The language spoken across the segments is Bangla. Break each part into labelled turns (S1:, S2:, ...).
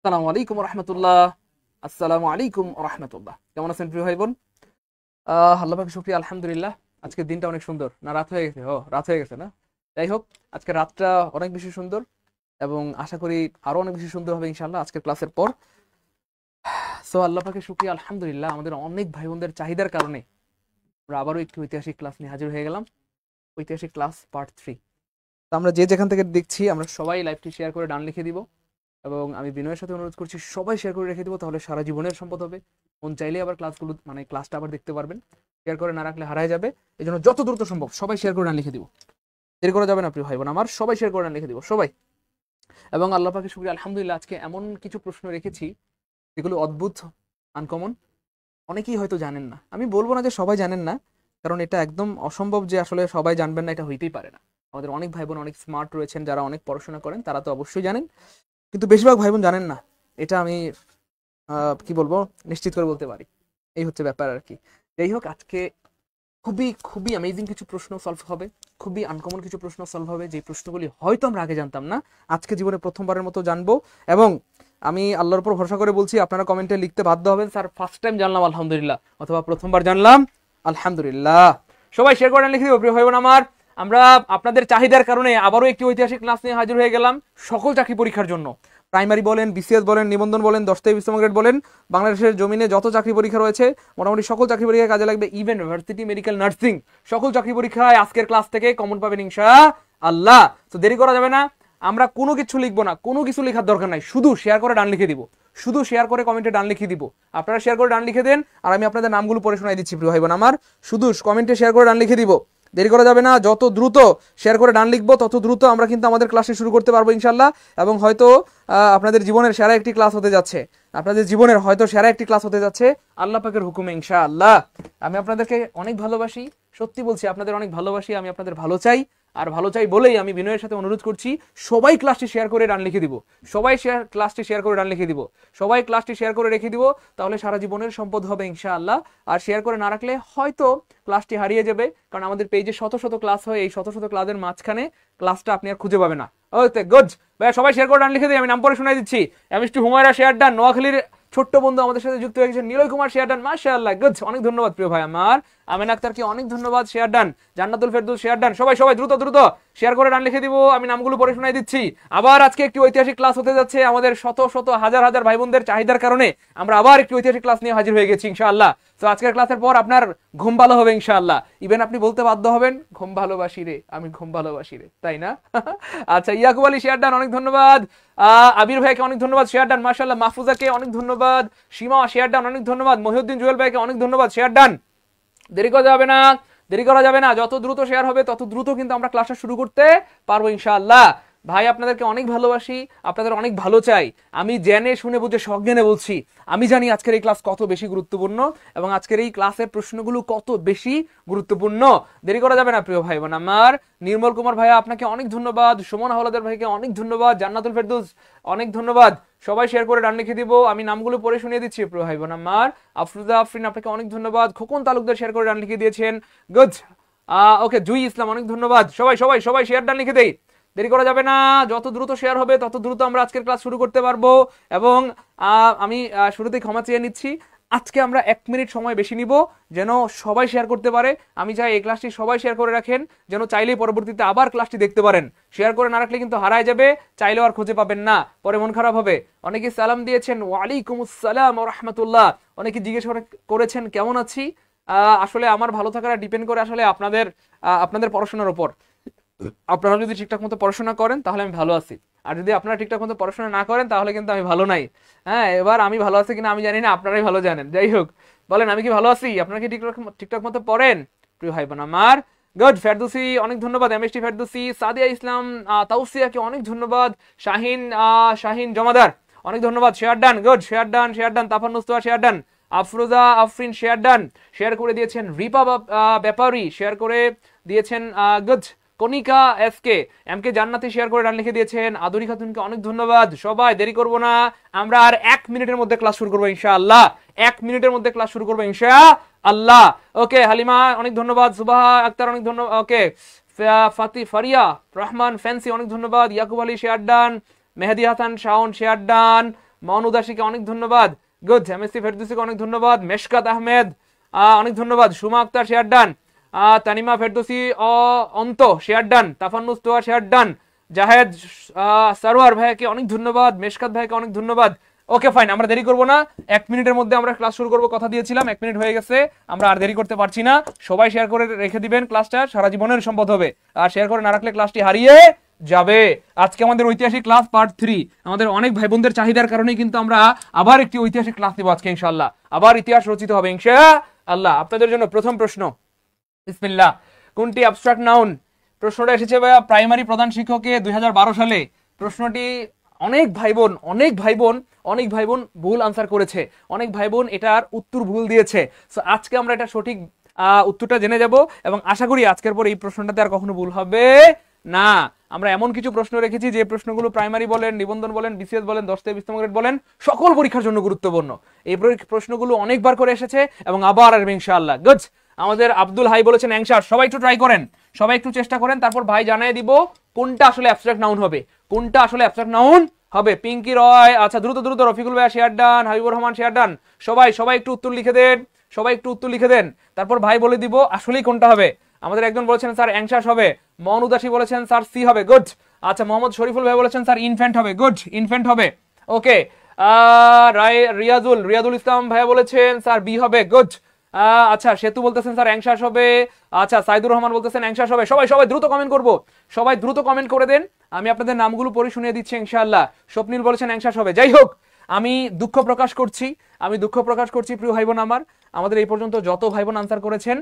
S1: আসসালামু আলাইকুম রহমতুল্লাহ। আসসালামু আলাইকুম রহমতুল্লাহ। কেমন আছেন প্রিয় ভাই বোন? আল্লাহ পাকের শুকরিয়া, আলহামদুলিল্লাহ। আজকের দিনটা অনেক সুন্দর। না, রাত হয়ে গেছে? রাত হয়ে গেছে না? যাই হোক, আজকে রাতটা অনেক বেশি সুন্দর এবং আশা করি আরো অনেক বেশি সুন্দর হবে ইনশাআল্লাহ আজকের ক্লাসের পর। সো আল্লাহ পাকের শুকরিয়া, আলহামদুলিল্লাহ, আমাদের অনেক ভাই বোনদের চাহিদার কারণে আমরা আবারও একটি ঐতিহাসিক ক্লাস নিয়ে হাজির হয়ে গেলাম। ঐতিহাসিক ক্লাস পার্ট 3। তো আমরা যে যেখান থেকে দেখছি আমরা সবাই লাইভটি শেয়ার করে ডান লিখে দিব এবং আমি বিনয়ের সাথে অনুরোধ করছি সবাই শেয়ার করে রেখে দিব, তাহলে সারা জীবনের সম্পদ হবে। মন চাইলে আবার ক্লাসগুলো ক্লাসটা আবার দেখতে পারবেন। শেয়ার করে না রাখলে হারায় যাবে। এই জন্য যত দ্রুত সম্ভব সবাই শেয়ার করে ডান লিখে দিব। দেরি করা যাবে না প্রিয় ভাই বোন আমার, সবাই শেয়ার করে ডান লিখে দিব সবাই। এবং আল্লাহ পাকের শুকরিয়া, আলহামদুলিল্লাহ, আজকে এমন কিছু প্রশ্ন রেখেছি যেগুলো অদ্ভুত, আনকমন। অনেকেই হয়তো জানেন না। আমি বলবো না যে সবাই জানেন না, কারণ এটা একদম অসম্ভব যে আসলে সবাই জানবেন না, এটা হইতেই পারে না। আমাদের অনেক ভাই বোন অনেক স্মার্ট রয়েছেন, যারা অনেক পড়াশোনা করেন, তারা তো অবশ্যই জানেন, কিন্তু বেশিরভাগ ভাই বোন জানেন না। এটা আমি কি বলবো, নিশ্চিত করে বলতে পারি। এই হচ্ছে ব্যাপার আর কি। যাই হোক, আজকে খুবই খুবই অ্যামেজিং কিছু প্রশ্ন সলভ হবে, খুবই আনকমন কিছু প্রশ্ন সলভ হবে, যে প্রশ্নগুলি হয়তো আমরা আগে জানতাম না, আজকে জীবনে প্রথমবারের মতো জানবো। এবং আমি আল্লাহর উপর ভরসা করে বলছি, আপনারা কমেন্টে লিখতে বাধ্য হবেন, স্যার ফার্স্ট টাইম জানলাম আলহামদুলিল্লাহ, অথবা প্রথমবার জানলাম আলহামদুলিল্লাহ। সবাই শেয়ার করে লিখে দিব প্রিয় ভাই বোন আমার। আমরা আপনাদের চাহিদার কারণে আবারও একটি ঐতিহাসিক ক্লাস নিয়ে হাজির হয়ে গেলাম সকল চাকরি পরীক্ষার জন্য। প্রাইমারি বলেন, বিসিএস বলেন, নিবন্ধন বলেন, 10টা বিসিএস গ্রেড বলেন, বাংলাদেশের জমিনে যত চাকরি পরীক্ষা রয়েছে মোটামুটি সকল চাকরি পরীক্ষায় কাজে লাগবে। ইভেন ভার্সিটি, মেডিকেল, নার্সিং, সকল চাকরি পরীক্ষায় আজকের ক্লাস থেকে কমন পাবেন ইনশাআল্লাহ। তো দেরি করা যাবে না, আমরা কোনো কিছু লিখবো না, কোনো কিছু লেখার দরকার নাই, শুধু শেয়ার করে ডান লিখে দিব, শুধু শেয়ার করে কমেন্টে ডান লিখে দিব। আপনারা শেয়ার করে ডান লিখে দেন আর আমি আপনাদের নামগুলো পড়ে শোনাই দিচ্ছি প্রিয় ভাই বোন আমার। শুধু কমেন্টে শেয়ার করে ডান লিখে দিব, দেরি করা যাবে না। যত দ্রুত শেয়ার করে ডান লিখবো তত দ্রুত আমরা কিন্তু আমাদের ক্লাসে শুরু করতে পারবো ইনশাল্লাহ। এবং হয়তো আপনাদের জীবনের সেরা একটি ক্লাস হতে যাচ্ছে, আপনাদের জীবনের হয়তো সেরা একটি ক্লাস হতে যাচ্ছে আল্লাহ পাকের হুকুমে ইনশাআল্লাহ। আমি আপনাদেরকে অনেক ভালোবাসি, সত্যি বলছি, আপনাদের অনেক ভালোবাসি, আমি আপনাদের ভালো চাই। আর ভালো চাই বলেই আমি বিনয়ের সাথে অনুরোধ করছি, সবাই ক্লাসটি শেয়ার করে ডান লিখে দিব, সবাই ক্লাসটি শেয়ার করে ডান লিখে দিব, সবাই ক্লাসটি শেয়ার করে রেখে দিব, তাহলে সারা জীবনের সম্পদ হবে ইনশাআল্লাহ। আর শেয়ার করে না রাখলে হয়তো ক্লাসটি হারিয়ে যাবে, কারণ আমাদের পেজে শত শত ক্লাস হয়, এই শত শত ক্লাসের মাঝখানে ক্লাসটা আপনি আর খুঁজে পাবেন না। ওকে গুড ভাই, সবাই শেয়ার করে ডান লিখে দিই, আমি নাম পরে শোনাই দিচ্ছি। এমএসটি হুমায়রা শেয়ার ডান, নোয়াখালীর ছোট্ট বন্ধু আমাদের সাথে যুক্ত হয়ে গেছে, নিলয় কুমার শেয়ার ডান, মাশাআল্লাহ, গুড, অনেক ধন্যবাদ প্রিয় ভাই আমার। আমিন আক্তারকে অনেক ধন্যবাদ, শেয়ার ডান। Jannatul Ferdous share done. সবাই সবাই দ্রুত দ্রুত শেয়ার করে ডান লিখে দিব, আমি নামগুলো পরে শোনাই দিচ্ছি। আবার আজকে একটি ঐতিহাসিক ক্লাস হতে যাচ্ছে, আমাদের শত শত হাজার হাজার ভাই বোনদের চাহিদার কারণে আমরা আবার একটি ঐতিহাসিক ক্লাস নিয়ে হাজির হয়ে গেছি ইনশাআল্লাহ। তো আজকের ক্লাসের পর আপনার ঘুম ভালো হবে ইনশাআল্লাহ। ইভেন আপনি বলতে বাধ্য হবেন, ঘুম ভালোবাসি রে, আমি ঘুম ভালোবাসি রে, তাই না? আচ্ছা, ইয়াকুব আলী শেয়ার ডান, অনেক ধন্যবাদ। আবির ভাইকে অনেক ধন্যবাদ, শেয়ার ডান, মাশাআল্লাহ। মাহফুজাকে অনেক ধন্যবাদ, সীমা শেয়ার ডান, অনেক ধন্যবাদ। মহিউদ্দিন জুয়েল ভাইকে অনেক ধন্যবাদ, শেয়ার ডান। দেরি করা যাবে না, দেরি করা যাবে না, যত দ্রুত শেয়ার হবে তত দ্রুত কিন্তু আমরা ক্লাসটা শুরু করতে পারবো ইনশাআল্লাহ। ভাই আপনাদেরকে অনেক ভালোবাসি, আপনাদের অনেক ভালো চাই, আমি জেনে শুনে বুঝে সজ্ঞানে বলছি। আমি জানি আজকের এই ক্লাস কত বেশি গুরুত্বপূর্ণ এবং আজকের এই ক্লাসের প্রশ্নগুলো কত বেশি গুরুত্বপূর্ণ। দেরি করা যাবে না প্রিয় ভাই বোন আমার। নির্মল কুমার ভাইয়া আপনাকে অনেক ধন্যবাদ, সুমন হাওলাদার ভাইকে অনেক ধন্যবাদ, জান্নাতুল ফেরদৌস অনেক ধন্যবাদ। সবাই শেয়ার করে ডান লিখে দিব, আমি নামগুলো পড়ে শুনিয়ে দিচ্ছি প্রিয় ভাই বোন আমার। আফরুজা আফরিন আপনাকে অনেক ধন্যবাদ। খোকন তালুকদার শেয়ার করে ডান লিখে দিয়েছেন, গুড। ওকে, জুই ইসলাম অনেক ধন্যবাদ। সবাই সবাই সবাই শেয়ার ডান লিখে দেই, দেরি করা যাবে না, যত দ্রুত শেয়ার হবে তত দ্রুত আমরা আজকের ক্লাস শুরু করতে পারবো। এবং আমি শুরুতেই ক্ষমা চেয়ে নিচ্ছি, আজকে আমরা 1 মিনিট সময় বেশি নিব, যেন সবাই শেয়ার করতে পারে। আমি চাই এই ক্লাসটি সবাই শেয়ার করে রাখেন, যেন চাইলেই পরবর্তীতে আবার ক্লাসটি দেখতে পারেন। শেয়ার করে না রাখলে কিন্তু হারায় যাবে, চাইলেও আর খুঁজে পাবেন না, পরে মন খারাপ হবে। অনেকে সালাম দিয়েছেন, ওয়ালাইকুম আসসালাম ওয়া রাহমাতুল্লাহ। অনেকে জিজ্ঞেস করেছেন কেমন আছি। আসলে আমার ভালো থাকাটা ডিপেন্ড করে আসলে আপনাদের পড়াশোনার উপর। আপনারা যদি ঠিকঠাক মতো পড়াশোনা করেন তাহলে আমি ভালো আছি, আর যদি আপনারা ঠিকঠাক মতো পড়াশোনা না করেন তাহলে কিন্তু আমি ভালো নাই। হ্যাঁ, এবার আমি ভালো আছি কিনা আমি জানি না, আপনারাই ভালো জানেন। যাই হোক, বলেন আমি কি ভালো আছি? আপনারা কি ঠিকঠাক মতো পড়েন প্রিয় ভাই বোন আমার? গুড। ফেরদৌসি অনেক ধন্যবাদ, এমএসটি ফেরদৌসি। সাদিয়া ইসলাম, তাউসিয়াকে অনেক ধন্যবাদ। শাহিন জমাদার অনেক ধন্যবাদ, share done, good, share done, share done. তাফান্নুস্তোয়া share done. Afroza Afrin share done, share করে দিয়েছেন। রিপা ব্যাপারী শেয়ার করে দিয়েছেন, গুড। কনিকা এসকে এমকে জান্নাতি শেয়ার করে ডান লিখে দিয়েছেন। আদরি খাতুনকে অনেক ধন্যবাদ। সবাই দেরি করব না, আমরা আর 1 মিনিটের মধ্যে ক্লাস শুরু করবো ইনশাআল্লাহ। 1 মিনিটের মধ্যে ক্লাস শুরু করবো ইনশাআল্লাহ। ওকে, হালিমা অনেক ধন্যবাদ, সুবাহা আক্তার অনেক ধন্যবাদ, ওকে, ফারিয়া রহমান ফ্যান্সি অনেক ধন্যবাদ। Yakub Ali share done. Mehedi Hasan Shaon share done. মন উদাসীকে অনেক ধন্যবাদ, গুড। এমএসসি ফেরদৌসিকে অনেক ধন্যবাদ, মেশকাত আহমেদ অনেক ধন্যবাদ, সুমা আক্তার শেয়ার ডান, তানিমা ফেরদৌসি অন্ত শেয়ার ডান, তাফান্নুস তোয়া শেয়ার ডান, জাহেদ সারোয়ার ভাইকে অনেক ধন্যবাদ, মেশকাত ভাইকে অনেক ধন্যবাদ। ওকে ফাইন, আমরা দেরি করবো না, 1 মিনিটের মধ্যে আমরা ক্লাস শুরু করবো, কথা দিয়েছিলাম, 1 মিনিট হয়ে গেছে, আমরা আর দেরি করতে পারছি না। সবাই শেয়ার করে রেখে দিবেন, ক্লাসটা সারা জীবনের সম্পদ হবে, আর শেয়ার করে না রাখলে ক্লাসটি হারিয়ে যাবে। আজকে আমাদের ঐতিহাসিক ক্লাস পার্ট 3, আমাদের অনেক ভাই বোনদের চাহিদার কারণেই কিন্তু আমরা আবার একটি ঐতিহাসিক ক্লাস দেবো আজকে ইনশাআল্লাহ, আবার ইতিহাস রচিত হবে ইনশাআল্লাহ। আপনাদের জন্য প্রথম প্রশ্ন, বিসমিল্লাহ। কোনটি অ্যাবস্ট্রাক্ট নাউন? প্রশ্নটা এসেছে ভাইয়া প্রাইমারি প্রধান শিক্ষকে 2012 সালে। প্রশ্নটি অনেক ভাই বোন ভুল আনসার করেছে, অনেক ভাই বোন এটার উত্তর ভুল দিয়েছে। সো আজকে আমরা এটা সঠিক উত্তরটা জেনে যাব, এবং আশা করি আজকের পর এই প্রশ্নটাতে আর কখনো ভুল হবে না। আমরা এমন কিছু প্রশ্ন রেখেছি যে প্রশ্নগুলো প্রাইমারি বলেন, নিবন্ধন বলেন, বিসিএস বলেন, 10 থেকে 20তম গ্রেড বলেন, সকল পরীক্ষার জন্য গুরুত্বপূর্ণ। এই প্রশ্নগুলো অনেকবার করে এসেছে এবং আবার আসবে ইনশাআল্লাহ, গুড। আমাদের আব্দুল হাই বলেছেন অ্যাংসার, সবাই একটু ট্রাই করেন, সবাই একটু চেষ্টা করেন, তারপর ভাই জানিয়ে দিব কোনটা আসলে অ্যাবস্ট্রাক্ট নাউন হবে, কোনটা আসলে অ্যাবস্ট্রাক্ট নাউন হবে। পিঙ্কি রয়, আচ্ছা দ্রুত দ্রুত, রফিকুল ভাই share done, Habibur Rahman share done, সবাই একটু উত্তর লিখে দেন, সবাই একটু উত্তর লিখে দেন, তারপর ভাই বলে দিব আসলেই কোনটা হবে। আমাদের একজন বলেছেন স্যার অ্যাংসাস হবে, মন উদাসী বলেছেন স্যার সি হবে, গুড। আচ্ছা মোহাম্মদ শরীফুল ভাই বলেছেন স্যার ইনফ্যান্ট হবে, গুড, ইনফ্যান্ট হবে, ওকে। রিয়াজুল ইসলাম ভাইয়া বলেছেন স্যার বি হবে, গুড। আচ্ছা সেতু বলতেছেন স্যার অ্যাংসাস হবে, আচ্ছা সাইদুর রহমান বলতেছেন অ্যাংসাস হবে। সবাই দ্রুত কমেন্ট করবো, সবাই দ্রুত কমেন্ট করে দেন, আমি আপনাদের নামগুলো পড়ে শুনিয়ে দিচ্ছি ইনশাআল্লাহ। স্বপ্নিল বলেছেন অ্যাংসাস হবে। যাই হোক, আমি দুঃখ প্রকাশ করছি প্রিয় ভাই বোন আমার, আমাদের এই পর্যন্ত যত ভাই বোন আনসার করেছেন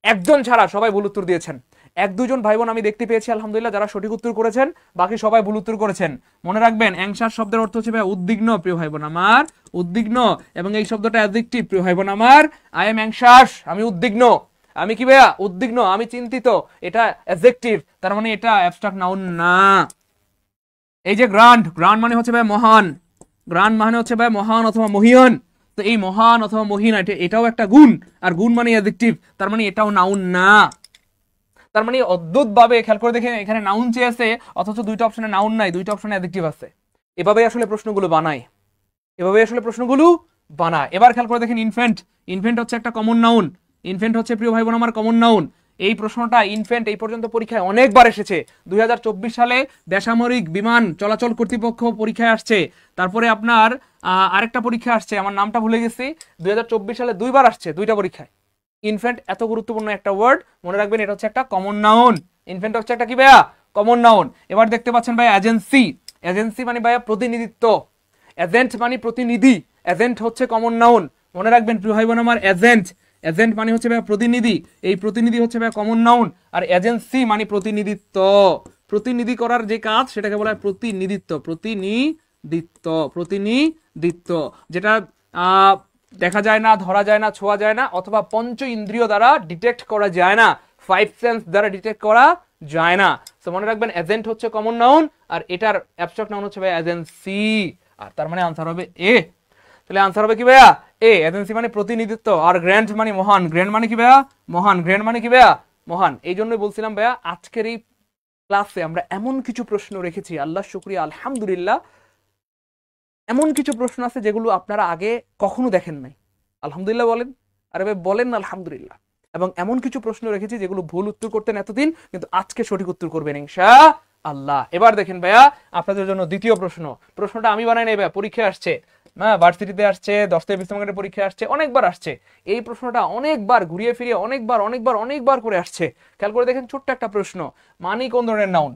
S1: একজন ছাড়া সবাই ভুল উত্তর দিয়েছেন। 1-2 ভাই বোন আমি দেখতে পেয়েছি আলহামদুলিল্লাহ যারা সঠিক উত্তর করেছেন, বাকি সবাই ভুল উত্তর করেছেন। মনে রাখবেন অ্যাংসাস শব্দের অর্থ হচ্ছে উদ্বিগ্ন প্রিয় ভাই বোন আমার, উদ্বিগ্ন, এবং এই শব্দটা অ্যাডজেক্টিভ প্রিয় ভাই বোন আমার। আই এম অ্যাংসাস, আমি উদ্বিগ্ন, আমি কি ভাইয়া উদ্বিগ্ন, আমি চিন্তিত, এটা অ্যাডজেক্টিভ, তার মানে এটা অ্যাবস্ট্রাক্ট নাউন না। এই যে গ্র্যান্ড মানে হচ্ছে ভাই মহান, গ্র্যান্ড মানে হচ্ছে ভাই মহান অথবা মহিয়ান, তো এই মহান অথবা মহিন এটাও একটা গুণ, আর গুণ মানে অ্যাডজেক্টিভ, তার মানে এটাও নাউন না। তার মানে অদ্ভুত ভাবে খেয়াল করে দেখেন, এখানে নাউন চেয়েছে অথচ 2টা অপশনে নাউন নাই, 2টা অপশনে অ্যাডজেক্টিভ আছে। এভাবে আসলে প্রশ্নগুলো বানায়, এবার খেয়াল করে দেখেন ইনফ্যান্ট হচ্ছে একটা কমন নাউন, ইনফ্যান্ট হচ্ছে প্রিয় ভাই বোন আমার কমন নাউন। এই প্রশ্নটা ইনফ্যান্ট এই পর্যন্ত পরীক্ষায় অনেকবার এসেছে। 2024 সালে বেসামরিক বিমান চলাচল কর্তৃপক্ষ পরীক্ষায় আসছে, তারপরে আপনার আরেকটা পরীক্ষা আসছে, আমার নামটা ভুলে গেছি, 2024 সালে 2বার আসছে, 2টা পরীক্ষায়। ইনফ্যান্ট এত গুরুত্বপূর্ণ একটা ওয়ার্ড, মনে রাখবেন এটা হচ্ছে একটা কমন নাউন। ইনফ্যান্ট হচ্ছে একটা কি ভাইয়া কমন নাউন। এবার দেখতে পাচ্ছেন ভাইয়া এজেন্সি মানে ভাইয়া প্রতিনিধিত্ব, এজেন্ট মানে প্রতিনিধি, এজেন্ট হচ্ছে কমন নাউন। মনে রাখবেন প্রিয় ভাই বোন আমার, এজেন্ট মানে হচ্ছে ভাইয়া প্রতিনিধি, এই প্রতিনিধি হচ্ছে ভাইয়া কমন নাউন, আর এজেন্সি মানে প্রতিনিধিত্ব, প্রতিনিধি করার যে কাজ সেটাকে বলা হয় প্রতিনিধিত্ব, যেটা দেখা যায় না, ধরা যায় না, ছোঁয়া যায় না, অথবা পঞ্চ ইন্দ্রিয় দ্বারা ডিটেক্ট করা যায় না, 5 সেন্স দ্বারা ডিটেক্ট করা যায় না। সো মনে রাখবেন এজেন্ট হচ্ছে কমন নাউন, আর এটার অ্যাবস্ট্রাক্ট নাউন হচ্ছে ভাই এজেন্সি, আর তার মানে আনসার হবে এ। তাহলে আনসার হবে কি ভাইয়া এ, এজেন্সি মানে প্রতিনিধিত্ব, আর গ্র্যান্ড মানে মহান, গ্র্যান্ড মানে কি ভাইয়া মহান। এই জন্যই বলছিলাম ভাইয়া আজকের এই ক্লাসে আমরা এমন কিছু প্রশ্ন রেখেছি, আল্লাহ শুকরিয়া আলহামদুলিল্লাহ, এমন কিছু প্রশ্ন আছে যেগুলো আপনারা আগে কখনো দেখেন নাই, আলহামদুলিল্লাহ বলেন, আরে ভাই বলেন আলহামদুলিল্লাহ। এবং এমন কিছু প্রশ্ন রেখেছি যেগুলো ভুল উত্তর করতেন এতদিন, কিন্তু আজকে সঠিক উত্তর করবেন ইনশাআল্লাহ। এবার দেখেন ভাইয়া আপনাদের জন্য দ্বিতীয় প্রশ্নটা আমি বানাই নাই ভাইয়া, পরীক্ষা আসছে, ভার্সিটিতে আসছে, 10 থেকে 20 নম্বরের পরীক্ষা আসছে, অনেকবার আসছে এই প্রশ্নটা, অনেকবার ঘুরিয়ে ফিরিয়ে অনেকবার করে আসছে। খেয়াল করে দেখেন, ছোট্ট একটা প্রশ্ন, মানি কোন ধরনের নাউন?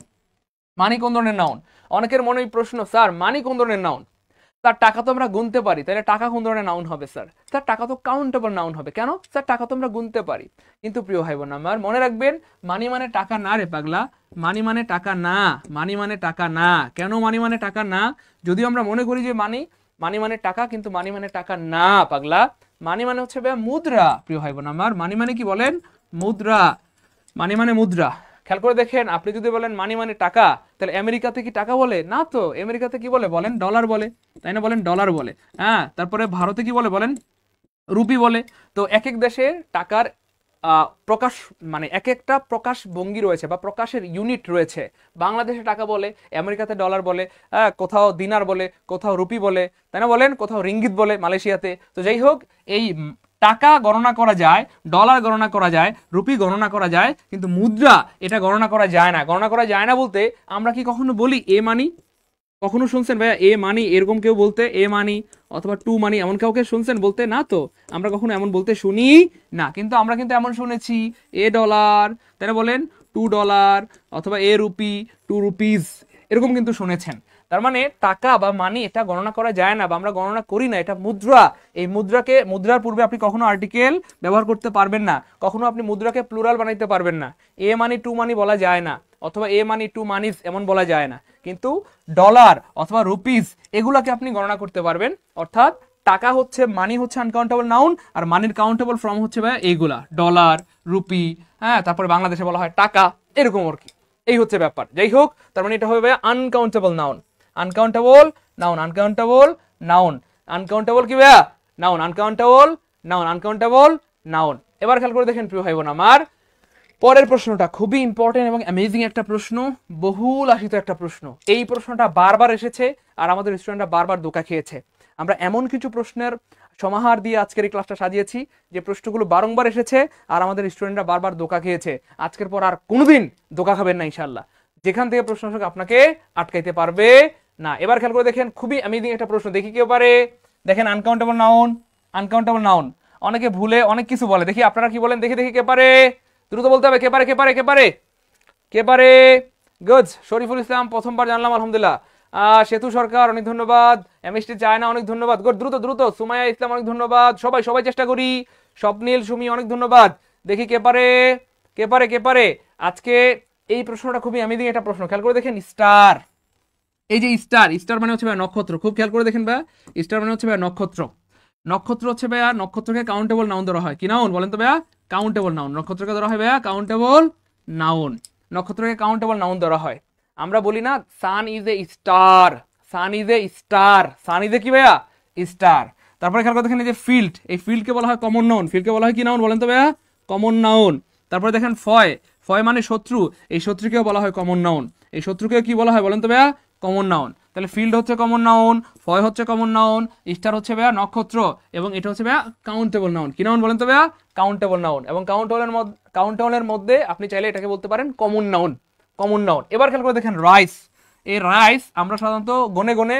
S1: অনেকের মনে প্রশ্ন, স্যার মানি কোন ধরনের নাউন? তার টাকা তো আমরা গুনতে পারি, তাহলে টাকা কোন ধরনের নাউন হবে? স্যার টাকা তো কাউন্টেবল নাউন হবে। কেন? স্যার টাকা তো আমরা গুনতে পারি। কিন্তু প্রিয় ভাই বোন আমার, মনে রাখবেন মানি মানে টাকা না রে পাগলা, মানি মানে টাকা না। কেন মানি মানে টাকা না? যদিও আমরা মনে করি যে মানি মানে টাকা, কিন্তু মানি মানে টাকা না পাগলা। মানি মানে হচ্ছে মুদ্রা প্রিয় ভাই বোন আমার। মানি মানে কি বলেন? মুদ্রা। মানি মানে মুদ্রা। খেয়াল করে দেখেন, আপনি যদি বলেন মানি মানে টাকা, তাহলে আমেরিকাতে কি টাকা বলে? না তো। আমেরিকাতে কি বলে? বলেন ডলার বলে, তাই না? বলেন ডলার বলে। হ্যাঁ, তারপরে ভারতে কি বলে? বলেন রুপি বলে। তো এক এক দেশে টাকার প্রকাশ মানে এক একটা প্রকাশ ভঙ্গি রয়েছে বা প্রকাশের ইউনিট রয়েছে। বাংলাদেশে টাকা বলে, আমেরিকাতে ডলার বলে, কোথাও দিনার বলে, কোথাও রুপি বলে, তাই না বলেন, কোথাও রিঙ্গিত বলে মালয়েশিয়াতে। তো যাই হোক, এই টাকা গণনা করা যায়, ডলার গণনা করা যায়, রুপি গণনা করা যায়, কিন্তু মুদ্রা এটা গণনা করা যায় না। গণনা করা যায় না বলতে আমরা কি কখনো বলি এ মানি? কখনো শুনছেন ভাইয়া এ মানি এরকম কেউ বলতে? এ মানি অথবা টু মানি এমন কাউকে শুনছেন বলতে? না তো, আমরা কখনো এমন বলতে শুনি না। কিন্তু আমরা কিন্তু এমন শুনেছি এ ডলার, তাই না বলেন, $2 অথবা এ রুপি, 2 রুপিস, এরকম কিন্তু শুনেছেন। তার মানে টাকা বা মানি এটা গণনা করা যায় না বা আমরা গণনা করি না, এটা মুদ্রা। এই মুদ্রার পূর্বে আপনি কখনো আর্টিকেল ব্যবহার করতে পারবেন না, কখনো আপনি মুদ্রাকে প্লুরাল বানাইতে পারবেন না। এ মানি টু মানি বলা যায় না, অথবা এ মানি টু মানিস এমন বলা যায় না। কিন্তু ডলার অথবা রুপিস এগুলাকে আপনি গণনা করতে পারবেন। অর্থাৎ টাকা হচ্ছে, মানি হচ্ছে আনকাউন্টেবল নাউন, আর মানির কাউন্টেবল ফর্ম হচ্ছে ভাই এইগুলা, ডলার, রুপি, হ্যাঁ, তারপরে বাংলাদেশে বলা হয় টাকা, এরকম আর কি। এই হচ্ছে ব্যাপার। যাই হোক, তার মানে এটা হবে ভাই uncountable noun. Uncountable noun, uncountable noun, uncountable কি ভাইয়া? Noun, uncountable noun, uncountable noun. এবার খেয়াল করে দেখেন প্রিয় ভাই বোন আমার, পরের প্রশ্নটা খুবই ইম্পর্টেন্ট এবং অ্যামেজিং একটা প্রশ্ন, বহুল আশিত একটা প্রশ্ন। এই প্রশ্নটা বারবার এসেছে আর আমাদের স্টুডেন্টরা বারবার ধোঁকা খেয়েছে। আমরা এমন কিছু প্রশ্নের সমাহার দিয়ে আজকের এই ক্লাসটা সাজিয়েছি যে প্রশ্নগুলো বারংবার এসেছে আর আমাদের স্টুডেন্টরা বারবার ধোঁকা খেয়েছে। আজকের পর আর কোনোদিন ধোঁকা খাবেন না ইনশাআল্লাহ। যেখান থেকে প্রশ্ন আসুক আপনাকে আটকাইতে পারবে না। এবার খেয়াল করে দেখেন, খুবই অ্যামেজিং একটা প্রশ্ন, দেখি কেউ পারে। দেখেন আনকাউন্টেবল নাউন, আনকাউন্টেবল নাউন, অনেকে ভুলে অনেক কিছু বলে, দেখি আপনারা কি বলেন, দেখি দেখি কে পারে। দ্রুত বলতে হবে, কে পারে, কে পারে, কে পারে, কে পারে। গুড, শরীফুল ইসলাম প্রথমবার জানলাম, আলহামদুলিল্লাহ। সেতু সরকার অনেক ধন্যবাদ, এমএসটি চায়না অনেক ধন্যবাদ। গুড, দ্রুত দ্রুত। সুমাইয়া ইসলাম অনেক ধন্যবাদ। সবাই সবাই চেষ্টা করি। স্বপ্নীল সুমি অনেক ধন্যবাদ। দেখি কে পারে, কে পারে, কে পারে। আজকে এই প্রশ্নটা খুবই অ্যামেজিং একটা প্রশ্ন। খেয়াল করে দেখেন, স্টার, এই যে স্টার, স্টার মানে হচ্ছে ভাই নক্ষত্র। খুব খেয়াল করে দেখেন ভাই, স্টার মানে হচ্ছে ভাই নক্ষত্র। নক্ষত্র হচ্ছে ভাইয়া, নক্ষত্রকে কাউন্টেবল নাউন ধরা হয়। কি নাউন বলেন তো ভাইয়া? Countable noun. নক্ষত্রকে ধরা হয় ভাইয়া কাউন্টেবল নাউন। নক্ষত্রকে কাউন্টেবল নাউন ধরা হয়। আমরা বলি না sun is a star, sun is a star, sun is a কি ভাইয়া? স্টার। তারপরে খেয়াল করে দেখেন এই যে ফিল্ড, এই ফিল্ডকে বলা হয় কমন নাউন। ফিল্ডকে বলা হয় কি নাউন বলেন তো ভাইয়া? Common noun. তারপরে দেখেন ফয়, ফয় মানে শত্রু, এই শত্রুকেও বলা হয় কমন নাউন। এই শত্রুকেও কি বলা হয় বলেন তো ভাইয়া? Common noun. তাহলে ফিল্ড হচ্ছে কমন নাউন, ফয় হচ্ছে কমন নাউন, স্টার হচ্ছে ভাইয়া নক্ষত্র, এবং এটা হচ্ছে ভাইয়া কাউন্টেবল নাউন। কি নাউন বলেন তো ভাইয়া? Countable noun. এবং কাউন্টেবলের মধ্যে আপনি চাইলে এটাকে বলতে পারেন কমন নাউন, কমন নাউন। এবার খেয়াল করে দেখেন রাইস, এই রাইস আমরা সাধারণত গনে গনে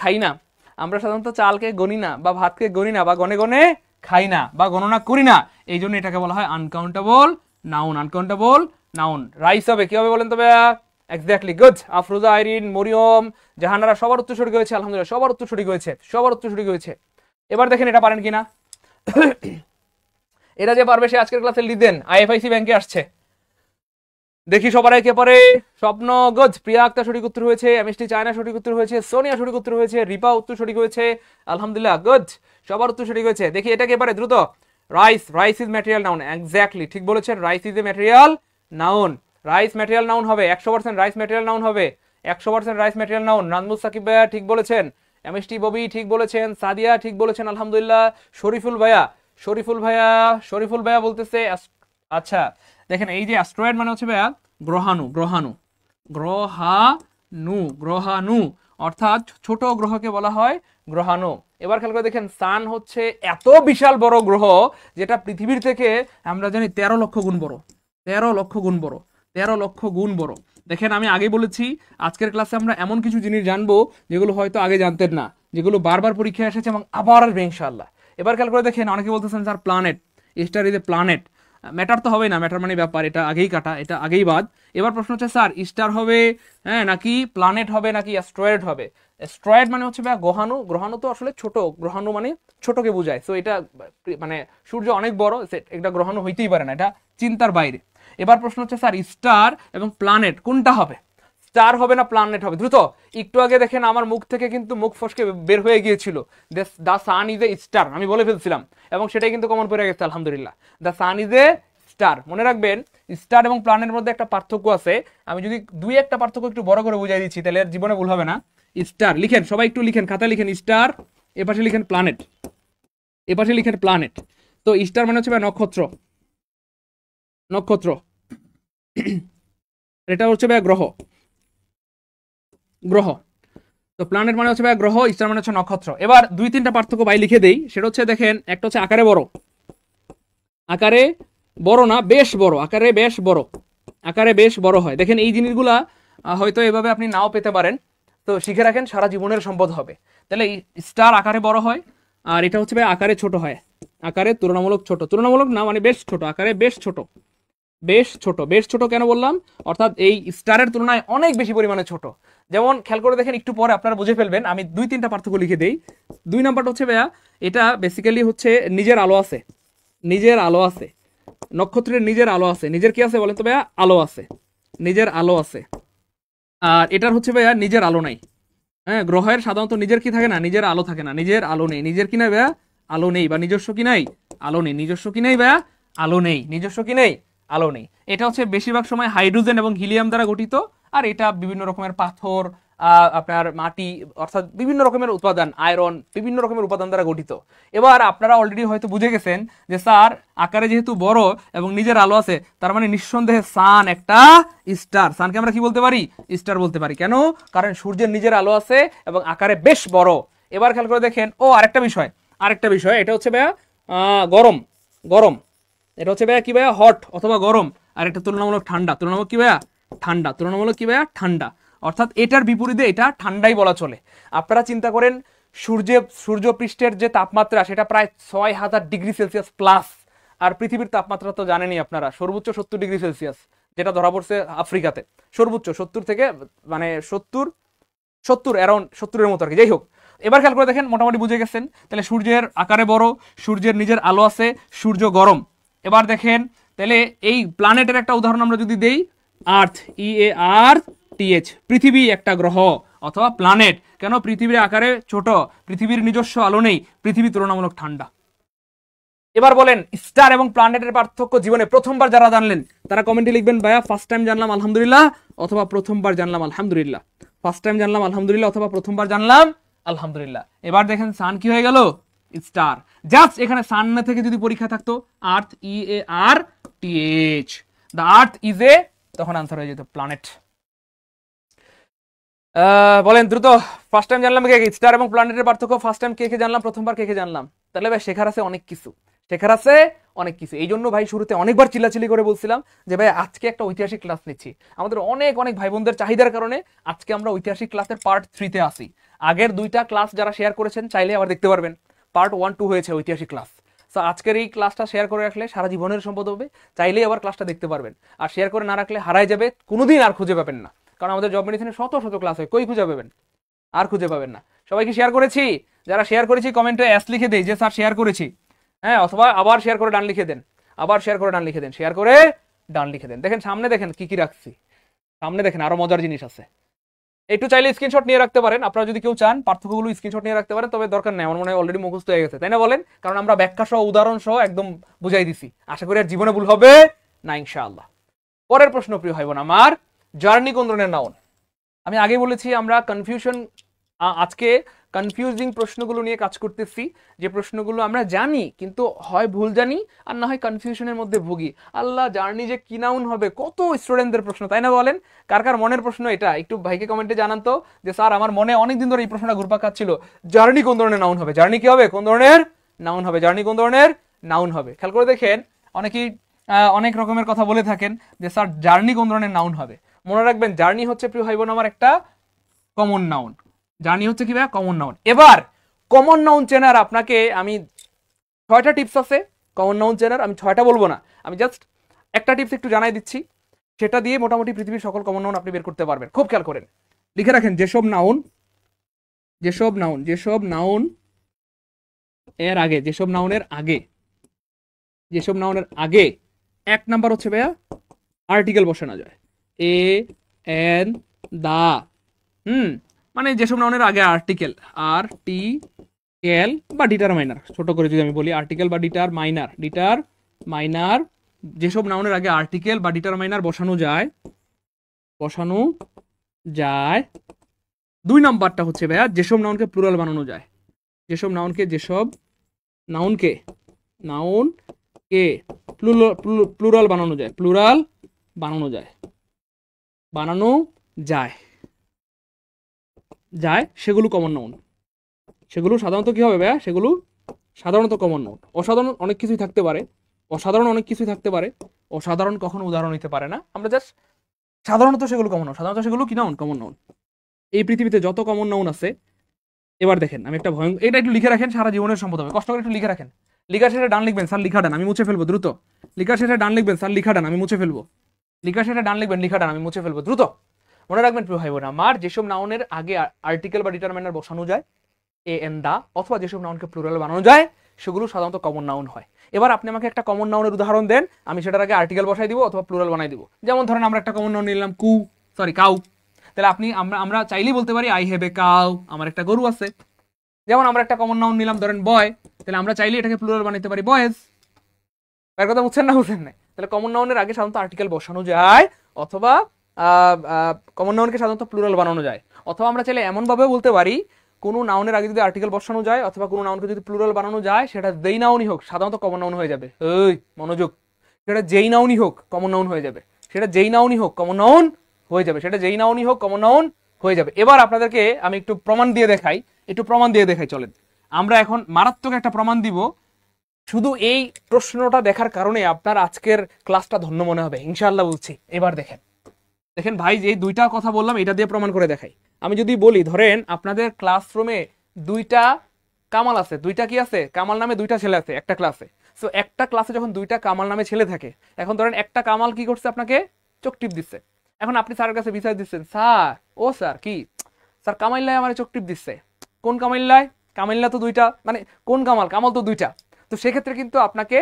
S1: খাই না, আমরা সাধারণত চালকে গনি না বা ভাতকে গনি না বা গনে গনে খাই না বা গণনা করি না, এই জন্য এটাকে বলা হয় uncountable noun, uncountable noun. Rice হবে কি হবে বলেন তো ভাইয়া? Exactly, good. আফরোজা, আইরিন, মরিয়ম, জাহানারা সবার উত্তর সঠিক হয়েছে, আলহামদুলিল্লাহ, সবার উত্তর সঠিক হয়েছে, সবার উত্তর সঠিক হয়েছে। এবার দেখেন এটা পারেন কিনা। এটা যে পারবে সে আজকের ক্লাসে লিদেন, আইএফআইসি ব্যাংকে আসছে। দেখি সবাই কে পারে। স্বপ্ন, গুড। প্রিয়া আক্তার সঠিক উত্তর হয়েছে, এমএসটি চায়না সঠিক উত্তর হয়েছে, সোনিয়া সঠিক উত্তর হয়েছে, রিপা উত্তর সঠিক হয়েছে, আলহামদুলিল্লাহ, গুড। সবার উত্তর সঠিক হয়েছে। দেখি এটা কে পারে, দ্রুত। Rice, rice is material noun, exactly ঠিক বলেছেন, rice is a material noun. Rice material noun হবে, 100% রাইস ম্যাটেরিয়াল নাউন হবে, 100% rice material noun. Nazmus Sakib ভাইয়া ঠিক বলেছেন, এমএসটি ববি ঠিক বলেছেন, সাদিয়া ঠিক বলেছেন, আলহামদুলিল্লাহ। শরীফুল ভাইয়া, শরীফুল ভাইয়া, শরীফুল ভাইয়া বলতেছে আচ্ছা দেখেন এই যে অ্যাস্ট্রয়েড মানে হচ্ছে ভাইয়া গ্রহাণু, গ্রহাণু, গ্রহাণু, গ্রহাণু, অর্থাৎ ছোট গ্রহকে বলা হয় গ্রহাণু। এবার খেয়াল করে দেখেন সান হচ্ছে এত বিশাল বড় গ্রহ যেটা পৃথিবীর থেকে আমরা জানি 13 লক্ষ গুণ বড়, 13 লক্ষ গুণ বড়, 13 লক্ষ গুণ বড়। দেখেন আমি আগে বলেছি আজকের ক্লাসে আমরা এমন কিছু জিনিস জানবো যেগুলো হয়তো আগে জানতেন না, যেগুলো বারবার পরীক্ষায় এসেছে এবং আবার আসবে ইনশাআল্লাহ। এবার খেয়াল করে দেখেন অনেকে বলতেছেন sir planet, star is a planet. Matter তো হবে না, ম্যাটার মানে ব্যাপার, এটা আগেই কাটা, এটা আগেই বাদ। এবার প্রশ্ন হচ্ছে স্যার স্টার হবে হ্যাঁ নাকি প্ল্যানেট হবে নাকি অ্যাস্ট্রয়েড হবে? অ্যাস্ট্রয়েড মানে হচ্ছে ভাই গ্রহাণু, গ্রহাণু তো আসলে ছোট, গ্রহাণু মানে ছোটকে বোঝায়। সো এটা মানে সূর্য অনেক বড়, এটা গ্রহাণু হইতেই পারে না, এটা চিন্তার বাইরে। এবার প্রশ্ন হচ্ছে স্যার স্টার এবং প্ল্যানেট কোনটা হবে? স্টার হবে না প্ল্যানেট হবে? দ্রুত। একটু আগে দেখেন আমার মুখ থেকে কিন্তু মুখ ফসকে বের হয়ে গিয়েছিল the sun is a star, আমি বলে ফেলছিলাম এবং সেটাই কিন্তু কমন পড়ে গেছে, আলহামদুলিল্লাহ। The sun is a star. মনে রাখবেন স্টার এবং প্ল্যানেটের মধ্যে একটা পার্থক্য আছে, আমি যদি দুই একটা পার্থক্য একটু বড় করে বুঝাই দিচ্ছি তাহলে জীবনে ভুল হবে না। স্টার লিখেন, সবাই একটু লিখেন, খাতায় লিখেন স্টার, এপাশে লিখেন প্ল্যানেট, এপাশে লিখেন প্ল্যানেট। তো স্টার মানে হচ্ছে নক্ষত্র, নক্ষত্র, এটা হচ্ছে ভাইয়া গ্রহ। গ্রহ, তো প্ল্যানেট মানে হচ্ছে ভাইয়া গ্রহ, স্টার মানে হচ্ছে নক্ষত্র। এবার দুই তিনটা পার্থক্য ভাই লিখে দেই, সেটা হচ্ছে দেখেন, একটা হচ্ছে আকারে বড়, আকারে বড় না বেশ বড়, আকারে বেশ বড়, আকারে বেশ বড় হয়। দেখেন এই জিনিসগুলা হয়তো এভাবে আপনি নাও পেতে পারেন, তো শিখে রাখেন, সারা জীবনের সম্পদ হবে। তাহলে স্টার আকারে বড় হয়, আর এটা হচ্ছে ভাই আকারে ছোট হয়, আকারে তুলনামূলক ছোট, তুলনামূলক না মানে বেশ ছোট, আকারে বেশ ছোট, বেশ ছোট। বেশ ছোট কেন বললাম, অর্থাৎ এই স্টারের তুলনায় অনেক বেশি পরিমাণে ছোট। যেমন খেয়াল করে দেখেন, একটু পরে আপনারা বুঝে ফেলবেন, আমি দুই তিনটা পার্থক্য লিখে দেই। দুই নাম্বারটা হচ্ছে ভাইয়া, এটা বেসিক্যালি হচ্ছে নিজের আলো আছে, নিজের আলো আছে, নক্ষত্রের নিজের আলো আছে। নিজের কি আছে বলেন তো ভাইয়া? আলো আছে, নিজের আলো আছে। আর এটার হচ্ছে ভাইয়া নিজের আলো নাই। হ্যাঁ, গ্রহের সাধারণত নিজের কি থাকে না, নিজের আলো থাকে না, নিজের আলো নেই। নিজের কি নাই ভাইয়া? আলো নেই, বা নিজস্ব কি নাই? আলো নেই। নিজস্ব কি নেই ভাইয়া? আলো নেই। নিজস্ব কি নেই? আলো নেই। এটা হচ্ছে বেশিরভাগ সময় হাইড্রোজেন এবং হিলিয়াম দ্বারা গঠিত, আর এটা বিভিন্ন রকমের পাথর, আপনার মাটি, অর্থাৎ বিভিন্ন রকমের উপাদান, আয়রন, বিভিন্ন রকমের উপাদান দ্বারা গঠিত। এবার আপনারা অলরেডি হয়তো বুঝে গেছেন যে স্যার আকারে যেহেতু বড় এবং নিজের আলো আছে, তার মানে নিঃসন্দেহে সান একটা স্টার। সানকে আমরা কি বলতে পারি? স্টার বলতে পারি। কেন? কারণ সূর্যের নিজের আলো আছে এবং আকারে বেশ বড়। এবার খেয়াল করে দেখেন, ও আরেকটা বিষয়, আরেকটা বিষয়, এটা হচ্ছে ভাইয়া গরম, গরম। এটা হচ্ছে ভাইয়া কি ভাইয়া? হট অথবা গরম। আর এটা তুলনামূলক ঠান্ডা, তুলনামূলক কি ভাইয়া? ঠান্ডা। তুলনামূলক কি ভাইয়া? ঠান্ডা। অর্থাৎ এটার বিপরীতে এটা ঠান্ডাই বলা চলে। আপনারা চিন্তা করেন, সূর্যপৃষ্ঠের যে তাপমাত্রা সেটা প্রায় 6000 ডিগ্রি সেলসিয়াস প্লাস। আর পৃথিবীর তাপমাত্রা তো জানেনই আপনারা, সর্বোচ্চ 70 ডিগ্রি সেলসিয়াস, যেটা ধরা পড়ছে আফ্রিকাতে। সর্বোচ্চ 70 থেকে মানে 70 অ্যারাউন্ড 70-এর মতো আর কি। যাই হোক, এবার খেয়াল করে দেখেন, মোটামুটি বুঝে গেছেন। তাহলে সূর্যের আকারে বড়, সূর্যের নিজের আলো আছে, সূর্য গরম। এবার দেখেন, তাহলে এই প্ল্যানেটের একটা উদাহরণ আমরা যদি দেই, আর্থ, EARTH, পৃথিবী একটা গ্রহ অথবা প্ল্যানেট। কেন? পৃথিবীর আকারে ছোট, পৃথিবীর নিজস্ব আলো নেই, পৃথিবী তুলনামূলক ঠান্ডা। এবার বলেন, স্টার এবং প্ল্যানেটের পার্থক্য জীবনে প্রথমবার যারা জানলেন তারা কমেন্টে লিখবেন, ভাইয়া ফার্স্ট টাইম জানলাম আলহামদুলিল্লাহ, অথবা প্রথমবার জানলাম আলহামদুলিল্লাহ। ফার্স্ট টাইম জানলাম আলহামদুলিল্লাহ, অথবা প্রথমবার জানলাম আলহামদুলিল্লাহ। এবার দেখেন সান কি হয়ে গেল? স্টার। জাস্ট এখানে সান না থেকে যদি পরীক্ষা থাকতো আর্থ, EARTH, the earth is a, তখন আনসার হয়ে যেত প্ল্যানেট। বলেন দ্রুত, ফার্স্ট টাইম জানলাম কে কে? স্টার এবং প্ল্যানেটের পার্থক্য ফার্স্ট টাইম কে কে জানলাম, প্রথমবার কে কে জানলাম? তাহলে ভাই শেখার আছে অনেক কিছু, শেখার আছে অনেক কিছু। এই জন্য ভাই শুরুতে অনেকবার চিল্লাচিল্লি করে বলছিলাম যে ভাই আজকে একটা ঐতিহাসিক ক্লাস নিচ্ছি। আমাদের অনেক অনেক ভাই বোনদের চাহিদার কারণে আজকে আমরা ঐতিহাসিক ক্লাসের পার্ট 3-তে আসি। আগের দুইটা ক্লাস যারা শেয়ার করেছেন চাইলে আবার দেখতে পারবেন, পার্ট 1-2 হয়েছে ঐতিহাসিক ক্লাস। তো আজকের এই ক্লাসটা শেয়ার করে রাখলে সারা জীবনের সম্পদ হবে, চাইলেই আবার ক্লাসটা দেখতে পারবেন। আর শেয়ার করে না রাখলে হারাই যাবে, কোনোদিন আর খুঁজে পাবেন না। কারণ আমাদের জব মেডিসিনে শত শত ক্লাস হয়, কই খুঁজে পাবেন? আর খুঁজে পাবেন না। সবাইকে শেয়ার করেছি, যারা শেয়ার করেছি কমেন্টে এস লিখে দেই যে স্যার শেয়ার করেছি। হ্যাঁ, অথবা আবার শেয়ার করে ডান লিখে দেন, আবার শেয়ার করে ডান লিখে দেন, শেয়ার করে ডান লিখে দেন। দেখেন সামনে, দেখেন কি কি রাখছি সামনে, দেখেন আরো মজার জিনিস আছে। একটু চাইলে স্ক্রিনশট নিয়ে রাখতে পারেন, আপনারা যদি কেউ চান পার্থক্যগুলো স্ক্রিনশট নিয়ে রাখতে পারেন, তবে দরকার নেই, আমার মনে হয় অলরেডি মুখস্থ হয়ে গেছে, তাই না বলেন? কারণ আমরা ব্যাখ্যা সহ উদাহরণ সহ একদম বুঝাই দিছি। আশা করি আর জীবনে ভুল হবে না ইনশাআল্লাহ। পরের প্রশ্ন প্রিয় ভাই বোন আমার, জার্নি কোন ধরনের নাউন? আমি আগে বলেছি আমরা কনফিউশন, আজকে কনফিউজিং প্রশ্নগুলো নিয়ে কাজ করতেছি, যে প্রশ্নগুলো আমরা জানি কিন্তু হয় ভুল জানি আর না হয় কনফিউশনের মধ্যে ভুগি। আল্লাহ, জার্নি যে কি নাউন হবে, কত স্টুডেন্টদের প্রশ্ন, তাই না বলেন? কার কার মনের প্রশ্ন এটা একটু ভাইকে কমেন্টে জানান তো, যে স্যার আমার মনে অনেকদিন ধরে এই প্রশ্নটা ঘুরপাক খাচ্ছিল, জার্নি কোন ধরনের নাউন হবে, জার্নি কি হবে, কোন ধরনের নাউন হবে, জার্নি কোন ধরনের নাউন হবে। খেয়াল করে দেখেন, অনেকেই অনেক রকমের কথা বলে থাকেন যে স্যার জার্নি কোন ধরনের নাউন হবে। মনে রাখবেন, জার্নি হচ্ছে প্রিয় ভাই বোন আমার একটা কমন নাউন। জার্নি হচ্ছে কি ভাই? Common noun. এবার কমন নাউন চেনার আপনাকে আমি 6টা টিপস আছে কমন নাউন চেনার। আমি 6টা বলবো না, আমি জাস্ট একটা টিপস একটু জানাই দিচ্ছি, সেটা দিয়ে মোটামুটি পৃথিবীর সকল কমন নাউন আপনি বের করতে পারবেন। খুব খেয়াল করেন, লিখে রাখেন, যেসব নাউন এর আগে, যেসব নাউনের আগে 1 নাম্বার হচ্ছে ভাইয়া আর্টিকেল বসানো যায়। এ, এন, দা, মানে যেসব নাউনের আগে আর্টিকেল, বা ডিটারমাইনার, ছোট করে যদি আমি বলি আর্টিকেল বা ডিটারমাইনার, যেসব নাউনের আগে আর্টিকেল বা ডিটারমাইনার বসানো যায়। 2 নাম্বারটা হচ্ছে ভাইয়া যেসব নাউনকে প্লুরাল বানানো যায়, যেসব নাউনকে কে প্লুরাল বানানো যায়, প্লুরাল বানানো যায়, বানানো যায় যায় সেগুলো কমন নাউন। সেগুলো সাধারণত কি হবে ভাইয়া, সেগুলো সাধারণত কমন নাউন। অসাধারণ অনেক কিছুই থাকতে পারে, অসাধারণ অনেক কিছুই থাকতে পারে, অসাধারণ কখনো উদাহরণ নিতে পারে না। আমরা জাস্ট সাধারণত সেগুলো কমন নাউন, সাধারণত সেগুলো কি নাউন, কমন নাউন। এই পৃথিবীতে যত কমন নাউন আছে, এবার দেখেন আমি একটা ভয়ঙ্কর, এটা একটু লিখে রাখেন, সারা জীবনের সম্পদ হবে, কষ্ট করে একটু লিখে রাখেন। লিখার শেষে ডান লিখবেন, স্যার লিখা ডান, আমি মুছে ফেলবো দ্রুত। লিখার শেষে ডান লিখবেন, স্যার লিখা ডান, আমি মুছে ফেলবো। লিখার শেষে ডান লিখবেন, লিখা ডান, আমি মুছে ফেলবো দ্রুত। মনে রাখবেন প্রিয় ভাই বোন আমার, যেসব নাউনের আগে আর্টিকেল বা ডিটারমিনার বসানো যায় এ এন দা, অথবা যেসব নাউনকে প্লুরাল বানানো যায় সেগুলো সাধারণত কমন নাউন হয়। এবার আপনি আমাকে একটা কমন নাউনের উদাহরণ দেন, আমি সেটার আগে আর্টিকেল বসাই দিব অথবা প্লুরাল বানাই দিব। যেমন ধরেন আমরা একটা কমন নাউন নিলাম কাউ, তাহলে আপনি আমরা চাইলেই বলতে পারি আই হ্যাভ এ কাউ, আমার একটা গরু আছে। যেমন আমরা একটা কমন নাউন নিলাম ধরেন বয়, তাহলে আমরা চাইলেই এটাকে প্লুরাল বানাইতে পারি বয়েজ। এর কথা বুঝছেন না, বুঝছেন না? তাহলে কমন নাউনের আগে সাধারণত আর্টিকেল বসানো যায়, অথবা কমন নাউনকে সাধারণত প্লুরাল বানানো যায়। অথবা আমরা চাইলে এমন ভাবে বলতে পারি, কোনো নাউনের আগে যদি আর্টিকেল বসানো যায় অথবা কোনো নাউনকে যদি প্লুরাল বানানো যায়, সেটা যেই নাউনই হোক সাধারণত কমন নাউন হয়ে যাবে। এই মনোযোগ, সেটা যেই নাউনই হোক কমন নাউন হয়ে যাবে, সেটা যেই নাউনই হোক কমন নাউন হয়ে যাবে, সেটা যেই নাউনই হোক কমন নাউন হয়ে যাবে। এবার আপনাদেরকে আমি একটু প্রমাণ দিয়ে দেখাই, চলেন আমরা এখন মারাত্মক একটা প্রমাণ দিব। শুধু এই প্রশ্নটা দেখার কারণে আপনার আজকের ক্লাসটা ধন্য মনে হবে ইনশাআল্লাহ বলছি। এবার দেখেন ভাই, যে দুইটা কথা বললাম এটা দিয়ে প্রমাণ করে দেখাই। আমি যদি বলি ধরেন আপনাদের ক্লাসরুমে দুইটা কামাল আছে, দুইটা কি আছে, কামাল নামে দুইটা ছেলে আছে একটা ক্লাসে। সো একটা ক্লাসে যখন দুইটা কামাল নামে ছেলে থাকে, এখন ধরেন একটা কামাল কি করছে, আপনাকে চোখ টিপ দিচ্ছে। এখন আপনি স্যারের কাছে বিচার দিচ্ছেন, স্যার ও স্যার কি স্যার কামাইল্লায় আমার চোখ টিপ দিচ্ছে। কোন কামাইল্লায়? কামাইল্লা তো দুইটা, মানে কোন কামাল, কামাল তো দুইটা। তো সেক্ষেত্রে কিন্তু আপনাকে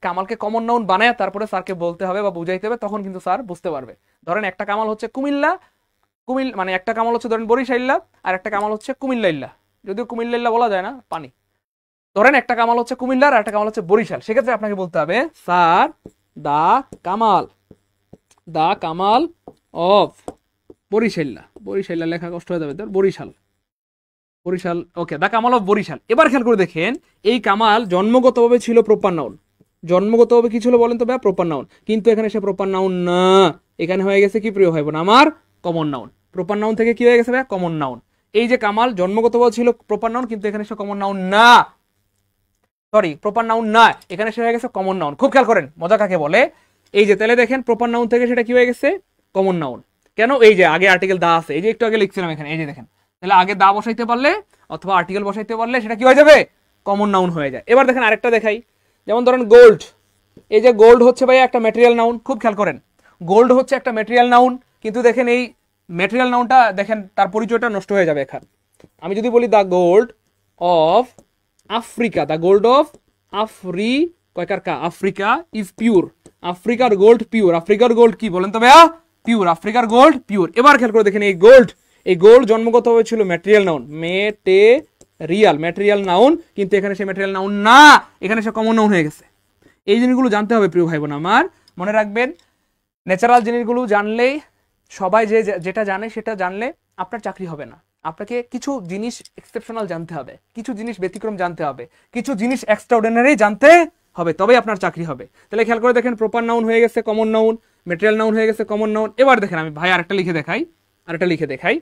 S1: কামালকে কমন নাউন বানায় তারপরে স্যারকে বলতে হবে বা বুঝাইতে হবে, তখন কিন্তু স্যার বুঝতে পারবে। ধরেন একটা কামাল হচ্ছে কুমিল্লা, মানে একটা কামাল হচ্ছে ধরেন বরিশাইল্লা, আর একটা কামাল হচ্ছে কুমিল্লাইল্লা, যদিও কুমিল্লাইল্লা বলা যায় না পানি। ধরেন একটা কামাল হচ্ছে কুমিল্লার আর একটা কামাল হচ্ছে বরিশাল, সেক্ষেত্রে আপনাকে বলতে হবে স্যার দা কামাল অফ বরিশাইল্লা লেখা কষ্ট হয়ে যাবে, বরিশাল, ওকে, দা কামাল অফ বরিশাল। এবার খেয়াল করে দেখেন, এই কামাল জন্মগতভাবে ছিল প্রপার নাউন। জন্মগতভাবে কি ছিল বলেন তো ভাই? Proper noun. কিন্তু এখানে সে প্রপার নাউন না, এখানে হয়ে গেছে কি প্রিয় ভাই বোন আমার? Common noun. প্রপার নাউন থেকে কি হয়ে গেছে ভাই? Common noun. এই যে কামাল জন্মগতভাবে ছিল প্রপার নাউন, কিন্তু এখানে সে কমন নাউন না, সরি প্রপার নাউন না, এখানে সে হয়ে গেছে কমন নাউন। খুব খেয়াল করেন মজা কাকে বলে। এই যে তাহলে দেখেন প্রপার নাউন থেকে সেটা কি হয়ে গেছে? Common noun. কেন? এই যে আগে আর্টিকেল দা আছে, এই যে একটু আগে লিখছিলাম এখানে, এই যে দেখেন, তাহলে আগে দা বসাইতে পারলে অথবা আর্টিকেল বসাইতে পারলে সেটা কি হয়ে যাবে? কমন নাউন হয়ে যায়। এবার দেখেন আরেকটা দেখাই, যেমন ধরেন গোল্ড। এই যে গোল্ড হচ্ছে ভাই একটা ম্যাটেরিয়াল নাউন, খুব খেয়াল করেন, গোল্ড হচ্ছে একটা ম্যাটেরিয়াল নাউন, কিন্তু দেখেন এই ম্যাটেরিয়াল নাউনটা দেখেন তার পরিচয়টা নষ্ট হয়ে যাবে এখানে। আমি যদি বলি the gold of Africa, the gold of Africa is pure, আফ্রিকার গোল্ড পিওর। আফ্রিকার গোল্ড কি বলেন তো ভাইয়া? পিওর, আফ্রিকার গোল্ড পিওর। এবার খেয়াল করে দেখেন এই গোল্ড জন্মগত হয়েছিল ম্যাটেরিয়াল নাউন, ম্যাটেরিয়াল নাউন, কিন্তু এখানে সে ম্যাটেরিয়াল নাউন না, এখানে সে কমন নাউন হয়ে গেছে। এই জিনিসগুলো জানতে হবে প্রিয় ভাই বোন আমার, মনে রাখবেন। ন্যাচারাল জিনিসগুলো জানলেই, সবাই যেটা জানে সেটা জানলে আপনার চাকরি হবে না। আপনাকে কিছু জিনিস এক্সেপশনাল জানতে হবে, কিছু জিনিস ব্যতিক্রম জানতে হবে, কিছু জিনিস এক্সট্রাঅর্ডিনারি জানতে হবে, তবেই আপনার চাকরি হবে। তাহলে খেয়াল করে দেখেন, প্রপার নাউন হয়ে গেছে কমন নাউন, ম্যাটেরিয়াল নাউন হয়ে গেছে কমন নাউন। এবার দেখেন আমি ভাই আরেকটা লিখে দেখাই,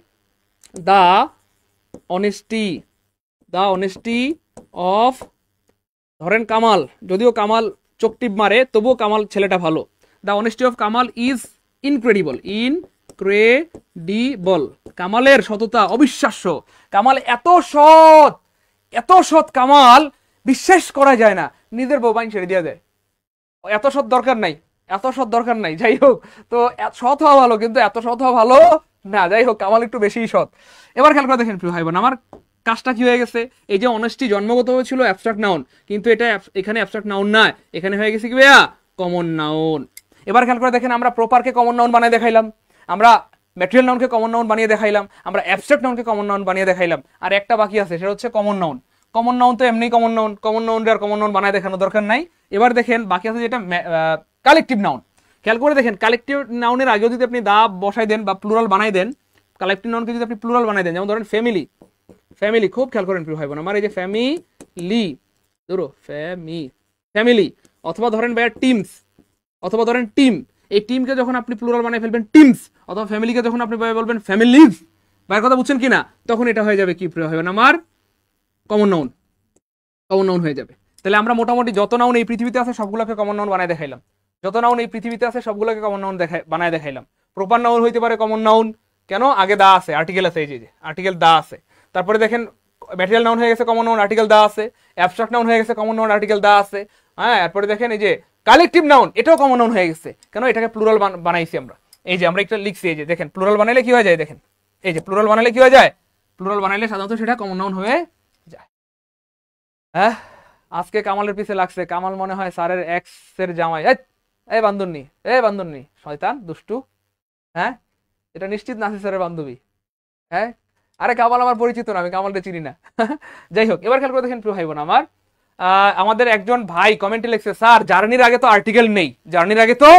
S1: দা অনেস্টি অফ, ধরেন কামাল, যদিও কামাল চোখ টিপ মারে তবুও কামাল ছেলেটা ভালো। The honesty of Kamal is incredible, কামালের সততা অবিশ্বাস্য। কামাল এত সৎ কামাল বিশ্বাস করা যায় না, নিজের বউ বাইন ছেড়ে দিয়ে দেয়। এত সৎ দরকার নাই, যাই হোক। তো সৎ হওয়া ভালো, কিন্তু এত সৎ হওয়া ভালো না, যাই হোক, কামাল একটু বেশি সৎ। এবার খেয়াল করে দেখেন প্রিয় ভাই বোন আমার, কাজটা কি হয়ে গেছে? এই যে অনেস্টি জন্মগত হয়েছিল অ্যাবস্ট্রাক্ট নাউন, কিন্তু এটা এখানে অ্যাবস্ট্রাক্ট নাউন না, এখানে হয়ে গেছে কি ভাইয়া? Common noun. এবার খেয়াল করে দেখেন, আমরা প্রপারকে কমন নাউন বানিয়ে দেখাইলাম, আমরা ম্যাটেরিয়াল নাউনকে কমন নাউন বানিয়ে দেখাইলাম, আমরা অ্যাবস্ট্রাক্ট নাউনকে কমন নাউন বানিয়ে দেখাইলাম, আর একটা বাকি আছে, সেটা হচ্ছে কমন নাউন। কমন নাউন তো এমনি কমন নাউন আর কমন নাউন বানায় দেখানোর দরকার নাই। এবার দেখেন বাকি আছে যেটা কালেকটিভ নাউন। খেয়াল করে দেখেন, কালেকটিভ নাউনের আগেও যদি আপনি দা বসাই দেন বা প্লুরাল বানাই দেন, কালেকটিভ নাউনকে যদি আপনি প্লুরাল বানাই দেন, যেমন ধরেন ফ্যামিলি, খুব খেয়াল করেন প্রিয় ভাই বোন আমার, এই যে ফ্যামিলি, ফ্যামিলি অথবা ধরেন ভাইয়া টিমস, অথবা ধরেন টিম, এই টিমকে যখন আপনি প্লুরাল বানায় ফেলবেন টিমস, অথবা ফ্যামিলিকে যখন আপনি বলবেন ফ্যামিলিজ, ভাইয়ের কথা বুঝছেন কিনা, তখন এটা হয়ে যাবে কি প্রিয় ভাই বোন আমার, কমন নাউন, কমন নাউন হয়ে যাবে। তাহলে আমরা মোটামুটি যত নাউন এই পৃথিবীতে আছে সবগুলোকে কমন নাউন বানায় দেখাইলাম, যত নাউন এই পৃথিবীতে আছে সবগুলোকে কমন নাউন বানায় দেখাইলাম। প্রপার নাউন হইতে পারে কমন নাউন, কেন আগে দা আছে, আর্টিকেল আছে, এই যে আর্টিকেল দা আছে। তারপরে দেখেন ম্যাটেরিয়াল নাউন হয়ে গেছে কমন নাউন, আর্টিকেল দা আছে। অ্যাবস্ট্রাক্ট নাউন হয়ে গেছে কমন নাউন, আর্টিকেল দা আছে। হ্যাঁ, এরপরে দেখেন এই যে কালেকটিভ নাউন, এটাও কমন নাউন হয়ে গেছে, কেন এটাকে প্লুরাল বানাইছি আমরা। এই যে আমরা একটা লিখছি, এই যে দেখেন প্লুরাল বানাইলে কি হয়ে যায়, দেখেন এই যে প্লুরাল বানাইলে কি হয়ে যায়, প্লুরাল বানাইলে সাধারণত সেটা কমন নাউন হয়ে যায়। হ্যাঁ, আজকে কামালের পিছে লাগছে, কামাল মনে হয় স্যারের এক্স এর জামাই। এই বান্ধবী, এই বান্ধবী শয়তান দুষ্টু। হ্যাঁ, এটা নিশ্চিত নাসির স্যারের বান্ধবী। হ্যাঁ, আরে কামাল আমার পরিচিত না, আমি কামালকে চিনি না। যাই হোক, এবার খেয়াল করে দেখেন প্রিয় ভাই বোন আমার, আমাদের একজন ভাই কমেন্টে লিখছে, স্যার জার্নির আগে তো আর্টিকেল নেই, জার্নির আগে তো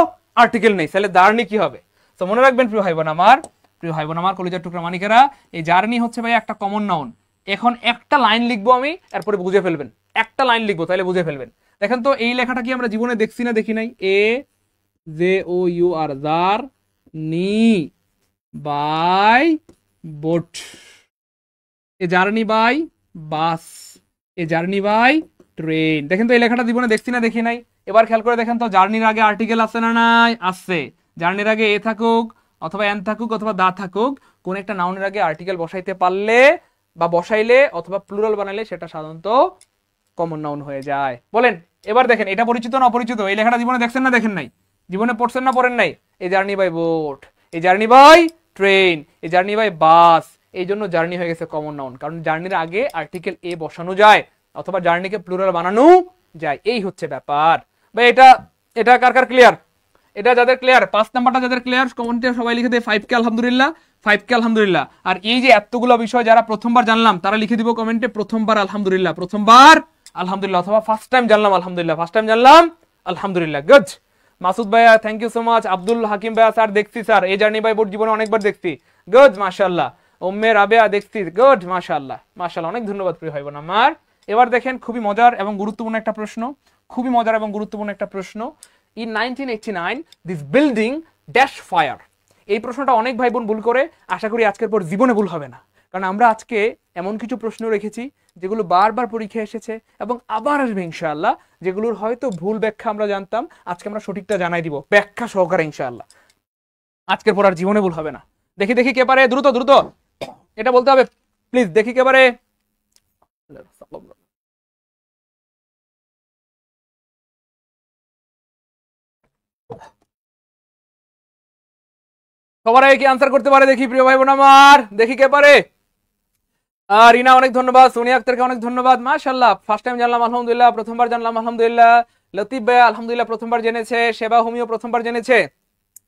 S1: আর্টিকেল নেই, তাহলে জার্নি কি হবে? তো মনে রাখবেন প্রিয় ভাই বোন আমার, প্রিয় ভাই বোন আমার, কলিজার টুকরা মানিকেরা, এই জার্নি হচ্ছে ভাই একটা কমন নাউন। এখন একটা লাইন লিখবো আমি, এরপরে বুঝে ফেলবেন, একটা লাইন লিখবো তাহলে বুঝে ফেলবেন। দেখেন তো এই লেখাটা কি আমরা জীবনে দেখছি না দেখি নাই? A J O U R, journey by boat, a journey by bus, a journey by train. দেখেন তো এই লেখাটা জীবনে দেখছি না দেখি নাই? এবার খেয়াল করে দেখেন তো, জার্নির আগে আর্টিকেল আছে না নাই? আছে। জার্নির আগে এ থাকুক অথবা এন থাকুক অথবা দা থাকুক, কোন একটা নাউনের আগে আর্টিকেল বসাইতে পারলে বা বসাইলে অথবা প্লুরাল বানাইলে সেটা সাধারণত কমন নাউন হয়ে যায়। বলেন এবার দেখেন, এটা পরিচিত না অপরিচিত? এই লেখাটা জীবনে দেখছেন না দেখেন নাই? জীবনে পড়ছেন না পড়েন নাই? এই জার্নি বাই বোট, এই জার্নি বাই ট্রেন, এই জার্নি বাই বাস। এই জন্য জার্নি হয়ে গেছে কমন নাউন, কারণ জার্নির আগে আর্টিকেল এ বসানো যায় অথবা জার্নিকে প্লুরাল বানানো যায়। এই হচ্ছে ব্যাপার ভাই। এটা এটা কার কার ক্লিয়ার? এটা যাদের ক্লিয়ার, 5 নাম্বারটা যাদের ক্লিয়ার কমেন্টে সবাই লিখে দেয় 5 কে আলহামদুলিল্লাহ, 5 কে আলহামদুলিল্লাহ। আর এই যে এতগুলো বিষয় যারা প্রথমবার জানলাম তারা লিখে দিব কমেন্টে প্রথমবার আলহামদুলিল্লাহ, প্রথমবার আলহামদুলিল্লাহ, অথবা ফার্স্ট টাইম জানলাম আলহামদুলিল্লাহ, ফার্স্ট টাইম জানলাম আলহামদুলিল্লাহ। গুড। মাসুদ ভাইয়া thank you so much. Abdul Hakim ভাইয়া, স্যার দেখছি স্যার, এই জার্নি বাই বোট জীবনে অনেকবার দেখছি। গুড, মাশাআল্লাহ। উম্মে রাবেয়া দেখছি, গুড, মাশাআল্লাহ মাশাআল্লাহ, অনেক ধন্যবাদ প্রিয় ভাই বোন আমার। এবার দেখেন খুবই মজার এবং গুরুত্বপূর্ণ একটা প্রশ্ন, খুবই মজার এবং গুরুত্বপূর্ণ একটা প্রশ্ন। In 1989 this building dash fire. এই প্রশ্নটা অনেক ভাই বোন ভুল করে, আশা করি আজকের পর জীবনে ভুল হবে না, কারণ আমরা আজকে এমন কিছু প্রশ্ন রেখেছি যেগুলো বারবার পরীক্ষায় এসেছে এবং আবার আসবে ইনশাআল্লাহ, যেগুলোর হয়তো ভুল ব্যাখ্যা আমরা জানতাম, আজকে আমরা সঠিকটা জানাই দিব ব্যাখ্যা সহকারে ইনশাআল্লাহ। আজকের পর আর জীবনে ভুল হবে না। দেখি দেখি কে পারে, দ্রুত দ্রুত এটা বলতে হবে প্লিজ, দেখি কে পারে। সবার আগে কি আনসার করতে পারে দেখি প্রিয় ভাই বোন আমার, দেখি কে পারে। রিনা অনেক ধন্যবাদ, সোনিয়া আক্তারকে অনেক ধন্যবাদ, মাশাআল্লাহ। ফার্স্ট টাইম জানলাম আলহামদুলিল্লাহ, প্রথমবার জানলাম আলহামদুলিল্লাহ। লতিফ ভাইয়া আলহামদুলিল্লাহ প্রথমবার জেনেছে, সেবা হোমিও প্রথমবার জেনেছে,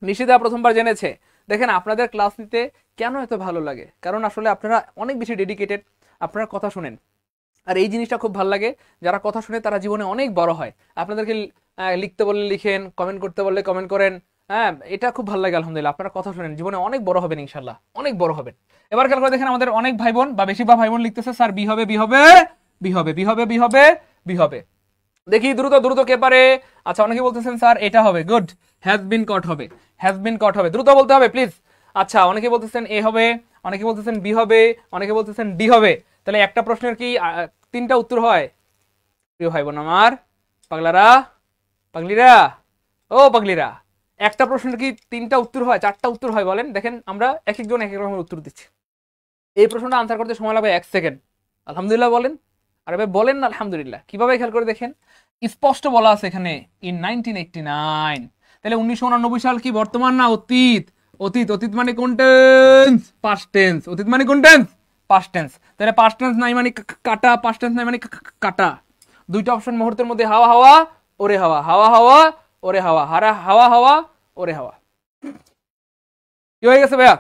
S1: নিশিদা প্রথমবার জেনেছে। দেখেন আপনাদের ক্লাস নিতে কেন এত ভালো লাগে, কারণ আসলে আপনারা অনেক বেশি ডেডিকেটেড, আপনারা কথা শুনেন। আর এই জিনিসটা খুব ভালো লাগে, যারা কথা শুনে তারা জীবনে অনেক বড় হয়। আপনাদেরকে লিখতে বললে লিখেন, কমেন্ট করতে বললে কমেন্ট করেন, হ্যাঁ এটা খুব ভালো লাগে আলহামদুলিল্লাহ। আপনারা কথা শুনেন, জীবনে অনেক বড় হবেন ইনশাল্লাহ, অনেক বড় হবেন। এবার খেয়াল করে দেখেন আমাদের অনেক ভাই বোন বা বেশিরভাগ ভাই বোন লিখতেছে স্যার বি হবে, বি হবে, বি হবে, বি হবে, বি হবে, বি হবে। দেখি দ্রুত দ্রুত কে পারে। আচ্ছা, অনেকে বলতেছেন স্যার এটা হবে, গুড, হ্যাজ বিন কট হবে, হ্যাজ বিন কট হবে, দ্রুত বলতে হবে প্লিজ। আচ্ছা, অনেকে বলতেছেন এ হবে, অনেকে বলতেছেন বি হবে, অনেকে বলতেছেন ডি হবে। তাহলে একটা প্রশ্নের কি 3টা উত্তর হয় প্রিয় ভাই বোন আমার? পাগলারা, পাগলিরা, ও পাগলিরা, একটা প্রশ্নের কি 3টা উত্তর হয়, 4টা উত্তর হয়? বলেন দেখেন, আমরা এক একজন এক এক রকমের উত্তর দিচ্ছি। এই প্রশ্নটা আনসার করতে সময় লাগবে 1 সেকেন্ড। আলহামদুলিল্লাহ বলেন, আরে ভাই বলেন না আলহামদুলিল্লাহ। কিভাবে খেয়াল করে দেখেন, স্পষ্ট বলা আছে এখানে ইন 1989। তাহলে 1989 সাল কি বর্তমান না অতীত? অতীত। অতীত মানে কোন টেন্স? Past tense. অতীত মানে কোন টেন্স? Past tense. তাহলে পাস্ট টেন্স নাই মানে কাটা, পাস্ট টেন্স নাই মানে কাটা। দুইটা অপশন মুহূর্তের মধ্যে, হাওয়া হাওয়া ওরে হাওয়া, হাওয়া হাওয়া ওরে হাওয়া, হারা হাওয়া হাওয়া ওরে হাওয়া। কি হয়ে গেছে ভাইয়া?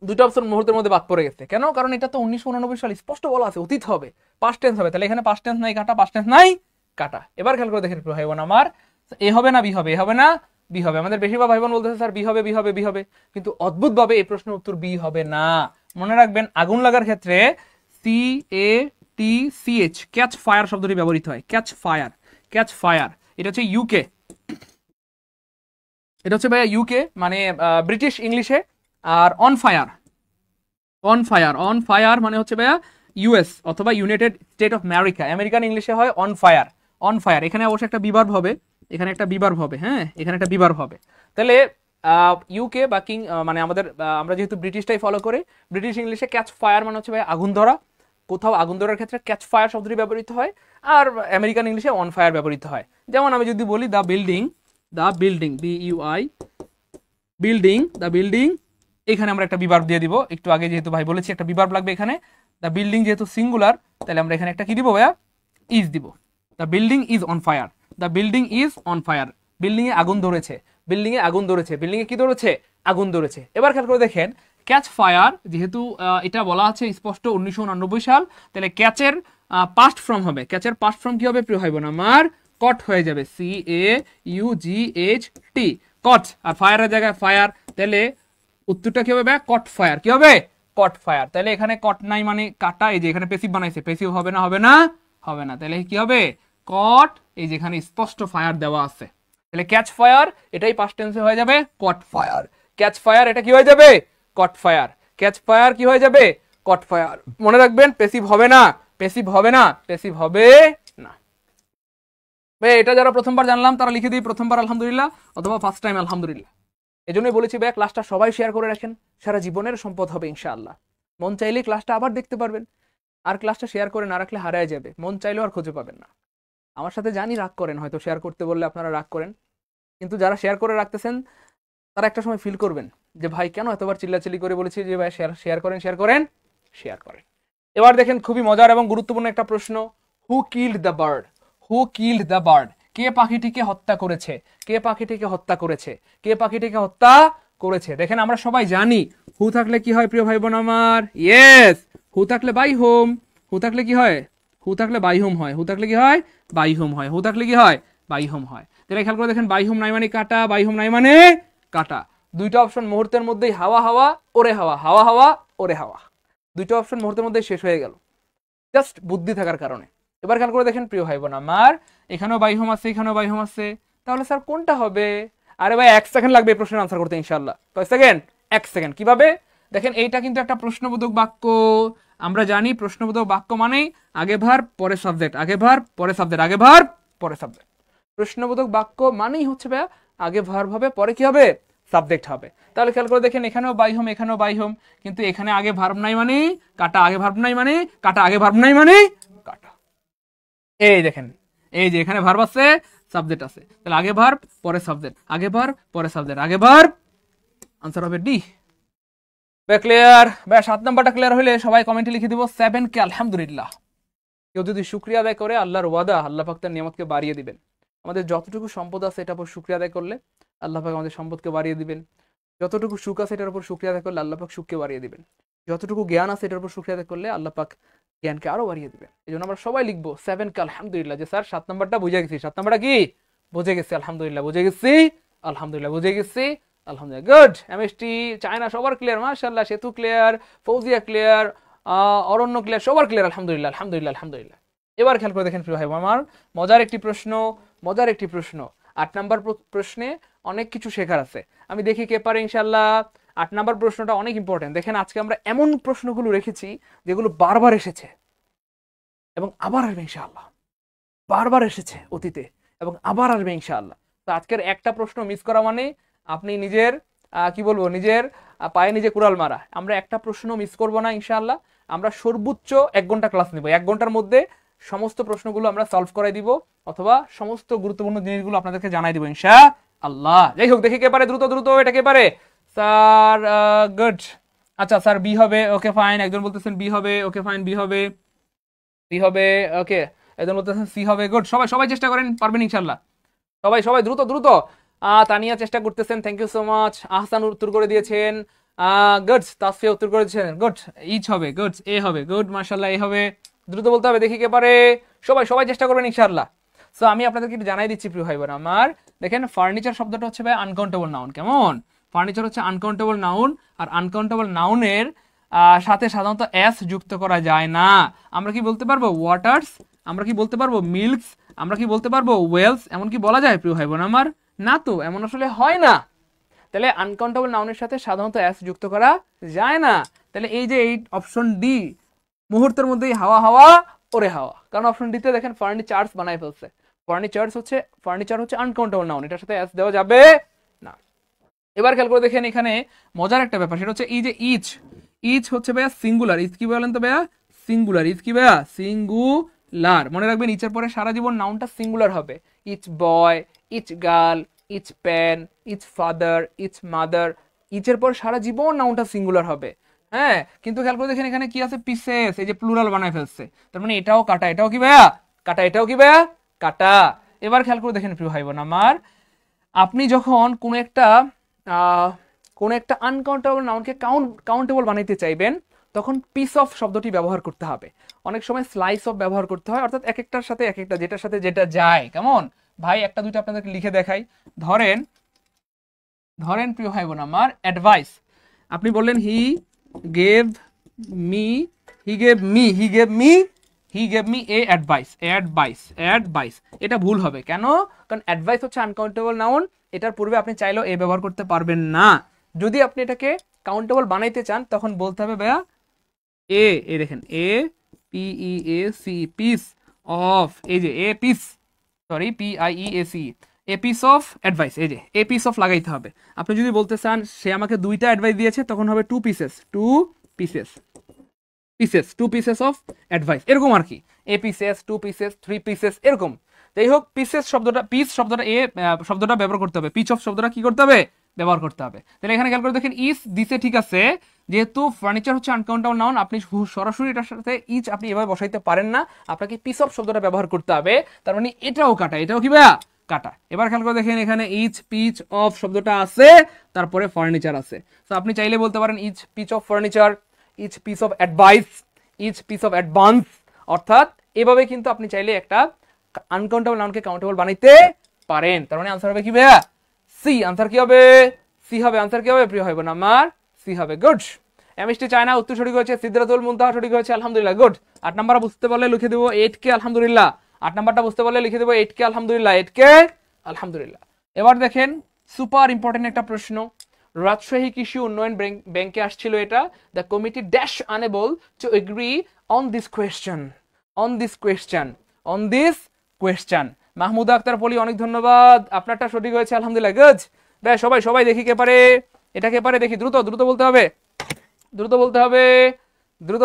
S1: দুটো অপশন মুহূর্তের মধ্যে বাদ পড়ে গেছে। কেন? কারণ এটা তো 1989 সাল, স্পষ্ট বলা আছে অতীত হবে, পাস্ট টেন্স হবে। তাহলে এখানে পাস্ট টেন্স নাই কাটা, পাস্ট টেন্স নাই কাটা। এবার খেয়াল করে দেখেন ভাই বোন আমার, এ হবে না বি হবে, এ হবে না বি হবে। আমাদের বেশিরভাগ ভাই বোন বলতেছে স্যার বি হবে, বি হবে, বি হবে, কিন্তু অদ্ভুত ভাবে এই প্রশ্নের উত্তর বি হবে না। মনে রাখবেন আগুন লাগার ক্ষেত্রে CATCH, ক্যাচ ফায়ার শব্দটি ব্যবহৃত হয়। ক্যাচ ফায়ার, ক্যাচ ফায়ার, এটা হচ্ছে ইউকে, এটা হচ্ছে ভাইয়া ইউকে মানে ব্রিটিশ ইংলিশে। আর on fire, on fire, on fire মানে হচ্ছে ভাইয়া ইউএস অথবা United State of America. American ইংলিশে হয় অন ফায়ার, অন ফায়ার। এখানে অবশ্যই একটা বিভার্ব হবে, এখানে একটা বিভার্ব হবে, হ্যাঁ এখানে একটা বিভার্ব হবে। তাহলে ইউকে বা কিং মানে আমাদের আমরা যেহেতু ব্রিটিশটাই ফলো করি, ব্রিটিশ ইংলিশে ক্যাচ ফায়ার মানে হচ্ছে ভাই আগুন ধরা। কোথাও আগুন ধরার ক্ষেত্রে ক্যাচ ফায়ার শব্দটি ব্যবহৃত হয়, আর আমেরিকান ইংলিশে অন ফায়ার ব্যবহৃত হয়। যেমন আমি যদি বলি the building, the building, BUI, building, the building, এখানে আমরা একটা বিভার্ব দিয়ে দিব। একটু আগে যেহেতু ভাই বলেছি একটা বিভার্ব লাগবে এখানে। দ্য বিল্ডিং যেহেতু সিঙ্গুলার, তাহলে আমরা এখানে একটা কি দিব ভাইয়া, ইজ দিব। The building is on fire, the building is on fire. Building এ আগুন ধরেছে, বিল্ডিং এ আগুন ধরেছে, বিল্ডিং এ কি ধরেছে, আগুন ধরেছে। এবার খেয়াল করে দেখেন ক্যাচ ফায়ার, যেহেতু এটা বলা আছে স্পষ্ট 1989 সাল, তাহলে ক্যাচের পাস্ট ফর্ম হবে, ক্যাচের পাস্ট ফর্ম কি হবে প্রিয় ভাই বোন আমার, কট হয়ে যাবে, CAUGHT, কট। আর ফায়ারের জায়গায় ফায়ার, তাহলে উত্তরটা কি হবে ভাই, কট ফায়ার। কি হবে, কট ফায়ার। তাহলে এখানে কট নাই মানে কাটা, এই যে এখানে পেসিভ বানাইছে, পেসিভ হবে না, হবে না, হবে না। তাহলে কি হবে, কট, এই যে এখানে স্পষ্ট ফায়ার দেওয়া আছে, তাহলে ক্যাচ ফায়ার এটাই পাস্ট টেন্সে হয়ে যাবে কট ফায়ার। ক্যাচ ফায়ার এটা কি হয়ে যাবে, কট ফায়ার। ক্যাচ ফায়ার কি হয়ে যাবে, কট ফায়ার। মনে রাখবেন পেসিভ হবে না, পেসিভ হবে না, পেসিভ হবে না। ভাই এটা যারা প্রথমবার জানলাম তারা লিখে দিই প্রথমবার আলহামদুলিল্লাহ, অথবা ফার্স্ট টাইম আলহামদুলিল্লাহ। এই জন্যই বলেছি ভাই ক্লাসটা সবাই শেয়ার করে রাখেন, সারা জীবনের সম্পদ হবে ইনশাআল্লাহ। মন চাইলে ক্লাসটা আবার দেখতে পারবেন, আর ক্লাসটা শেয়ার করে না রাখলে হারায় যাবে, মন চাইলেও আর খুঁজে পাবেন না। আমার সাথে জানি রাগ করেন, হয়তো শেয়ার করতে বললে আপনারা রাগ করেন, কিন্তু যারা শেয়ার করে রাখতেছেন তারা একটা সময় ফিল করবেন যে ভাই কেন এতবার চিল্লাচিল্লি করে বলেছি যে ভাই শেয়ার করেন, শেয়ার করেন, শেয়ার করেন। এবার দেখেন খুবই মজার এবং গুরুত্বপূর্ণ একটা প্রশ্ন, who killed the bird, who killed the bird, কে পাখিটিকে হত্যা করেছে, কে পাখিটিকে হত্যা করেছে, কে পাখিটিকে হত্যা করেছে। দেখেন আমরা সবাই জানি হু থাকলে কি হয় প্রিয় ভাই বোন আমার, ইয়েস, হু থাকলে বাই হোম, হু থাকলে কি হয়, হু থাকলে বাই হোম হয়, হু থাকলে কি হয়, বাই হোম হয়, হু থাকলে কি হয়, বাই হোম হয়। তাহলে খেয়াল করে দেখেন বাই হোম নাই মানে কাটা, বাই হোম নাই মানে কাটা। দুইটা অপশন মুহূর্তের মধ্যেই, হাওয়া হাওয়া ওরে হাওয়া, হাওয়া হাওয়া ওরে হাওয়া, দুইটা অপশন মুহূর্তের মধ্যেই শেষ হয়ে গেল, জাস্ট বুদ্ধি থাকার কারণে। এবার খেয়াল করে দেখেন প্রিয় ভাই বোন আমার, এখানেও বাই হোম আছে, এখানেও বাই হোম আছে, তাহলে স্যার কোনটা হবে? আরে ভাই 1 সেকেন্ড লাগবে এই প্রশ্নের আনসার করতে ইনশাআল্লাহ। কয় সেকেন্ড? 1 সেকেন্ড। কিভাবে দেখেন, এইটা কিন্তু একটা প্রশ্নবোধক বাক্য। আমরা জানি প্রশ্নবোধক বাক্য মানেই আগে ভার্ব পরে সাবজেক্ট, আগে ভার্ব পরে সাবজেক্ট, আগে ভার্ব পরে সাবজেক্ট। প্রশ্নবোধক বাক্য মানেই হচ্ছে ভাইয়া আগে ভার্ব হবে পরে কি হবে, সাবজেক্ট হবে। তাহলে খেয়াল করে দেখেন এখানেও বাই হোম, এখানেও বাই হোম, কিন্তু এখানে আগে ভার্ব নাই মানে কাটা, আগে ভার্ব নাই মানে কাটা, আগে ভার্ব নাই মানে কাটা। এই দেখেন, এই যে এখানে ভার্ব আছে, সাবজেক্ট আছে, তাহলে আগে ভার্ব পরে সাবজেক্ট, আগে ভার্ব পরে সাবজেক্ট, আগে ভার্ব, আনসার হবে ডি। ক্লিয়ার ভাই? 7 নাম্বারটা ক্লিয়ার হলে সবাই কমেন্টে লিখে দিব 7 কে আলহামদুলিল্লাহ। কেউ যদি শুকরিয়া আদায় করে আল্লাহর ওয়াদা, আল্লাহ পাক তার নিয়ামতকে বাড়িয়ে দিবেন। আমাদের যতটুকু সম্পদ আছে এটার উপর শুকরিয়া আদায় করলে আল্লাহ পাক আমাদের সম্পদকে বাড়িয়ে দিবেন। যতটুকু সুখ আছে এটার উপর শুকরিয়া আদায় করলে আল্লাহ পাক সুখকে বাড়িয়ে দিবেন। যতটুকু জ্ঞান আছে এটার উপর শুকরিয়া আদায় করলে আল্লাহ পাক জ্ঞানকে আরো বাড়িয়ে দিবেন। এই জন্য আমরা সবাই লিখবো 7 কে আলহামদুলিল্লাহ, যে স্যার 7 নাম্বারটা বুঝে গেছি, 7 নাম্বারটা কি বুঝে গেছি, আলহামদুলিল্লাহ বুঝে গেছি, আলহামদুলিল্লাহ বুঝে গেছি, আলহামদুলিল্লাহ। গুড। এমএসটি চায়না সবার ক্লিয়ার, মাশাআল্লাহ। সেতু ক্লিয়ার, ফৌজিয়া ক্লিয়ার, অরণ্য ক্লিয়ার, সবার ক্লিয়ার, আলহামদুলিল্লাহ, আলহামদুলিল্লাহ, আলহামদুলিল্লাহ। এবার খেয়াল করে দেখেন প্রিয় ভাই আমার, মজার একটি প্রশ্ন, মজার একটি প্রশ্ন। 8 নাম্বার প্রশ্নে অনেক কিছু শেখার আছে, আমি দেখি কে পারে ইনশাআল্লাহ। 8 নাম্বার প্রশ্নটা অনেক ইম্পর্টেন্ট। দেখেন আজকে আমরা এমন প্রশ্নগুলো রেখেছি যেগুলো বারবার এসেছে এবং আবার আসবে ইনশাআল্লাহ, বারবার এসেছে অতীতে এবং আবার আসবে ইনশাআল্লাহ। তো আজকের একটা প্রশ্ন মিস করা মানে আপনি নিজের কি বলবো, নিজের পায়ে নিজে কুড়াল মারা। আমরা একটা প্রশ্ন মিস করব না ইনশাআল্লাহ। আমরা সর্বোচ্চ 1 ঘন্টা ক্লাস নিব, 1 ঘন্টার মধ্যে সমস্ত প্রশ্নগুলো আমরা সলভ করাই দিব, অথবা সমস্ত গুরুত্বপূর্ণ জিনিসগুলো আপনাদেরকে জানাই দিব ইনশাআল্লাহ। যাই হোক, দেখি কে পারে, দ্রুত দ্রুত, এটা কে পারে? Sir good. আচ্ছা স্যার বি হবে, ওকে ফাইন। একজন বলতেছেন বি হবে, ওকে ফাইন, বি হবে, বি হবে, ওকে। একজন বলতেছেন সি হবে, গুড। সবাই সবাই চেষ্টা করেন, পারবেন ইনশাআল্লাহ। সবাই সবাই দ্রুত দ্রুত। তানিয়া চেষ্টা করতেছেন, thank you so much. Ahsan উত্তর করে দিয়েছেন, গুড। তাসফিয়া উত্তর করেছেন, গুড। ইচ হবে, গুড। এ হবে, গুড, মাশাআল্লাহ। এ হবে, দ্রুত বলতে হবে, দেখি কে পারে। সবাই সবাই চেষ্টা করবেন ইনশাআল্লাহ। সো আমি আপনাদেরকে একটু জানাই দিচ্ছি প্রিয় ভাই বোন আমার, দেখেন ফার্নিচার শব্দটা হচ্ছে ভাই আনকাউন্টেবল নাউন। কেমন? ফার্নিচার হচ্ছে আনকাউন্টেবল নাউন, আর আনকাউন্টেবল নাউনের সাথে সাধারণত এস যুক্ত করা যায় না। আমরা কি বলতে পারবো? ওয়াটার্স, আমরা কি বলতে পারবো? মিল্কস, আমরা কি বলতে পারবো ওয়েলস? এমন কি বলা যায় প্রিয় ভাই বোন আমার? না তো, এমন আসলে হয় না। তাহলে আনকাউন্টেবল নাউনের সাথে সাধারণত এস যুক্ত করা যায় না। তাহলে এই যে এই অপশন ডি, মুহূর্তের মধ্যেই হাওয়া হাওয়া ওরে হাওয়া, কারণ অপশন ডিতে দেখেন ফার্নিচার্স বানাই ফেলছে। ফার্নিচার হচ্ছে আনকাউন্টেবল নাউন, এটার সাথে এস দেওয়া যাবে না। এবার খেয়াল করে দেখেন এখানে মজার একটা ব্যাপার, সেটা হচ্ছে এই যে ইচ হচ্ছে ভাইয়া সিঙ্গুলার। ইচ কি বলেন তো ভাইয়া? সিঙ্গুলার। ইচ কি ভাইয়া? সিঙ্গুলার। মনে রাখবেন ইচের পরে সারা জীবন নাউনটা সিঙ্গুলার হবে। Each boy, each girl, each pen, each father, each mother, ইচের পর সারা জীবন নাউনটা সিঙ্গুলার হবে। হ্যাঁ, কিন্তু খেয়াল করে দেখেন এখানে কি আছে? পিসেস, এই যে প্লুরাল বানায় ফেলছে। তার মানে এটাও কাটা, এটাও কি ভাইয়া? কাটা, এটাও কি ভাইয়া? কাটা। এবার খেয়াল করে দেখেন প্রিয় ভাই বোন আমার, আপনি যখন কোন একটা আনকাউন্টেবল নাউনকে কাউন্টেবল বানাইতে চাইবেন, তখন পিস অফ শব্দটি ব্যবহার করতে হবে। অনেক সময় স্লাইস অফ ব্যবহার করতে হয়, অর্থাৎ এক একটার সাথে এক একটা, যেটার সাথে যেটা যায়। কেমন ভাই? একটা দুইটা আপনাদেরকে লিখে দেখাই। ধরেন প্রিয় ভাই বোন আমার, অ্যাডভাইস। আপনি বললেন he gave me a advice. এটা ভুল হবে। কেন? কারণ অ্যাডভাইস হচ্ছে আনকাউন্টেবল নাউন, এটার পূর্বে আপনি চাইলেও এ ব্যবহার করতে পারবেন না। যদি আপনি এটাকে কাউন্টেবল বানাইতে চান, তখন বলতে হবে ভাইয়া এ দেখেন, A P I E A, C piece, of যে a piece, sorry PIEAC, a piece of advice. এই যে এ পিস অফ লাগাইতে হবে। আপনি যদি বলতে চান সে আমাকে দুইটা অ্যাডভাইস দিয়েছে, তখন হবে টু পিসেস অফ অ্যাডভাইস, এরকম আর কি। A pieces, two pieces, three pieces, এরকম। যাই হোক, পিস শব্দটা ব্যবহার করতে হবে, পিচ অফ শব্দটা কি করতে হবে? ব্যবহার করতে হবে। তাহলে এখানে খেয়াল করে দেখেন ইস দিছে, ঠিক আছে। যেহেতু ফার্নিচার হচ্ছে আনকাউন্টেবল নাউন, আপনি সরাসরি এটার সাথে ইচ আপনি এভাবে বসাইতে পারেন না, আপনাকে পিস অফ শব্দটা ব্যবহার করতে হবে। তার মানে এটাও কাটা, এটাও কি ভাইয়া? কাটা। এবার খেয়াল করে দেখেন এখানে ইচ পিচ অফ শব্দটা আছে, তারপরে ফার্নিচার আছে। তো আপনি চাইলে বলতে পারেন each piece of furniture, each piece of advice, each piece of advance. অর্থাৎ এভাবে কিন্তু আপনি চাইলে একটা আনকাউন্টেবল নাউনকে কাউন্টেবল বানাইতে পারেন। তার মানে আনসার হবে কি ভাইয়া? সি। আনসার কি হবে? সি হবে। আনসার কি হবে প্রিয় ভাই বোন আমার? সি হবে। গুড। এমএসটি চায়না উত্তর সঠিক হয়েছে, সিদ্ধাতুল মুনতাহা সঠিক হয়েছে, আলহামদুলিল্লাহ। গুড। 8 নাম্বার বুঝতে পারলে লিখে দেবো 8K আলহামদুলিল্লাহ। 8 নাম্বারটা বুঝতে পারলে লিখে দেবো 8K আলহামদুলিল্লাহ, 8K আলহামদুলিল্লাহ। এবার দেখেন সুপার ইম্পর্টেন্ট একটা প্রশ্ন, রাজশাহী কৃষি উন্নয়ন ব্যাংকে আসছিল এটা। The committee dash unable to agree on this question. Mahmuda Akter Poli, অনেক ধন্যবাদ, আপনারটা সঠিক হয়েছে আলহামদুলিল্লাহ। গুড। ভাই সবাই দেখি কে পারে, এটা কে পারে দেখি। দ্রুত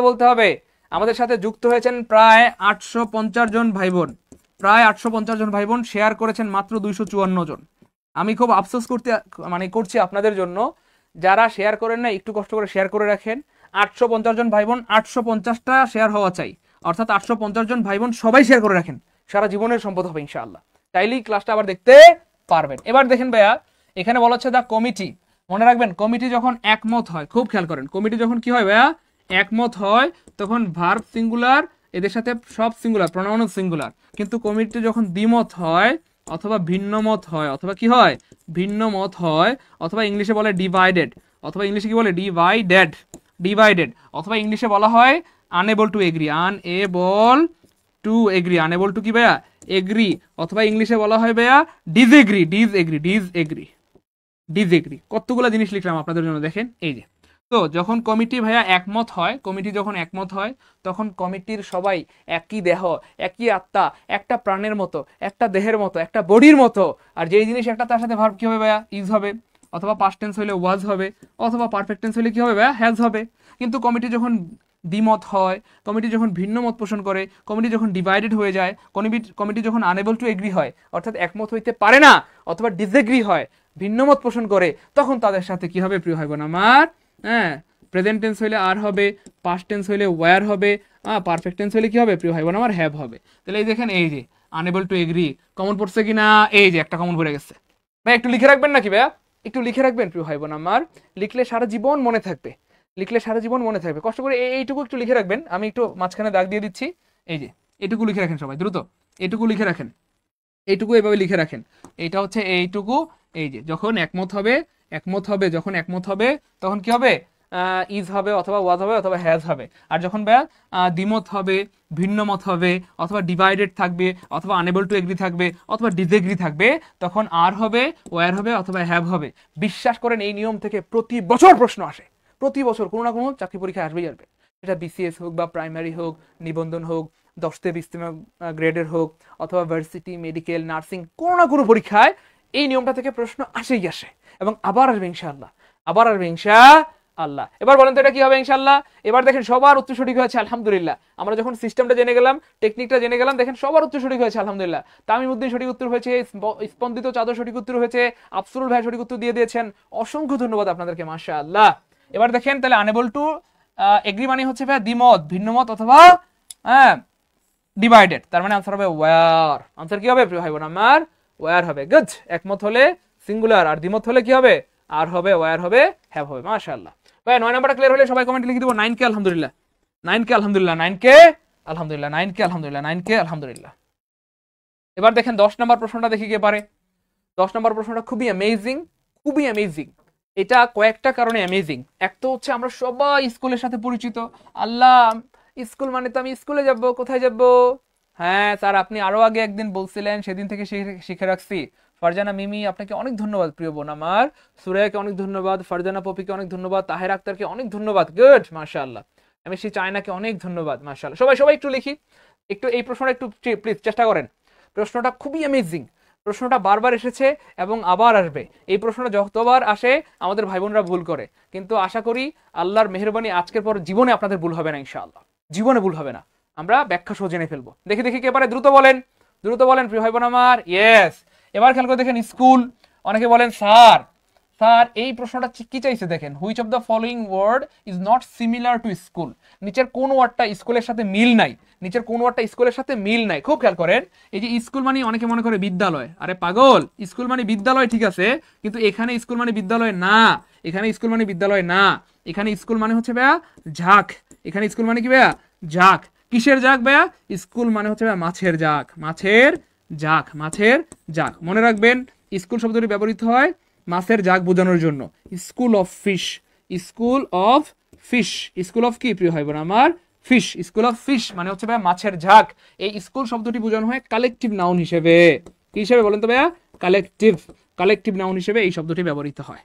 S1: বলতে হবে। আমাদের সাথে যুক্ত হয়েছেন প্রায় 850 জন ভাই বোন, শেয়ার করেছেন মাত্র 254 জন। আমি খুব আফসোস করছি আপনাদের জন্য, যারা শেয়ার করেন না, একটু কষ্ট করে শেয়ার করে রাখেন। 850 জন ভাই বোন, 850টা শেয়ার হওয়া চাই, অর্থাৎ 850 জন ভাই বোন সবাই শেয়ার করে রাখেন, সারা জীবনের সম্পদ হবে ইনশাআল্লাহ। তাইলেই ক্লাসটা আবার দেখতে পারবেন। এবার দেখেন ভাইয়া, এখানে বলা হচ্ছে দা কমিটি। মনে রাখবেন কমিটি যখন একমত হয়, খুব খেয়াল করেন, কমিটি যখন কি হয় ভাইয়া? একমত হয়, তখন ভার্ব সিঙ্গুলার, এদের সাথে সব সিঙ্গুলার, প্রোনাউন সিঙ্গুলার। কিন্তু কমিটি যখন দ্বিমত হয়, অথবা ভিন্নমত হয়, অথবা কি হয়? ভিন্নমত হয়, অথবা ইংলিশে বলে ডিভাইডেড, অথবা ইংলিশে কি বলে? ডিভাইডেড, অথবা ইংলিশে বলা হয় unable to agri, unable to কি ভাইয়া? এগ্রি, অথবা ইংলিশে বলা হয় ভাইয়া ডিসএগ্রি। কতগুলো জিনিস লিখলাম আপনাদের জন্য, দেখেন এই যে। তো যখন কমিটি ভাইয়া একমত হয়, তখন কমিটির সবাই একই দেহ, একই আত্মা, একটা প্রাণের মতো, একটা দেহের মতো, একটা বডির মতো। আর যেই জিনিস একটা, তার সাথে ভার্ব কি হবে ভাইয়া? ইজ হবে, অথবা পাস্ট টেন্স হলে ওয়াজ হবে, অথবা পারফেক্ট টেন্স হলে কি হবে ভাইয়া? হ্যাজ হবে। কিন্তু কমিটি যখন দ্বিমত হয়, কমিটি যখন ভিন্ন মত পোষণ করে, কমিটি যখন ডিভাইডেড হয়ে যায়, কমিটি যখন আনএবল টু এগ্রি হয়, অর্থাৎ একমত হইতে পারে না, অথবা ডিসএগ্রি হয়, ভিন্ন মত পোষণ করে, তখন তাদের সাথে কি হবে প্রিয় ভাই বোন আমার? হ্যাঁ, প্রেজেন্ট টেন্স হইলে আর হবে, পাস্ট টেন্স হইলে ওয়্যার হবে, পারফেক্ট টেন্স হইলে কি হবে প্রিয় ভাই বোন আমার? হ্যাভ হবে। তাহলে এই দেখেন, এই যে আনএবল টু এগ্রি কমন পড়ছে কিনা? এই যে একটা কমন পড়ে গেছে ভাই, একটু লিখে রাখবেন নাকি ভাইয়া? একটু লিখে রাখবেন প্রিয় ভাই বোন আমার, লিখলে সারা জীবন মনে থাকবে, কষ্ট করে এইটুকু একটু লিখে রাখবেন। আমি একটু মাঝখানে দাগ দিয়ে দিচ্ছি, এই যে এইটুকু লিখে রাখেন সবাই, দ্রুত এইটুকু লিখে রাখেন, এইটুকু এইভাবে লিখে রাখেন। এইটা হচ্ছে এইটুকু, এই যে যখন একমত হবে, তখন কি হবে? ইজ হবে অথবা ওয়াজ হবে অথবা হ্যাজ হবে। আর যখন ভাইয়া দ্বিমত হবে, ভিন্ন মত হবে, অথবা ডিভাইডেড থাকবে, অথবা আনএবল টু এগ্রি থাকবে, অথবা ডিসএগ্রি থাকবে, তখন আর হবে, ওয়ার হবে অথবা হ্যাভ হবে। বিশ্বাস করেন এই নিয়ম থেকে প্রতি বছর প্রশ্ন আসে, প্রতি বছর কোনো না কোনো চাকরি পরীক্ষায় আসবেই আসবে। সেটা বিসিএস হোক বা প্রাইমারি হোক, নিবন্ধন হোক, 10 থেকে 20 গ্রেডের হোক, অথবা ভার্সিটি, মেডিকেল, নার্সিং, কোনো না কোনো পরীক্ষায় এই নিয়মটা থেকে প্রশ্ন আসেই আসে এবং আবার আসবে ইনশাআল্লাহ, আবার আসবে ইনশাআল্লাহ। এবার বলেন তো এটা কি হবে ইনশাআল্লাহ? এবার দেখেন সবার উত্তর সঠিক হয়েছে আলহামদুলিল্লাহ। আমরা যখন সিস্টেমটা জেনে গেলাম, টেকনিকটা জেনে গেলাম, দেখেন সবার উত্তর সঠিক হয়েছে আলহামদুলিল্লাহ। তামিমউদ্দিন সঠিক উত্তর হয়েছে, স্পন্দিত চাদর সঠিক উত্তর হয়েছে, আফসরুল ভাই সঠিক উত্তর দিয়ে দিয়েছেন, অসংখ্য ধন্যবাদ আপনাদেরকে, মাশাআল্লাহ। এবার দেখেন তাহলে আনএবল টু এগ্রি মানে হচ্ছে ভাই দ্বিমত, ভিন্নমত অথবা ডিভাইডেড, তার মানে আনসার হবে ওয়্যার। আনসার কি হবে প্রিয় ভাই বোন আমার? ওয়্যার হবে। গুড। একমত হলে সিঙ্গুলার, আর দ্বিমত হলে কি হবে? আর হবে, ওয়্যার হবে, হ্যাভ হবে। মাশাআল্লাহ ভাই 9 নাম্বারটা ক্লিয়ার হলে সবাই কমেন্টে লিখে দিব 9 কে আলহামদুলিল্লাহ, 9 কে আলহামদুলিল্লাহ, 9 কে আলহামদুলিল্লাহ, 9 কে আলহামদুলিল্লাহ, 9 কে আলহামদুলিল্লাহ। এবার দেখেন 10 নাম্বার প্রশ্নটা দেখি কে পারে। 10 নাম্বার প্রশ্নটা খুবই অ্যামেজিং, খুবই অ্যামেজিং। এটা কয়েকটা কারণে অ্যামেজিং। এক তো হচ্ছে আমরা সবাই স্কুলের সাথে পরিচিত। আল্লাহ, স্কুল মানে তো আমি স্কুলে যাব, কোথায় যাব? হ্যাঁ স্যার, আপনি আরো আগে একদিন বলছিলেন, সেদিন থেকে শিখে রাখছি। ফারজানা মিমি, আপনাকে অনেক ধন্যবাদ প্রিয় বোন আমার। সুরাইয়াকে অনেক ধন্যবাদ, ফারজানা পপিকে অনেক ধন্যবাদ, তাহের আক্তারকে অনেক ধন্যবাদ। গুড, মাশাআল্লাহ। আমি সেই চায়নাকে অনেক ধন্যবাদ, মাশাআল্লাহ। সবাই সবাই একটু লিখি, একটু এই প্রশ্নটা একটু প্লিজ চেষ্টা করেন। প্রশ্নটা খুবই অ্যামেজিং, প্রশ্নটা বারবার এসেছে এবং আবার আসবে। এই প্রশ্নটা যতবার আসে আমাদের ভাই বোনরা ভুল করে, কিন্তু আশা করি আল্লাহর মেহেরবানি আজকের পর জীবনে আপনাদের ভুল হবে না ইনশাআল্লাহ, জীবনে ভুল হবে না। আমরা ব্যাখ্যা সহ জেনে ফেলবো। দেখি দেখি কে পারে, দ্রুত বলেন, দ্রুত বলেন প্রিয় ভাই বোন আমার। ইয়েস। এবার খেয়াল করে দেখেন স্কুল। অনেকে বলেন স্যার, স্যার এই প্রশ্নটা কি চাইছে দেখেন, which of the following word is not similar to school. নিচের কোন ওয়ার্ডটা স্কুলের সাথে মিল নাই, নিচের কোন ওয়ার্ডটা স্কুলের সাথে মিল নাই। খুব খেয়াল করেন, এই যে স্কুল মানে অনেকে মনে করে বিদ্যালয়। আরে পাগল, স্কুল মানে বিদ্যালয় ঠিক আছে, কিন্তু এখানে স্কুল মানে বিদ্যালয় না, এখানে স্কুল মানে বিদ্যালয় না। এখানে স্কুল মানে হচ্ছে ভাইয়া ঝাঁক। এখানে স্কুল মানে কি ভাইয়া? ঝাঁক। কিসের ঝাঁক ভাইয়া? স্কুল মানে হচ্ছে ভাইয়া মাছের ঝাঁক, মাছের ঝাঁক, মাছের ঝাঁক। মনে রাখবেন স্কুল শব্দটি ব্যবহৃত হয় মাছের ঝাঁক বোঝানোর জন্য। School of fish, school of fish, school of কি প্রিয় ভাই বোন আমার? ফিশ। স্কুল অফ ফিশ মানে হচ্ছে ভাইয়া মাছের ঝাঁক। এই স্কুল শব্দটি বোঝানো হয় কালেকটিভ নাউন হিসেবে। কি হিসেবে বলেন তো ভাইয়া? কালেকটিভ, কালেকটিভ নাউন হিসেবে এই শব্দটি ব্যবহৃত হয়।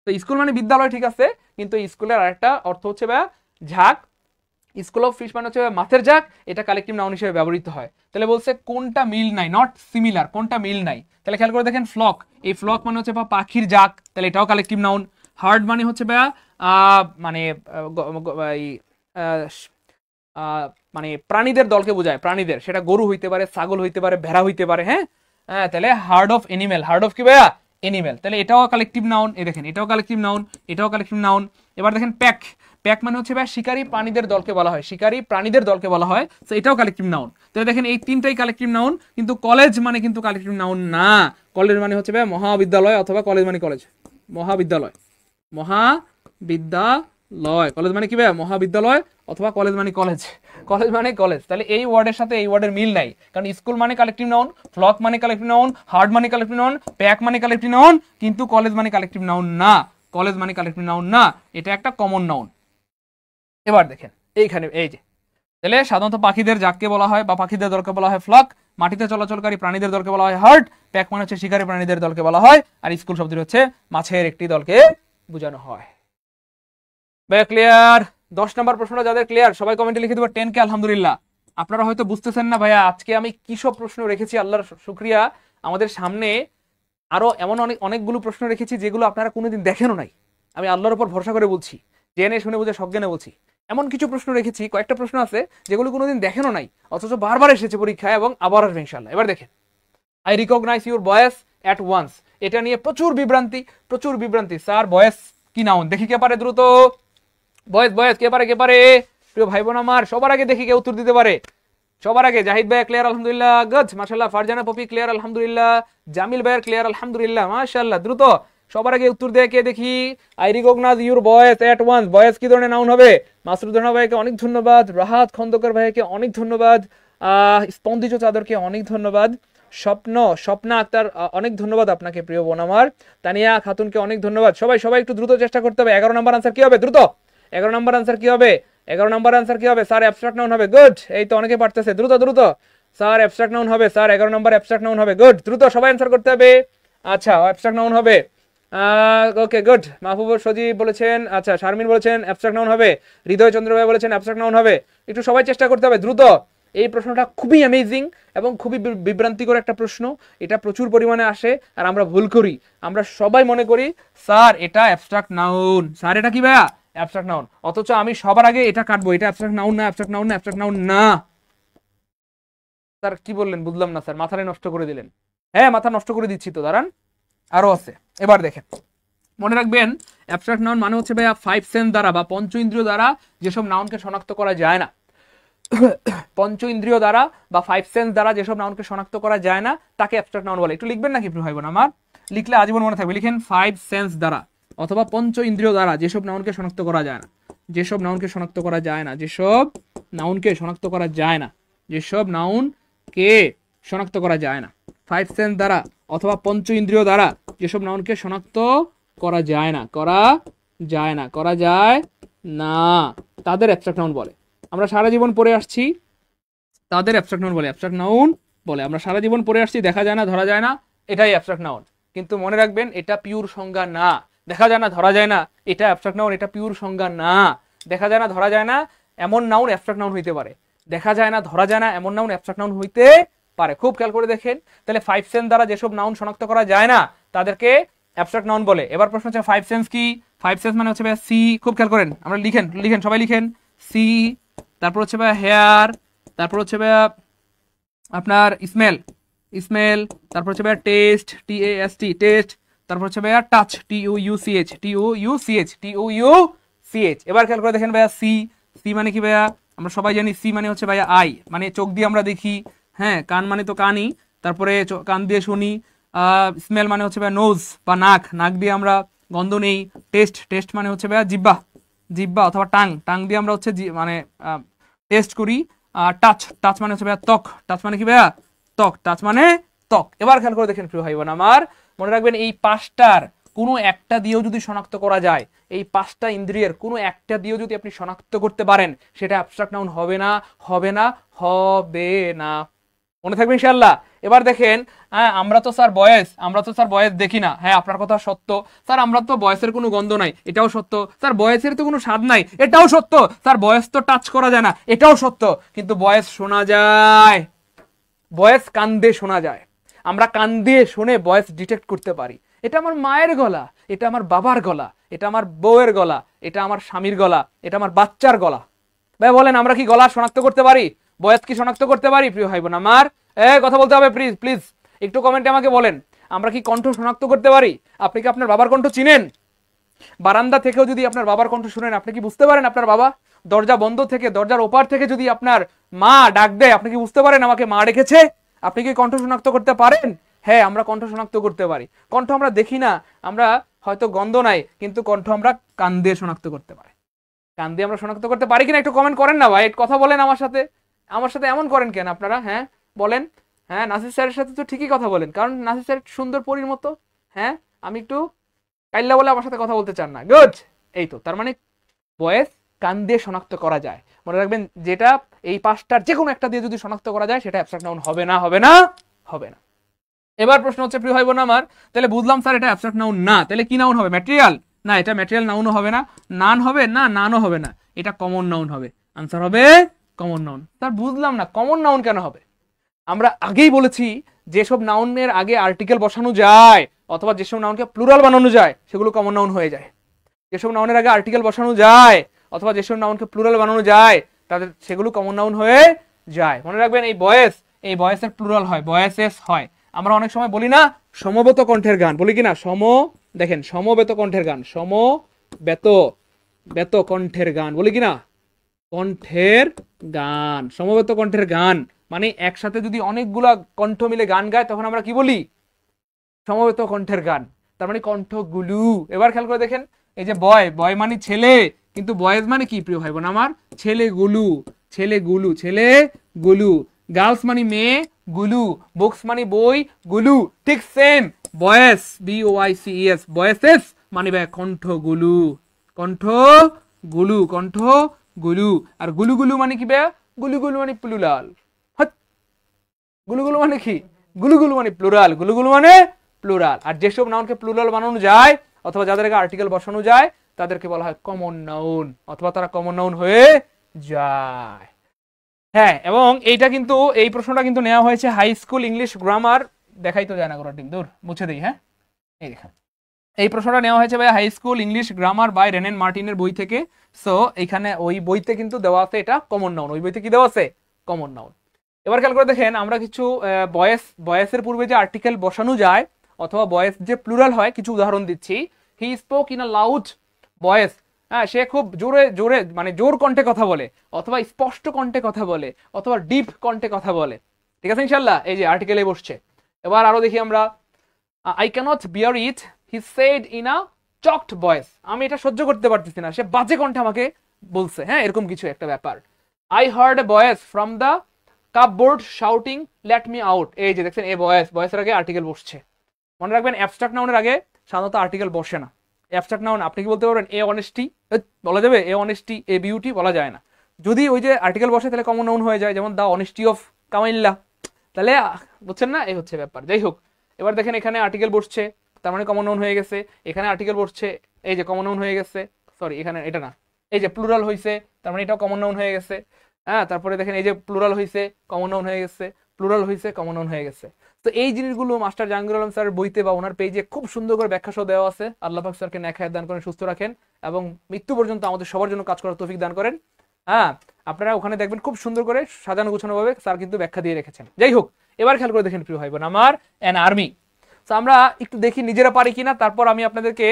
S1: তো স্কুল মানে বিদ্যালয় ঠিক আছে, কিন্তু স্কুলের আরেকটা অর্থ হচ্ছে ভাইয়া ঝাঁক। স্কুল অফ ফিশ মানে হচ্ছে মাছের ঝাঁক, এটা কালেকটিভ নাউন হিসেবে ব্যবহৃত হয়। তাহলে বলছে কোনটা মিল নাই, নট সিমিলার, কোনটা মিল নাই। তাহলে খেয়াল করে দেখেন ফ্লক, এই ফ্লক মানে হচ্ছে পাখির ঝাঁক, তাহলে এটাও কালেকটিভ নাউন। হার্ড মানে হচ্ছে ভাইয়া মানে মানে প্রাণীদের দলকে বোঝায়, প্রাণীদের, সেটা গরু হইতে পারে, ছাগল হইতে পারে, ভেড়া হইতে পারে। হ্যাঁ, তাহলে hard of animal, hard of কি ভাইয়া? এনিমেল। তাহলে এটাও কালেকটিভ নাউন। এই দেখেন এটাও কালেকটিভ নাউন, এটাও কালেকটিভ নাউন। এবার দেখেন প্যাক, প্যাক মানে হচ্ছে ভাই শিকারী প্রাণীদের দলকে বলা হয়, শিকারী প্রাণীদের দলকে বলা হয়, তো এটাও কালেকটিভ নাউন। তাহলে দেখেন এই তিনটাই কালেকটিভ নাউন, কিন্তু কলেজ মানে কিন্তু কালেকটিভ নাউন না। কলেজ মানে হচ্ছে ভাই মহাবিদ্যালয়, অথবা কলেজ মানে কলেজ, মহাবিদ্যালয়, মহাবিদ্যালয়। কলেজ মানে কি ভাই? মহাবিদ্যালয়, অথবা কলেজ মানে কলেজ, কলেজ মানে কলেজ। তাহলে এই ওয়ার্ডের সাথে এই ওয়ার্ডের মিল নাই, কারণ স্কুল মানে কালেকটিভ নাউন, ফ্লক মানে কালেকটিভ নাউন, হার্ড মানে কালেকটিভ নাউন, প্যাক মানে কালেকটিভ নাউন, কিন্তু কলেজ মানে কালেকটিভ নাউন না, কলেজ মানে কালেকটিভ নাউন না, এটা একটা কমন নাউন। এবার দেখেন এইখানে এই যে, তাহলে সাধারণত পাখিদের ঝাঁককে বলা হয় বা পাখিদের দলকে বলা হয় ফ্লক, মাটিতে চলাচলকারী প্রাণীদের দলকে বলা হয় হার্ড, প্যাক মানে হচ্ছে শিকারী প্রাণীদের দলকে বলা হয়, আর স্কুল শব্দটি হচ্ছে মাছের একটি দলকে বোঝানো হয়। ভাইয়া ক্লিয়ার? 10 নম্বর প্রশ্নটা যাদের ক্লিয়ার সবাই কমেন্টে লিখে দেবো 10 কে আলহামদুলিল্লাহ। আপনারা হয়তো বুঝতেছেন না ভাইয়া আজকে আমি কি সব প্রশ্ন রেখেছি, আল্লাহর শুকরিয়া। আমাদের সামনে আরো এমন অনেকগুলো প্রশ্ন রেখেছি যেগুলো আপনারা কোনোদিন দেখেনও নাই। আমি আল্লাহর উপর ভরসা করে বলছি, জেনে শুনে বুঝে সজ্ঞানে বলছি। এমন কিছু প্রশ্ন রেখেছি, কয়েকটা প্রশ্ন আছে যেগুলো কোনোদিন দেখেনও নাই, অথচ বারবার এসেছে পরীক্ষায় এবং আবার আসবে ইনশাআল্লাহ। এবার দেখেন, I recognise your voice at once, এটা নিয়ে প্রচুর বিভ্রান্তি, প্রচুর বিভ্রান্তি। স্যার ভয়েস কি নাউন? দেখি কে পারে দ্রুত, ভয়েস ভয়েস কে পারে, কে পারে প্রিয় ভাই বোন আমার? সবার আগে দেখি কে উত্তর দিতে পারে, সবার আগে। জাহিদ ভাই ক্লিয়ার আলহামদুলিল্লাহ, গজ মাশাআল্লাহ। ফারজানা পপি ক্লিয়ার আলহামদুলিল্লাহ, জামিল ভাইয়ের ক্লিয়ার আলহামদুলিল্লাহ, মাশাআল্লাহ। দ্রুত সবার আগে উত্তর দেয় কে দেখি। I recognise your voice at once, voice কি ধরনের নাউন হবে? মাসরুদ রানা ভাইকে অনেক ধন্যবাদ, রাহাত খন্দকার ভাইকে অনেক ধন্যবাদ, স্পন্দিত চাদরকে অনেক ধন্যবাদ, স্বপ্ন, স্বপ্না আক্তার, অনেক ধন্যবাদ আপনাকে প্রিয় বোন আমার। তানিয়া খাতুনকে অনেক ধন্যবাদ। সবাই সবাই একটু দ্রুত চেষ্টা করতে হবে। 11 নম্বর আনসার কি হবে? দ্রুত 11 নম্বর আনসার কি হবে? 11 নম্বর আনসার কি হবে? স্যার অ্যাবস্ট্রাক্ট নাউন হবে। গুড, এই তো অনেকে পারতেছে। দ্রুত দ্রুত স্যার অ্যাবস্ট্রাক্ট নাউন হবে। স্যার 11 নম্বর অ্যাবস্ট্রাক্ট নাউন হবে। গুড, দ্রুত সবাই অ্যানসার করতে হবে। আচ্ছা, অ্যাবস্ট্রাক্ট নাউন হবে। Okay good. মাহবুব সজীব বলেছেন, আচ্ছা শারমিন বলেছেন অ্যাবস্ট্রাক্ট নাউন হবে। হৃদয় চন্দ্র ভাই বলেছেন অ্যাবস্ট্রাক্ট নাউন হবে। একটু সবাই চেষ্টা করতে হবে দ্রুত। এই প্রশ্নটা খুবই অ্যামেজিং এবং খুবই বিভ্রান্তিকর একটা প্রশ্ন। এটা প্রচুর পরিমাণে আসে আর আমরা ভুল করি। আমরা সবাই মনে করি স্যার এটা অ্যাবস্ট্রাক্ট নাউন, স্যার এটা কি ভাইয়া অ্যাবস্ট্রাক্ট নাউন, অথচ আমি সবার আগে এটা কাটবো, এটা অ্যাবস্ট্রাক্ট নাউন না, অ্যাবস্ট্রাক্ট নাউন না, অ্যাবস্ট্রাক্ট নাউন না। স্যার কি বললেন বুঝলাম না স্যার, মাথায় নষ্ট করে দিলেন। হ্যাঁ মাথা নষ্ট করে দিচ্ছি তো, দাঁড়ান আরো আছে। এবার দেখেন, মনে রাখবেন অ্যাবস্ট্রাক্ট নাউন মানে হচ্ছে ভাইয়া 5 সেন্স দ্বারা বা পঞ্চ ইন্দ্রিয় দ্বারা যেসব নাউনকে শনাক্ত করা যায় না, পঞ্চ ইন্দ্রিয় দ্বারা বা 5 সেন্স দ্বারা যেসব নাউনকে শনাক্ত করা যায় না তাকে অ্যাবস্ট্রাক্ট নাউন বলে। একটু লিখবেন নাকি ভাই বোন আমার? লিখলে আজীবন মনে থাকবে। লিখেন 5 সেন্স দ্বারা অথবা পঞ্চ ইন্দ্রিয় দ্বারা যেসব নাউনকে শনাক্ত করা যায় না, যেসব নাউনকে শনাক্ত করা যায় না, যেসব নাউনকে শনাক্ত করা যায় না, যেসব নাউনকে শনাক্ত করা যায় না, 5 সেন্স দ্বারা অথবা পঞ্চ ইন্দ্রিয় দ্বারা যেসব নাউনকে শনাক্ত করা যায় না, করা যায় না, করা যায় না, তাদের অ্যাবস্ট্রাক্ট নাউন বলে। আমরা সারা জীবন পড়ে আসছি, তাদের অ্যাবস্ট্রাক্ট নাউন বলে, অ্যাবস্ট্রাক্ট নাউন বলে। আমরা সারা জীবন পড়ে আসছি দেখা যায় না, ধরা যায় না, এটাই অ্যাবস্ট্রাক্ট নাউন। কিন্তু মনে রাখবেন এটা পিওর সংজ্ঞা না। দেখা যায় না, ধরা যায় না, এটা অ্যাবস্ট্রাক্ট নাউন, এটা পিওর সংজ্ঞা না। দেখা যায় না, ধরা যায় না এমন নাউন অ্যাবস্ট্রাক্ট নাউন হইতে পারে। দেখা যায় না, ধরা যায় না এমন নাউন অ্যাবস্ট্রাক্ট নাউন হইতে পারে। খুব খেয়াল করে দেখেন। তাহলে 5 সেন্স দ্বারা যেসব নাউন শনাক্ত করা যায় না তাদেরকে অ্যাবস্ট্রাক্ট নাউন বলে। এবার প্রশ্ন হচ্ছে 5 সেন্স কি? 5 সেন্স মানে হচ্ছে ভাই সি, খুব খেয়াল করেন, আমরা লিখেন লিখেন সবাই লিখেন, সি, তারপর হচ্ছে ভাই হেয়ার, তারপর হচ্ছে ভাই আপনার স্মেল, স্মেল, তারপর হচ্ছে ভাই টেস্ট, TAST টেস্ট, তারপর হচ্ছে ভাইয়া টাচ, TOUCH, TOUCH, TOUCH। এবার খেয়াল করে দেখেন ভাইয়া সি, সি মানে কি ভাইয়া? আমরা সবাই জানি সি মানে হচ্ছে ভাইয়া আই, মানে চোখ দিয়ে আমরা দেখি, হ্যাঁ কান মানে তো কানই, তারপরে কান দিয়ে শুনি। স্মেল মানে হচ্ছে ভাইয়া নোজ বা নাক, নাক দিয়ে আমরা গন্ধ নেই। টেস্ট, টেস্ট মানে হচ্ছে ভাইয়া জিব্বা, জিব্বা অথবা টাং, টাং দিয়ে আমরা হচ্ছে মানে টেস্ট করি। টাচ, টাচ মানে হচ্ছে ভাইয়া ত্বক, টাচ মানে কি ভাইয়া? ত্বক, টাচ মানে ত্বক। এবার খেয়াল করে দেখেন প্রিয় ভাই বোন আমার, মনে রাখবেন এই পাঁচটার কোনো একটা দিয়েও যদি শনাক্ত করা যায়, এই পাঁচটা ইন্দ্রিয়ের কোনো একটা দিয়েও যদি আপনি শনাক্ত করতে পারেন, সেটা অ্যাবস্ট্রাক্ট নাউন হবে না, হবে না, হবে না। মনে থাকবে ইনশাআল্লাহ। এবার দেখেন, হ্যাঁ আমরা তো স্যার বয়েস, আমরা তো স্যার বয়েস দেখি না। হ্যাঁ আপনার কথা সত্য স্যার, আমরা তো বয়েসের কোনো গন্ধ নাই, এটাও সত্য স্যার। বয়েসের তো কোনো স্বাদ নাই, এটাও সত্য স্যার। বয়েস তো টাচ করা যায় না, এটাও সত্য। কিন্তু বয়েস শোনা যায়, বয়েস কান দিয়ে শোনা যায়। আমরা কান দিয়ে শুনে বয়েস ডিটেক্ট করতে পারি। এটা আমার মায়ের গলা, এটা আমার বাবার গলা, এটা আমার বউয়ের গলা, এটা আমার স্বামীর গলা, এটা আমার বাচ্চার গলা। ভাই বলেন আমরা কি গলা শনাক্ত করতে পারি? বয়েস কি শনাক্ত করতে পারি প্রিয় ভাই বোন আমার? কথা বলতে হবে প্লিজ প্লিজ, একটু কমেন্টে আমাকে বলেন আমরা কি কণ্ঠ শনাক্ত করতে পারি? আপনি কি আপনার বাবার কণ্ঠ চিনেন? বারান্দা থেকেও যদি আপনার বাবার কণ্ঠ শুনেন, আপনি কি বুঝতে পারেন আপনার বাবা? দরজা বন্ধ থেকে, দরজার ওপার থেকে যদি আপনার মা ডাক দেয়, আপনি কি বুঝতে পারেন আমাকে মা ডেকেছে? আপনি কি কণ্ঠ শনাক্ত করতে পারেন? হ্যাঁ আমরা কণ্ঠ শনাক্ত করতে পারি। কণ্ঠ আমরা দেখি না, আমরা হয়তো গন্ধ নাই, কিন্তু কণ্ঠ আমরা কান দিয়ে শনাক্ত করতে পারি। কান দিয়ে আমরা শনাক্ত করতে পারি কিনা একটু কমেন্ট করেন না ভাই, কথা বলেন আমার সাথে। আমার সাথে এমন করেন কেন আপনারা? হ্যাঁ বলেন। হ্যাঁ নাসির স্যারের সাথে তো ঠিকই কথা বলেন, কারণ নাসির স্যার সুন্দর পরীর মতো। হ্যাঁ আমি একটু কাইল্লা বলে আমার সাথে কথা বলতে চান না। গুড, এই তো তার মানে ভয়েস কান দিয়ে শনাক্ত করা যায়। মনে রাখবেন যেটা এই পাঁচটার যে কোনো একটা দিয়ে যদি শনাক্ত করা যায়, সেটা অ্যাবস্ট্রাক্ট নাউন হবে না, হবে না, হবে না। এবার প্রশ্ন হচ্ছে প্রিয় ভাই বোন আমার, তাহলে বুঝলাম স্যার এটা অ্যাবস্ট্রাক্ট নাউন না, তাহলে কি নাউন হবে? ম্যাটেরিয়াল না, এটা ম্যাটেরিয়াল নাউনও হবে না, নান হবে না, নানও হবে না, এটা কমন নাউন হবে। আনসার হবে কমন নাউন। স্যার বুঝলাম না কমন নাউন কেন হবে? আমরা আগেই বলেছি যেসব নাউনের আগে আর্টিকেল বসানো যায় অথবা যেসব নাউনকে প্লুরাল বানানো যায় সেগুলো কমন নাউন হয়ে যায়। যেসব নাউনের আগে আর্টিকেল বসানো যায় অথবা যেসব নাউনকে প্লুরাল বানানো যায় তাদের সেগুলো কমন নাউন হয়ে যায়। মনে রাখবেন এই বয়েস, এই বয়েসের প্লুরাল হয়, বয়েসেস হয়। আমরা অনেক সময় বলি না সমবেত কণ্ঠের গান, বলি কিনা? দেখেন সমবেত কণ্ঠের গান, সমবেত বেত কণ্ঠের গান বলি কিনা? কণ্ঠের গান, সমবেত কণ্ঠের গান মানে একসাথে যদি অনেকগুলা কণ্ঠ মিলে গান গায় তখন আমরা কি বলি? সমবেত কণ্ঠের গান, তার মানে কণ্ঠগুলো। এবার খেয়াল করে দেখেন, এই যে বয়, বয় মানে ছেলে, কিন্তু বয়েজ মানে কি প্রিয় ভাই বোন আমার? ছেলেগুলো, ছেলেগুলো, ছেলেগুলো। গার্লস মানে মেয়ে, গুলু, বুকস মানে বই, গুলু ঠিক সেম। বয়েস BOYCES, বয়েসেস মানে ভাই কণ্ঠ গুলু, কণ্ঠ গুলু, কণ্ঠ গুলু। আর গুলু গুলু মানে কি ভাই? গুলু গুলু মানে প্লুরাল। গুলুগুলু মানে কি? গুলুগুলু মানে প্লুরাল, গুলুগুলু মানে প্লুরাল। আর যেসব নাউনকে প্লুরাল বানানো যায় অথবা যাদেরকে আর্টিকেল বসানো যায় তাদেরকে বলা হয় কমন নাউন, অথবা তারা কমন নাউন হয়ে যায়। হ্যাঁ, এবং এইটা কিন্তু, এই প্রশ্নটা কিন্তু নেওয়া হয়েছে হাই স্কুল ইংলিশ গ্রামার, দেখাই তো যায় না কোনো টিম, দূর মুছে দিই। হ্যাঁ, এই দেখেন, এই প্রশ্নটা নেওয়া হয়েছে ভাই high school English grammar by Wren and মার্টিনের বই থেকে। সো এখানে ওই বইতে কিন্তু দেওয়া আছে এটা কমন নাউন, ওই বইতে কি দেওয়া আছে? Common noun. এবার খেয়াল করে দেখেন, আমরা কিছু বয়েসের পূর্বে যে আর্টিকেল বসানো যায় অথবা বয়েস যে প্লুরাল হয়, কিছু উদাহরণ দিচ্ছি। He spoke in a loud voice, হ্যাঁ, সে খুব জোরে জোরে মানে জোর কণ্ঠে কথা বলে, অথবা স্পষ্ট কণ্ঠে কথা বলে, অথবা ডিপ কণ্ঠে কথা বলে। ঠিক আছে ইনশাল্লাহ, এই যে আর্টিকেলে বসছে। এবার আরো দেখি আমরা, I cannot bear it he said in a choked voice, আমি এটা সহ্য করতে পারতেছি না, সে বাজে কণ্ঠে আমাকে বলছে। হ্যাঁ, এরকম কিছু একটা ব্যাপার। I hard A voice from the cupboard shouting let me out, এই যে দেখছেন, এ ভয়েসের আগে আর্টিকেল বসছে। মনে রাখবেন, অ্যাবস্ট্রাক্ট নাউনের আগে সাধারণত আর্টিকেল বসে না। অ্যাবস্ট্রাক্ট নাউন আপনি কি বলতে পারবেন? এ অনেস্টি বলা যাবে? এ অনেস্টি, এ বিউটি বলা যায় না। যদি ওই যে আর্টিকেল বসে তাহলে কমন নাউন হয়ে যায়, যেমন দা অনেস্টি অফ কামাইল্লা। তাহলে বুঝছেন না, এই হচ্ছে ব্যাপার। যাই হোক, এবার দেখেন এখানে আর্টিকেল বসছে, তার মানে কমন নাউন হয়ে গেছে। এখানে আর্টিকেল বসছে, এই যে কমন নাউন হয়ে গেছে। সরি, এখানে এটা না, এই যে প্লুরাল হয়েছে, তার মানে এটাও কমন নাউন হয়ে গেছে। হ্যাঁ, তারপরে দেখেন এই যে প্লুরাল হয়েছে, কমন নাউন হয়ে গেছে, প্লুরাল হয়েছে, কমন নাউন হয়ে গেছে। তো এই জিনিসগুলো মাস্টার জাহাঙ্গীর আলম স্যারের বইতে বা ওনার পেজে খুব সুন্দর করে ব্যাখ্যা সহ দেওয়া আছে। আল্লাহ পাক স্যারকে নেক হায়াত দান করেন, সুস্থ রাখেন এবং মৃত্যু পর্যন্ত আমাদের সবার জন্য কাজ করার তৌফিক দান করেন। হ্যাঁ, আপনারা ওখানে দেখবেন খুব সুন্দর করে সাজানো গোছানো ভাবে স্যার কিন্তু ব্যাখ্যা দিয়ে রেখেছেন। যাই হোক, এবার খেয়াল করে দেখেন প্রিয় ভাই বোন আমার, অ্যান আর্মি। তো আমরা একটু দেখি নিজেরা পারি কিনা, তারপর আমি আপনাদেরকে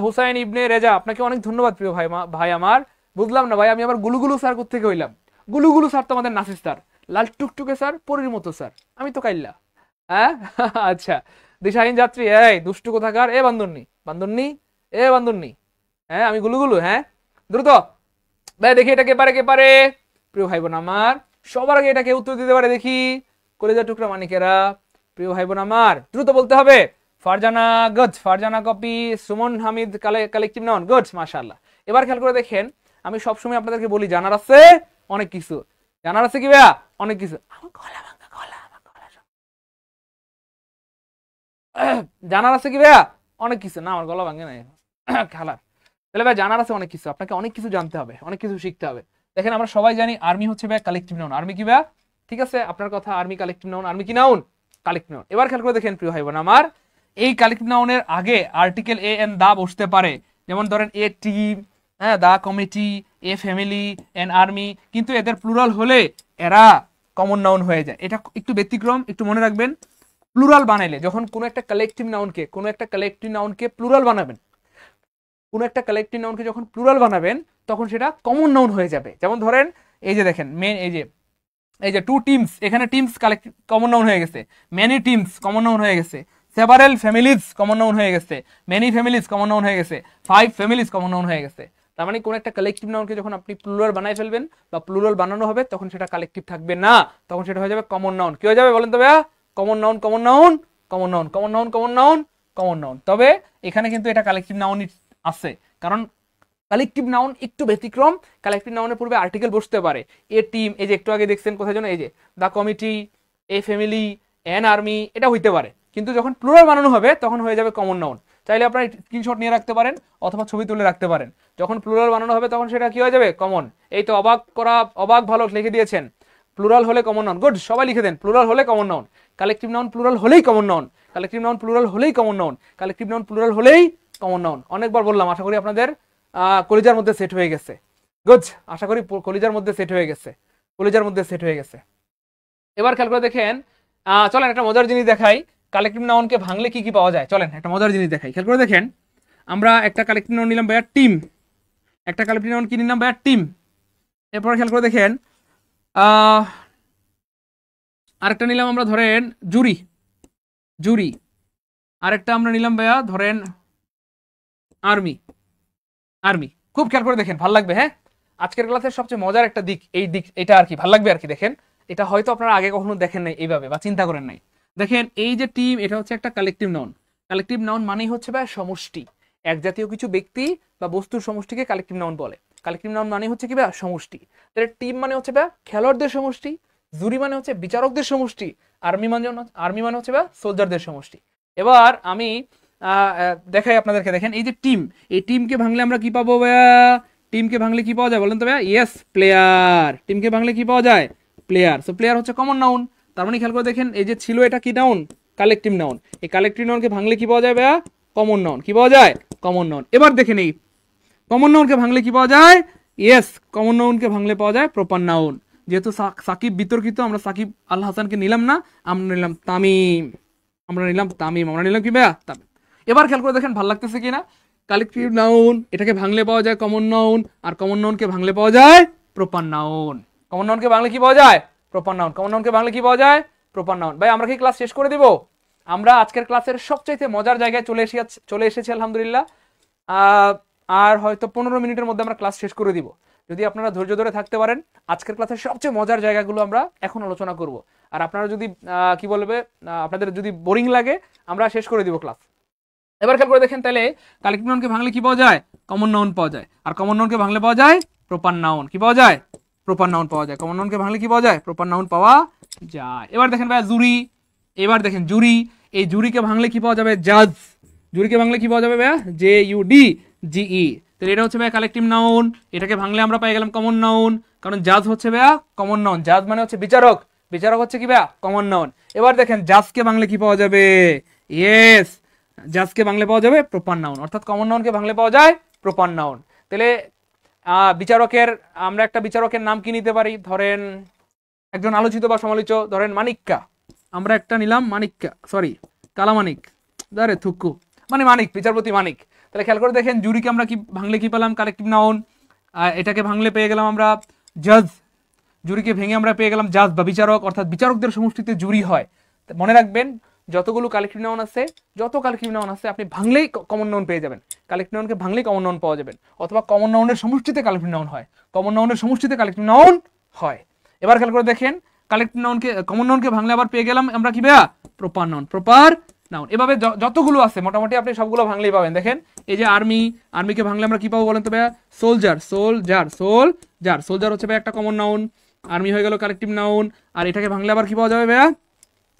S1: হুসাইন ইবনে রেজা, আপনাকে অনেক ধন্যবাদ প্রিয় ভাই আমার। বুঝলাম না ভাই, আমি আবার গুলুগুলু স্যার কোত্থেকে হইলাম? গুলুগুলু স্যার তো আমাদের নাসিস স্যার, লাল টুকটুকে স্যার, পরীর মতো স্যার, আমি তো কাইল্লা। হ্যাঁ আচ্ছা, দিশাহীন যাত্রী, এই দুষ্টু কোথাকার, এ বান্দরনি বান্দরনি, এ বান্দরনি, হ্যাঁ আমি গুলুগুলু। হ্যাঁ, দ্রুত ভাই দেখি এটা কে পারে, কে পারে প্রিয় ভাই বোন আমার? সবার আগে এটাকে উত্তর দিতে পারে দেখি, কলেজা টুকরা মানিকেরা, প্রিয় ভাই বোন আমার, দ্রুত বলতে হবে। ফারজানা গজ, Farzana copy, Suman Hamid collective noun, good, মাশাআল্লাহ। এবার খেয়াল করে দেখেন, আমি সবসময় আপনাদেরকে বলি জানার আছে অনেক কিছু, জানার আছে কি ভাইয়া? অনেক কিছু। আমার গলা ভাঙা, জানার আছে কি ভাইয়া? অনেক কিছু না, আমার গলা ভাঙে নাই খেলার। তাহলে ভাই জানার আছে অনেক কিছু, আপনাকে অনেক কিছু জানতে হবে, অনেক কিছু শিখতে হবে। দেখেন আমরা সবাই জানি আর্মি হচ্ছে ভাই কালেকটিভ নাউন। আর্মি কি ভাইয়া? ঠিক আছে, আপনার কথা, আর্মি কালেকটিভ নাউন। আর্মি কি নাউন? Collective noun. এবার খেয়াল করে দেখেন প্রিয় ভাই বোন আমার, এই কালেকটিভ নাউনের আগে আর্টিকেল এ এন দা বসতে পারে। যেমন ধরেন এ টিম, হ্যাঁ, the committee, a family, an army, কিন্তু এদের প্লুরাল হলে এরা কমন নাউন হয়ে যায়। এটা একটু ব্যতিক্রম, একটু মনে রাখবেন। প্লুরাল বানাইলে, যখন কোনো একটা কালেকটিভ নাউনকে প্লুরাল বানাবেন, কোনো একটা কালেকটিভ নাউনকে যখন প্লুরাল বানাবেন তখন সেটা কমন নাউন হয়ে যাবে। যেমন ধরেন এই যে দেখেন, এই যে টু টিমস, এখানে টিমস কমন নাউন হয়ে গেছে, মেনি টিমস কমন নাউন হয়ে গেছে, সেভারেল ফ্যামিলিজ কমন নাউন হয়ে গেছে, মেনি ফ্যামিলিজ কমন নাউন হয়ে গেছে, 5 ফ্যামিলিজ কমন নাউন হয়ে গেছে। তার মানে কোন একটা কালেকটিভ নাউনকে যখন আপনি প্লুরাল বানাই ফেলবেন বা প্লুরাল বানানো হবে তখন সেটা কালেকটিভ থাকবে না, তখন সেটা হয়ে যাবে কমন নাউন। কি হয়ে যাবে বলেন তো ভাইয়া? Common noun, common noun, common noun, common noun, common noun, common noun. তবে এখানে কিন্তু এটা কালেকটিভ নাউনই আছে, কারণ কালেকটিভ নাউন একটু ব্যতিক্রম। কালেকটিভ নাউনের পূর্বে আর্টিকেল বসতে পারে। এ টিম, এই যে একটু আগে দেখছেন কোথায় যেন, এই যে the committee, a family, an army, এটা হইতে পারে। কিন্তু যখন প্লুরাল বানানো হবে তখন হয়ে যাবে কমন নাউন। চাইলে আপনারা স্ক্রিনশট নিয়ে রাখতে পারেন অথবা ছবি তুলে রাখতে পারেন। যখন প্লুরাল বানানো হবে তখন সেটা কি হয়ে যাবে? কমন। এই তো অবাক ভালো লিখে দিয়েছেন, প্লুরাল হলে কমন নাউন। গুড, সবাই লিখে দেন, প্লুরাল হলে common noun. Collective noun plural হলেই common noun, collective noun plural হলেই common noun, collective noun plural হলেই কমন নাউন। অনেকবার বললাম, আশা করি আপনাদের কলিজার মধ্যে সেট হয়ে গেছে। গুড, আশা করি কলিজার মধ্যে সেট হয়ে গেছে, কলিজার মধ্যে সেট হয়ে গেছে। এবার খেয়াল করে দেখেন, চলেন একটা মজার জিনিস দেখাই, কালেকটিভ নাউনকে ভাঙলে কি কি পাওয়া যায়। চলেন একটা মজার জিনিস দেখাই। খেয়াল করে দেখেন, আমরা একটা কালেকটিভ নাউন নিলাম ভাইয়া টিম, একটা কালেকটিভ নাউন কি নিলাম ভাইয়া? টিম। এরপর খেয়াল করে দেখেন, আরেকটা নিলাম আমরা ধরেন জুরি, জুরি। আরেকটা আমরা নিলাম ভাইয়া ধরেন আর্মি, আর্মি। খুব খেয়াল করে দেখেন, ভালো লাগবে। হ্যাঁ, আজকের ক্লাসের সবচেয়ে মজার একটা দিক, এই দিক এটা আর কি ভালো লাগবে আর কি। দেখেন এটা হয়তো আপনারা আগে কখনো দেখেন নাই এইভাবে বা চিন্তা করেন নাই। দেখেন এই যে টিম, এটা হচ্ছে একটা কালেকটিভ নাউন। কালেকটিভ নাউন মানেই হচ্ছে ভাই সমষ্টি, এক জাতীয় কিছু ব্যক্তি বা বস্তুর সমষ্টিকে কালেকটিভ নাউন বলে। কালেকটিভ নাউন মানে হচ্ছে কি ভাই সমষ্টি। তাহলে টিম মানে হচ্ছে ভাই খেলোয়াড়দের সমষ্টি, জুরি মানে হচ্ছে বিচারকদের সমষ্টি, আর্মি মানে হচ্ছে ভাই সোলজারদের সমষ্টি। এবার আমি দেখাই আপনাদেরকে। দেখেন এই যে টিম, এই টিমকে ভাঙলে আমরা কি পাবো ভাইয়া? টিমকে ভাঙলে কি পাওয়া যায় বলেন তো ভাইয়া? Yes, player. টিমকে ভাঙলে কি পাওয়া যায়? প্লেয়ার। সো প্লেয়ার হচ্ছে কমন নাউন। তার মানে খেয়াল করে দেখেন এই যে ছিল এটা কি নাউন? Collective noun. এই কালেকটিভ নাউনকে ভাঙলে কি পাওয়া যায় ভাইয়া? Common noun. কি পাওয়া যায়? Common noun. এবার দেখেন এই কমন নাউনকে ভাঙলে কি পাওয়া যায়? ইয়েস, কমন নাউনকে ভাঙলে পাওয়া যায় প্রপার নাউন। যেহেতু সাকিব বিতর্কিত, আমরা সাকিব আল হাসানকে নিলাম না, আমরা নিলাম তামিম। আমরা নিলাম কি ভাইয়া? তামিম। এবার খেয়াল করে দেখেন ভালো লাগতেছে কিনা? কালেকটিভ নাউন, এটাকে ভাঙলে পাওয়া যায় কমন নাউন, আর কমন নাউনকে ভাঙলে পাওয়া যায় প্রপার নাউন। কমন নাউনকে ভাঙলে কি পাওয়া যায়? Proper noun. কমন নাউনকে ভাঙলে কি পাওয়া যায়? Proper noun. ভাই আমরা কি ক্লাস শেষ করে দিব? আমরা আজকের ক্লাসের সবচাইতে মজার জায়গায় চলে এসেছি আলহামদুলিল্লাহ। আর হয়তো 15 মিনিটের মধ্যে আমরা ক্লাস শেষ করে দিব। যদি আপনারা ধৈর্য ধরে থাকতে পারেন, আজকের ক্লাসের সবচেয়ে মজার জায়গাগুলো আমরা এখন আলোচনা করব। আর আপনারা যদি কি বলবে, আপনাদের যদি বোরিং লাগে, আমরা শেষ করে দিব ক্লাস। এবার খেয়াল করে দেখেন তাহলে কালেকটিভ নাউনকে ভাঙলে কি পাওয়া যায়? কমন নাউন পাওয়া যায়। আর কমন নাউনকে ভাঙলে পাওয়া যায় প্রপার নাউন। কি পাওয়া যায়? প্রপার নাউন পাওয়া যায়। কমন নাউনকে ভাঙলে কি পাওয়া যায়? প্রপার নাউন পাওয়া যায়। এবার দেখেন ভাই জুরি। এবার দেখেন জুরি, এই জুরিকে ভাঙলে কি পাওয়া যাবে? জাজ। জুরিকে ভাঙলে কি পাওয়া যাবে ভাইয়া? JUDGE। তাহলে এটা হচ্ছে ভাইয়া কালেকটিভ নাউন। এটাকে ভাঙলে আমরা পেয়ে গেলাম কমন নাউন, কারণ জাজ হচ্ছে ভাইয়া কমন নাউন। জাজ মানে হচ্ছে বিচারক, বিচারক হচ্ছে কি ভাইয়া? Common noun. এবার দেখেন জাজকে ভাঙলে কি পাওয়া যাবে? ইয়েস, জাজকে ভাঙলে পাওয়া যাবে প্রপার নাউন। অর্থাৎ কমন নাউনকে ভাঙলে পাওয়া যায় প্রপার নাউন। তাহলে বিচারকের, আমরা একটা বিচারকের নাম কি নিতে পারি? ধরেন একজন আলোচিত বা সমালোচিত, ধরেন মানিক্কা, আমরা একটা নিলাম মানিক্কা, সরি কালামানিক, দাঁড়ে থুক্কু, মানে মানিক, বিচারপতি মানিক। তাহলে খেয়াল করে দেখেন জুরিকে আমরা কি ভাঙলে কি পেলাম? Collective noun. এটাকে ভাঙলে পেয়ে গেলাম আমরা জাজ। জুরিকে ভেঙে আমরা পেয়ে গেলাম জাজ বা বিচারক, অর্থাৎ বিচারকদের সমষ্টিতে জুরি হয়। মনে রাখবেন যতগুলো কালেকটিভ নাউন আছে, যত কালেকটিভ নাউন আছে আপনি ভাঙলেই কমন নাউন পেয়ে যাবেন। কালেকটিভ নাউনকে ভাঙলেই কমন নাউন পাওয়া যাবেন, অথবা কমন নাউনের সমষ্টিতে কালেকটিভ নাউন হয়, কমন নাউনের সমষ্টিতে কালেকটিভ নাউন হয়। এবার খেয়াল করে দেখেন কালেকটিভ নাউনকে, কমন নাউনকে ভাঙলে আবার পেয়ে গেলাম আমরা কি ভাইয়া? Proper noun. Proper noun. এভাবে যতগুলো আছে মোটামুটি আপনি সবগুলো ভাঙলেই পাবেন। দেখেন এই যে আর্মি, আর্মিকে ভাঙলে আমরা কি পাবো বলেন তো ভাইয়া? সোলজার। সোলজার হচ্ছে ভাইয়া একটা কমন নাউন। আর্মি হয়ে গেল কালেকটিভ নাউন। আর এটাকে ভাঙলে আবার কি পাওয়া যাবে ভাইয়া?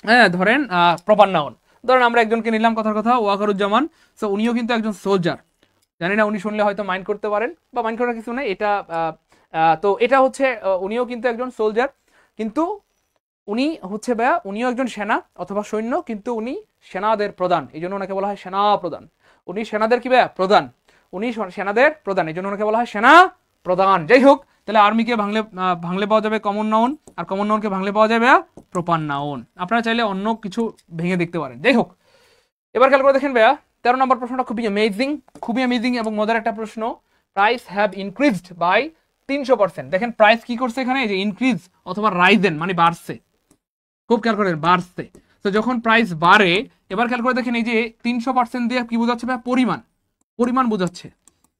S1: হ্যাঁ ধরেন প্রপার নাউন। ধরেন আমরা একজনকে নিলাম, কথার কথা ওয়াকারুজ্জামান। সো উনিও কিন্তু একজন সোলজার। জানি না উনি শুনলে হয়তো মাইন্ড করতে পারেন, বা মাইন্ড করার কিছু নেই। এটা তো এটা হচ্ছে উনিও কিন্তু একজন সোলজার, কিন্তু উনি হচ্ছে ভাইয়া উনিও একজন সেনা অথবা সৈন্য, কিন্তু উনি সেনাদের প্রধান, এই জন্য ওনাকে বলা হয় সেনা প্রধান। উনি সেনাদের কি ভাইয়া? প্রধান। উনি সেনাদের প্রধান, এই জন্য ওনাকে বলা হয় সেনা প্রধান। যাই হোক, তাহলে আর্মিকে ভাঙলে পাওয়া যাবে কমন নাউন, আর কমন নাউনকে ভাঙলে পাওয়া যাবে প্রপার নাউন। আপনারা চাইলে অন্য কিছু ভেঙে দেখতে পারেন। যাই হোক, এবার খেয়াল করে দেখেন ভাইয়া 13 নম্বর প্রশ্নটা খুবই অ্যামেজিং এবং মজার একটা প্রশ্ন। Price have increased by 300%। দেখেন প্রাইস কি করছে এখানে? এই যে ইনক্রিজ অথবা রাইজেন মানে বাড়ছে। খুব খেয়াল করেন, বাড়ছে। তো যখন প্রাইস বাড়ে, এবার খেয়াল করে দেখেন এই যে 300% দিয়ে কি বোঝাচ্ছে ভাই? পরিমাণ বোঝাচ্ছে।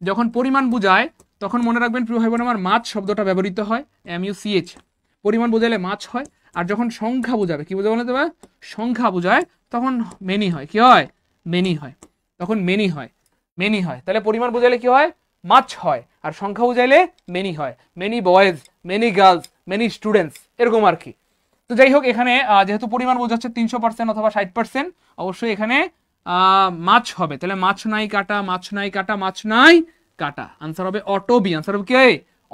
S1: যখন পরিমাণ বোঝায় তখন মনে রাখবেন প্রিয় ভাই বোন আমার, মাছ শব্দটা ব্যবহৃত হয়, MUCH। পরিমাণ বোঝাইলে মাছ হয়। আর যখন সংখ্যা বোঝাবে, কি বোঝাবে বলতে ভাই? সংখ্যা বোঝায়, তখন মেনি হয়। কি হয়? মেনি হয়। তখন মেনি হয়। তাহলে পরিমাণ বোঝাইলে কি হয়? মাছ হয়। আর সংখ্যা বোঝাইলে মেনি হয়। Many boys, many girls, many students, এরকম আর কি। তো যাই হোক, এখানে যেহেতু পরিমাণ বোঝাচ্ছে 300% অথবা 60%, অবশ্যই এখানে মাছ হবে। তাহলে মাছ নাই কাটা, আনসার হবে অটো বি। আনসার হবে কি?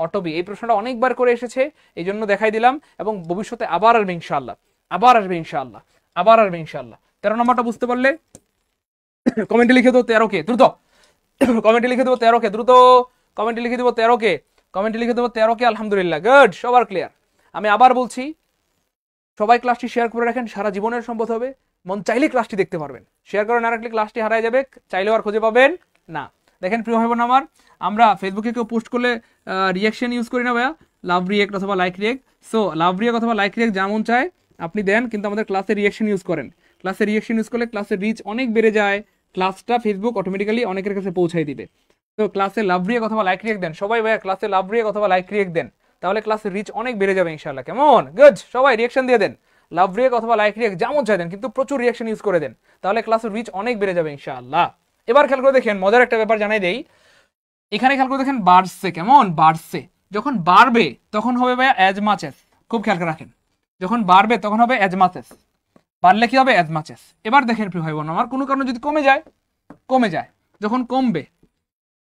S1: অটো বি। এই প্রশ্নটা অনেকবার করে এসেছে, এই জন্য দেখাই দিলাম, এবং ভবিষ্যতে আবার আসবে ইনশাআল্লাহ। 13 নম্বরটা বুঝতে পারলে কমেন্টে লিখে দেবো 13 কে দ্রুত। কমেন্টে লিখে দেবো 13 কে দ্রুত। কমেন্টে লিখে দেবো 13 কে। আলহামদুলিল্লাহ, গুড, সবার ক্লিয়ার। আমি আবার বলছি, সবাই ক্লাসটি শেয়ার করে রাখেন, সারা জীবনের সম্পদ হবে। মন চাইলে ক্লাসটি দেখতে পারবেন, শেয়ার করে না রাখলে ক্লাসটি হারায় যাবে, চাইলেও আর খুঁজে পাবেন না। দেখেন প্রিয় ভাই বোন আমার, আমরা ফেসবুকে কেউ পোস্ট করলে রিয়াকশন ইউজ করি না ভাইয়া, লাভ রিয়েক্ট অথবা like react. So love react অথবা লাইক রিয়েক্ট যেমন চায় আপনি দেন, কিন্তু আমাদের ক্লাসে রিয়াকশন ইউজ করেন। ক্লাসে রিয়াকশন ইউজ করলে ক্লাসের রিচ অনেক বেড়ে যায়, ক্লাসটা ফেসবুক অটোমেটিক্যালি অনেকের কাছে পৌঁছাই দিবে। তো ক্লাসে লাভ রিয়েক্ট অথবা লাইক রিয়েক্ট দেন সবাই ভাইয়া, ক্লাসে লাভ রিয়েক্ট অথবা লাইক রিয়েক্ট দেন। তাহলে ক্লাসের রিচ অনেক বেড়ে যাবে ইনশাআল্লাহ। কেমন? গুড। সবাই রিয়াকশন দিয়ে দেন, লাভ রিয়েক্ট অথবা লাইক রিয়েক্ট যেমন চাই দেন, কিন্তু প্রচুর রিয়াকশন ইউজ করে দেন, তাহলে ক্লাসের রিচ অনেক বেড়ে যাবে ইনশাআল্লাহ। এবার খেয়াল করে দেখেন, মজার একটা ব্যাপার জানাই দেই, এখানে খেয়াল করে দেখেন বাড়ছে। কেমন? বাড়ছে। যখন বাড়বে তখন হবে ভাইয়া অ্যাজ মাচ এস। খুব খেয়াল করে রাখেন, যখন বাড়বে তখন হবে অ্যাজ মাচ এস, বাড়লে কি হবে? As much S. এবার দেখেন প্রিয় ভাই বোন আমার, কোনো কারণে যদি কমে যায়, কমে যায়, যখন কমবে,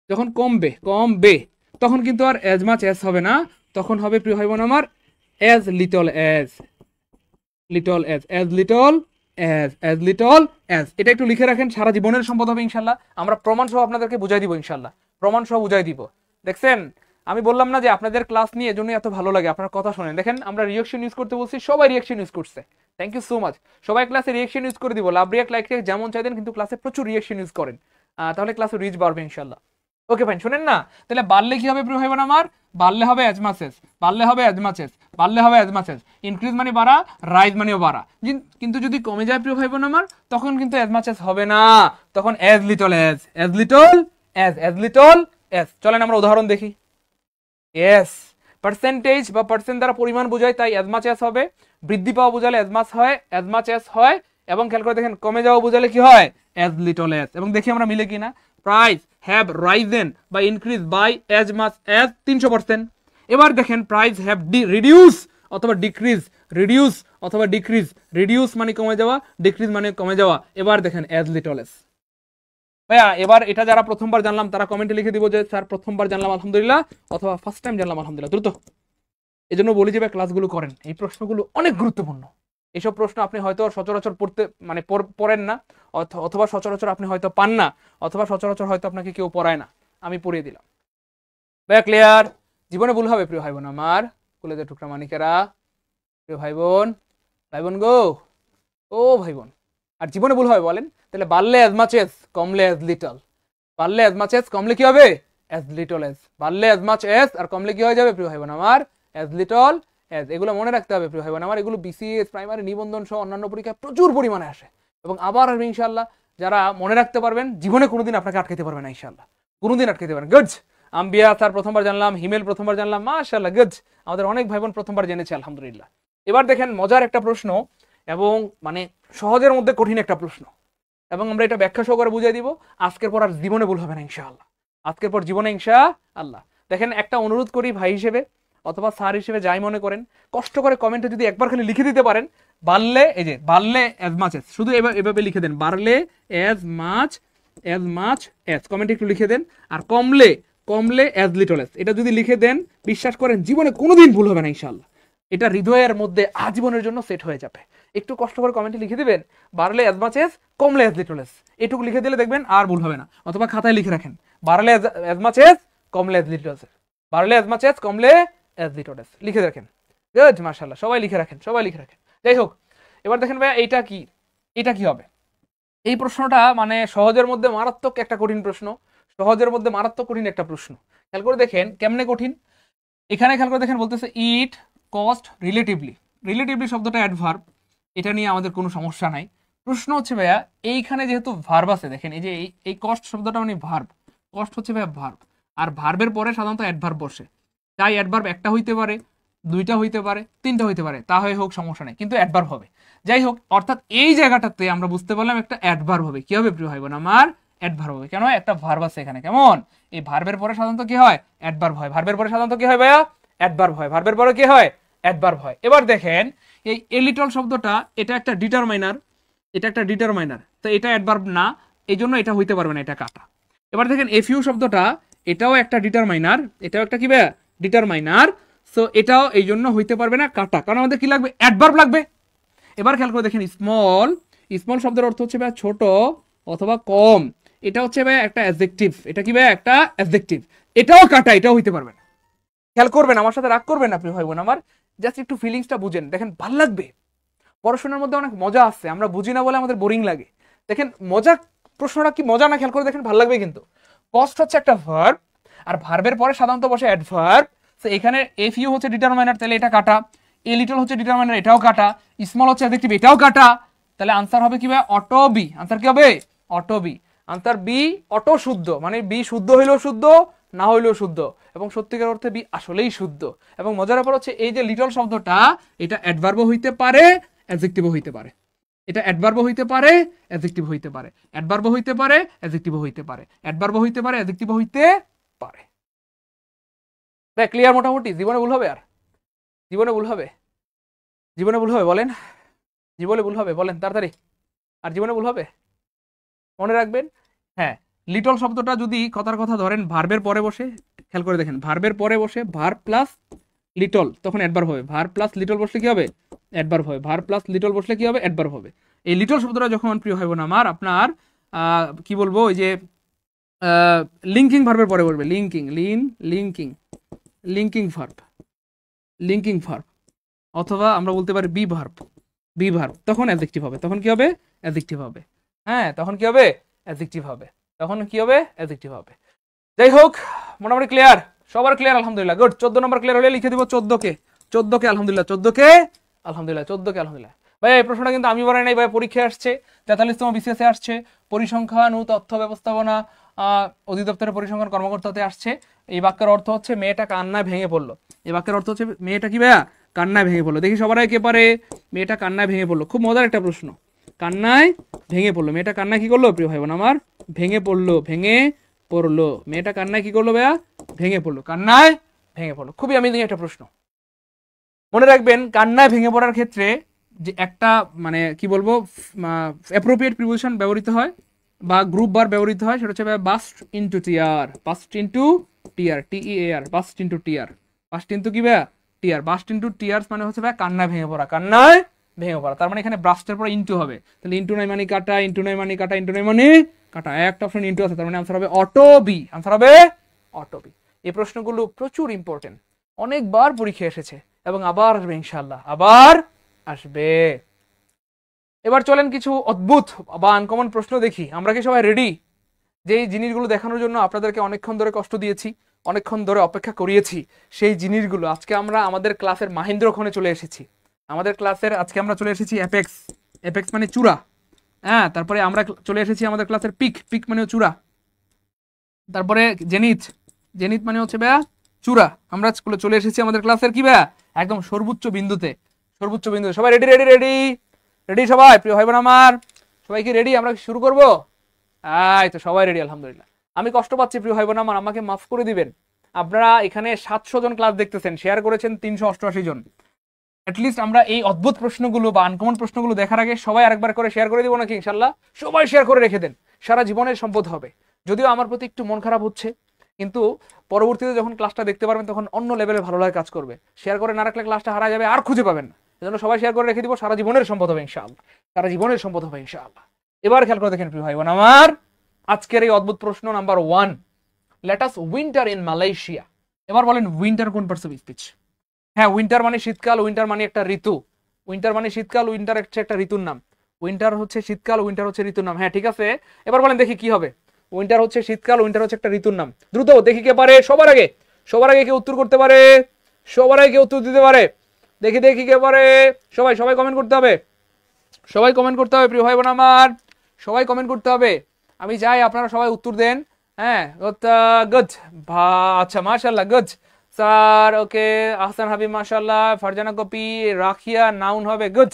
S1: যখন কমবে কমবে তখন কিন্তু আর অ্যাজ মাচ এস হবে না, তখন হবে প্রিয় ভাই বোন আমার as little as, little as, as little as, as little as. এটা একটু লিখে রাখেন, সারা জীবনের সম্পদ হবে ইনশাল্লাহ। আমরা প্রমাণ সহ আপনাদেরকে বুঝাই দিব ইনশাল্লাহ, প্রমাণ সহ বুঝাই দিব। দেখছেন, আমি বললাম না যে আপনাদের ক্লাস নিয়ে এজন্য এত ভালো লাগে, আপনার কথা শোনেন। দেখেন আমরা রিয়াকশন ইউজ করতে বলছি, সবাই রিয়াকশন ইউজ করছে। Thank you so much. সবাই ক্লাসে রিয়াকশন ইউজ করে দিব, লাভ রিয়াক্ট লাইক রিয়াক্ট যেমন চাইতেন, কিন্তু ক্লাসে প্রচুর রিয়াকশন ইউজ করেন, তাহলে ক্লাসে রিচ বাড়বে ইনশাল্লাহ। ওকে ফাইন, শুনেন না, তাহলে বাড়লে কি হবে প্রিয় ভাই বোন আমার? বাড়লে হবে অ্যাজ মাচ এস, বাড়লে হবে অ্যাজ মাচ এস, বাড়লে হবে অ্যাজ মাচ এস। ইনক্রিজ মানে বাড়া, রাইজ মানেও বাড়া। কিন্তু যদি কমে যায় প্রিয় ভাই বোন আমার, তখন কিন্তু অ্যাজ মাচ এস হবে না, তখন as little as, as little as, as little as. চলেন আমরা উদাহরণ দেখি। ইয়েস, পার্সেন্টেজ বা পার্সেন্ট দ্বারা পরিমাণ বোঝায়, তাই অ্যাজ মাচ এস হবে। বৃদ্ধি পাওয়া বোঝালে অ্যাজ মাচ হয়, অ্যাজ মাচ এস হয়। এবং খেয়াল করে দেখেন, কমে যাওয়া বোঝালে কি হয়? As little as. এবং দেখি আমরা মিলে কিনা। প্রাইস হ্যাভ রাইজেন বা increase by as much as 300%। এবার দেখেন প্রাইস হ্যাভ রিডিউস অথবা ডিক্রিজ, রিডিউস অথবা ডিক্রিজ, রিডিউস মানে কমে যাওয়া, ডিক্রিজ মানে কমে যাওয়া। এবার দেখেন অ্যাজ লিটল অ্যাজ। ভাইয়া এবার এটা যারা প্রথমবার জানলাম তারা কমেন্টে লিখে দিব যে স্যার প্রথমবার জানলাম আলহামদুলিল্লাহ, অথবা ফার্স্ট টাইম জানলাম আলহামদুলিল্লাহ। দ্রুত এই জন্য বলি যে ক্লাসগুলো করেন, এই প্রশ্নগুলো অনেক গুরুত্বপূর্ণ। এইসব প্রশ্ন আপনি হয়তো সচরাচর পড়তে মানে পড়েন না, অথবা সচরাচর আপনি হয়তো পান না, অথবা সচরাচর হয়তো আপনাকে কেউ পড়ায় না, আমি পড়িয়ে দিলাম। ভাইয়া ক্লিয়ার? জীবনে ভুল হবে প্রিয় ভাই বোন আমার, কলেজের টুকরা মানিকেরা, প্রিয় ভাই বোন, ভাই বোন গো, ও ভাই বোন, আর জীবনে ভুল হবে বলেন? তাহলে বাড়লে অ্যাজ মাচ এস, কমলে অ্যাজ লিটল। বাড়লে অ্যাজ মাচ এস, কমলে কি হবে? As little S. বাড়লে অ্যাজ মাচ এস আর কমলে কি হয়ে যাবে প্রিয় ভাই বোন আমার? As little S. এগুলো মনে রাখতে হবে প্রিয় ভাই বোন আমার। এগুলো বিসিএস, প্রাইমারি, নিবন্ধন সহ অন্যান্য পরীক্ষায় প্রচুর পরিমাণে আসে এবং আবার আসবে ইনশাআল্লাহ। যারা মনে রাখতে পারবেন, জীবনে কোনোদিন আপনাকে আটকাইতে পারবে না ইনশাআল্লাহ, কোনোদিন আটকাইতে পারবেন। গুড। আম্বিয়া স্যার প্রথমবার জানলাম, হিমেল প্রথমবার জানলাম, মাশাআল্লাহ গুড। আমাদের অনেক ভাই বোন প্রথমবার জেনেছে আলহামদুলিল্লাহ। এবার দেখেন মজার একটা প্রশ্ন, এবং মানে সহজের মধ্যে কঠিন একটা প্রশ্ন, এবং আমরা এটা ব্যাখ্যা সহকারে বুঝিয়ে দিব। আজকের পর আর জীবনে ভুল হবে না ইনশাআল্লাহ, আজকের পর জীবনে ইনশাআল্লাহ। দেখেন একটা অনুরোধ করি ভাই হিসেবে অথবা স্যার হিসেবে, যাই মনে করেন, কষ্ট করে কমেন্টে যদি একবার খালি লিখে দিতে পারেন, বাড়লে, এই যে বাড়লে অ্যাজ মাচ এস, শুধু এভাবে লিখে দেন, বাড়লে অ্যাজ মাচ এস, কমেন্টে একটু লিখে দেন। আর কমলে, কমলে অ্যাজ লিটল এস, এটা যদি লিখে দেন, বিশ্বাস করেন জীবনে কোনোদিন ভুল হবে না ইনশাআল্লাহ। এটা হৃদয়ের মধ্যে আজীবনের জন্য সেট হয়ে যাবে। একটু কষ্ট করে কমেন্টে লিখে দিবেন, বাড়লে অ্যাজ মাচ এস, কমলে অ্যাজ লিটল এস। এটুকু লিখে দিলে দেখবেন আর ভুল হবে না। অথবা খাতায় লিখে রাখেন, বাড়লে অ্যাজ মাচ এস, কমলে অ্যাজ লিটল এস, বাড়লে অ্যাজ মাচ এস, কমলে অ্যাজ লিটল এস, লিখে রাখেন। গুড, মাশাআল্লাহ, সবাই লিখে রাখেন, সবাই লিখে রাখেন। যাই হোক, এবার দেখেন ভাই এইটা কি, এটা কি হবে? এই প্রশ্নটা মানে সহজের মধ্যে মারাত্মক একটা কঠিন প্রশ্ন, সহজের মধ্যে মারাত্মক কঠিন একটা প্রশ্ন। খেয়াল করে দেখেন কেমনে কঠিন। এখানে খেয়াল করে দেখেন বলতেছে ইট কস্ট রিলেটিভলি। রিলেটিভলি শব্দটা অ্যাডভার্ব, এটা নিয়ে আমাদের কোনো সমস্যা নাই। প্রশ্ন হচ্ছে ভাইয়া এইখানে যেহেতু ভার্ব আছে, দেখেন এই যে এই কস্ট শব্দটা মানে ভার্ব, কস্ট হচ্ছে ভাইয়া ভার্ব, আর ভার্বের পরে সাধারণত অ্যাডভার্ব বসে। তাই অ্যাডভার্ব একটা হইতে পারে, দুইটা হইতে পারে, তিনটা হইতে পারে, তা হয়ে হোক সমস্যা নেই, কিন্তু অ্যাডভার্ব হবে। যাই হোক, অর্থাৎ এই জায়গাটাতে আমরা বুঝতে পারলাম একটা অ্যাডভার্ব হবে। কি হবে প্রিয় ভাই বোন আমার? অ্যাডভার্ব হবে। কেন? একটা ভার্ব আছে এখানে। কেমন? এই ভার্বের পরে সাধারণত কি হয়? অ্যাডভার্ব হয়। ভার্বের পরে সাধারণত কি হয় ভাইয়া? অ্যাডভার্ব হয়। ভার্বের পরে কি হয়? অ্যাডভার্ব হয়। এবার দেখেন এই এ লিটল শব্দটা, এটা একটা ডিটারমাইনার, এটা একটা ডিটারমাইনার, তো এটা অ্যাডভার্ব না, এই জন্য এটা হইতে পারবে না, এটা কাটা। এবার দেখেন এফইউ শব্দটা, এটাও একটা ডিটারমাইনার, এটাও একটা কি ভাইয়া? ডিটারমাইনার। সো এটাও এই জন্য হইতে পারবে না, কাটা। কারণ আমাদের কি লাগবে? অ্যাডভার্ব লাগবে। এবার খেয়াল করে দেখেন স্মল, স্মল শব্দের অর্থ হচ্ছে ভাই ছোট অথবা কম, এটা হচ্ছে ভাই একটা অ্যাডজেক্টিভ। এটা কি ভাই? একটা অ্যাডজেক্টিভ। এটাও কাটা, এটাও হইতে পারবে না। খেয়াল করবেন, আমার সাথে রাগ করবেন আপনি ভাই বোন আমার, জাস্ট একটু ফিলিংসটা বুঝেন। দেখেন ভাল লাগবে, পড়াশোনার মধ্যে অনেক মজা আছে, আমরা বুঝি না বলে আমাদের বোরিং লাগে। দেখেন মজা, প্রশ্নটা কি মজা না? খেয়াল করে দেখেন, ভাল লাগবে কিন্তু। কস্ট হচ্ছে একটা ভার্ব, আর ভার্বের পরে সাধারণত বসে অ্যাডভার্ব। তো এখানে এফ ইউ হচ্ছে ডিটারমাইনার, তাহলে এটা কাটা। এ লিটল হচ্ছে ডিটারমাইনার, এটাও কাটা। স্মল হচ্ছে অ্যাডজেক্টিভ, এটাও কাটা। তাহলে আনসার হবে কি ভাই? Auto B. আনসার কি হবে? অটো বি। আনসার বি, অটো শুদ্ধ, মানে বি শুদ্ধ হইলেও শুদ্ধ, না হইলেও শুদ্ধ, এবং সত্যিকার অর্থে বি আসলেই শুদ্ধ। এবং মজার ব্যাপার হচ্ছে এই যে লিটল শব্দটা, এটা অ্যাডভার্বও হইতে পারে, অ্যাডজেক্টিভও হইতে পারে। এটা অ্যাডভার্বও হইতে পারে, অ্যাডজেক্টিভ হইতে পারে, অ্যাডভার্বও হইতে পারে, অ্যাডজেক্টিভও হইতে পারে, অ্যাডভার্বও হইতে পারে, অ্যাডজেক্টিভও হইতে পারে। দেখ ক্লিয়ার মোটামুটি? জীবনে ভুল হবে? আর জীবনে ভুল হবে? জীবনে ভুল হবে বলেন? জীবনে ভুল হবে বলেন তাড়াতাড়ি? আর জীবনে ভুল হবে? মনে রাখবেন, হ্যাঁ, লিটল শব্দটা যদি কথার কথা ধরেন ভার্বের পরে বসে, খেয়াল করে দেখেন, ভার্বের পরে বসে ভার্ব প্লাস লিটল, তখন অ্যাডভার্ব হবে। ভার্ব প্লাস লিটল বসলে কি হবে? অ্যাডভার্ব হবে। ভার্ব প্লাস লিটল বসলে কি হবে? অ্যাডভার্ব হবে। এই লিটল শব্দটা যখন, প্রিয় ভাই বোন আমার, আপনার কি বলবো, ওই যে লিঙ্কিং ভার্বের পরে বসবে, লিঙ্কিং, লিঙ্কিং ভার্ব, অথবা আমরা বলতে পারি বি ভার্ব, তখন অ্যাডজেক্টিভ হবে। তখন কি হবে? অ্যাডজেক্টিভ হবে। হ্যাঁ, তখন কি হবে? অ্যাডজেক্টিভ হবে। তখন কি হবে? অ্যাডজেক্টিভ হবে। যাই হোক, মোটামুটি ক্লিয়ার? সবার ক্লিয়ার? আলহামদুলিল্লাহ, গুড। 14 নম্বর ক্লিয়ার হলে লিখে দিব 14 কে আলহামদুলিল্লাহ, 14 কে আলহামদুলিল্লাহ। ভাই এই প্রশ্নটা কিন্তু আমি বানাই নাই ভাই, পরীক্ষায় আসছে, 43তম বিসিএসে আসছে, পরিসংখ্যান ও তথ্য ব্যবস্থাপনা অধিদপ্তরের পরিসংখ্যান কর্মকর্তাতে আসছে। এই বাক্যের অর্থ হচ্ছে মেয়েটা কান্নায় ভেঙে পড়লো। এই বাক্যের অর্থ হচ্ছে মেয়েটা কি ভাইয়া? কান্নায় ভেঙে পড়লো। দেখি সবাই কে পারে? মেয়েটা কান্নায় ভেঙে পড়লো, খুব মজার একটা প্রশ্ন। কান্নায় ভেঙে পড়লো, মেয়েটা কান্নায় কি করলো প্রিয় ভাই বোন আমার? ভেঙে পড়লো, মেয়েটা কান্নায় কি করলো ভাইয়া? ভেঙে পড়লো, কান্নায় ভেঙে পড়লো। খুবই অ্যামেজিং একটা প্রশ্ন। মনে রাখবেন, কান্নায় ভেঙে পড়ার ক্ষেত্রে যে একটা মানে কি বলবো অ্যাপ্রোপ্রিয়েট প্রিপোজিশন ব্যবহৃত হয় বা গ্রুপ বার ব্যবহৃত হয়, সেটা হচ্ছে burst into TR, TEAR, burst into TR, burst into কি ভাইয়া? টিআর, বাস্ট ইনটু টিআর মানে হচ্ছে ভাই কান্নায় ভেঙে পড়া, কান্নায় ভেঙে পড়া। তার মানে এখানে ব্রাস্টের পরে ইনটু হবে, তাহলে ইনটু নাই মানে কাটা, ইনটু নাই মানে কাটা, ইনটু নাই মানে কাটা, একটা অপশন ইনটু আছে, তার মানে আনসার হবে অটো বি, আনসার হবে অটো বি। এই প্রশ্নগুলো প্রচুর ইম্পর্টেন্ট, অনেকবার পরীক্ষা এসেছে এবং আবার আসবে ইনশাআল্লাহ, আবার আসবে। এবার চলেন কিছু অদ্ভুত বা আনকমন প্রশ্ন দেখি। আমরা কি সবাই রেডি? যে এই জিনিসগুলো দেখানোর জন্য আপনাদেরকে অনেকক্ষণ ধরে কষ্ট দিয়েছি, অনেকক্ষণ ধরে অপেক্ষা করিয়েছি, সেই জিনিসগুলো আজকে আমরা আমাদের ক্লাসের মাহেন্দ্রক্ষণে চলে এসেছি। আমাদের ক্লাসের আজকে আমরা চলে এসেছি অ্যাপেক্স মানে চূড়া। হ্যাঁ, তারপরে আমরা চলে এসেছি আমাদের ক্লাসের পিক মানে চূড়া। তারপরে জেনিথ মানে হচ্ছে ভাইয়া চূড়া। আমরা চলে এসেছি আমাদের ক্লাসের কি ভাইয়া? একদম সর্বোচ্চ বিন্দুতে। সবাই রেডি রেডি রেডি রেডি সবাই? প্রিয় ভাই বোন আমার, সবাই কি রেডি? আমরা শুরু করবো? এই তো সবাই রেডি, আলহামদুলিল্লাহ। আমি কষ্ট পাচ্ছি প্রিয় ভাই বোন আমার, আমাকে মাফ করে দিবেন। আপনারা এখানে 700 জন ক্লাস দেখতেছেন, শেয়ার করেছেন 388 জন। অ্যাটলিস্ট আমরা এই অদ্ভুত প্রশ্নগুলো বা আনকমন প্রশ্নগুলো দেখার আগে সবাই আরেকবার করে শেয়ার করে দিব নাকি? ইনশাল্লাহ সবাই শেয়ার করে রেখে দেন, সারা জীবনের সম্পদ হবে। যদিও আমার প্রতি একটু মন খারাপ হচ্ছে, কিন্তু পরবর্তীতে যখন ক্লাসটা দেখতে পারবেন তখন অন্য লেভেলে ভালো লাগে কাজ করবে। শেয়ার করে না রাখলে ক্লাসটা হারা যাবে, আর খুঁজে পাবেন না। এজন্য সবাই শেয়ার করে রেখে দিব, সারা জীবনের সম্পদ হবে ইনশাআল্লাহ, সারা জীবনের সম্পদ হবে ইনশাআল্লাহ। এবার খেয়াল করে দেখেন প্রিয় ভাই বোন আমার, আজকের এই অদ্ভুত প্রশ্ন number 1, let us winter in Malaysia. এবার বলেন উইন্টার কোন পার্টস অফ স্পিচ? হ্যাঁ, উইন্টার মানে শীতকাল, উইন্টার মানে একটা ঋতু, উইন্টার মানে শীতকাল, উইন্টার হচ্ছে একটা ঋতুর নাম। উইন্টার হচ্ছে শীতকাল, উইন্টার হচ্ছে ঋতুর নাম। হ্যাঁ ঠিক আছে, এবার বলেন দেখি কি হবে। উইন্টার হচ্ছে শীতকাল, উইন্টার হচ্ছে একটা ঋতুর নাম। দ্রুত দেখি কে পারে সবার আগে কে উত্তর করতে পারে, সবার আগে কে উত্তর দিতে পারে, দেখি কে পারে। সবাই কমেন্ট করতে হবে, সবাই কমেন্ট করতে হবে প্রিয় ভাই বোন আমার, সবাই কমেন্ট করতে হবে। আমি চাই আপনারা সবাই উত্তর দেন। হ্যাঁ গুড, আচ্ছা মাশাআল্লাহ, গুড স্যার, ওকে। আহসান হাবিব মাশাআল্লাহ, ফারজানা কপি, রাখিয়া নাউন হবে, গুড।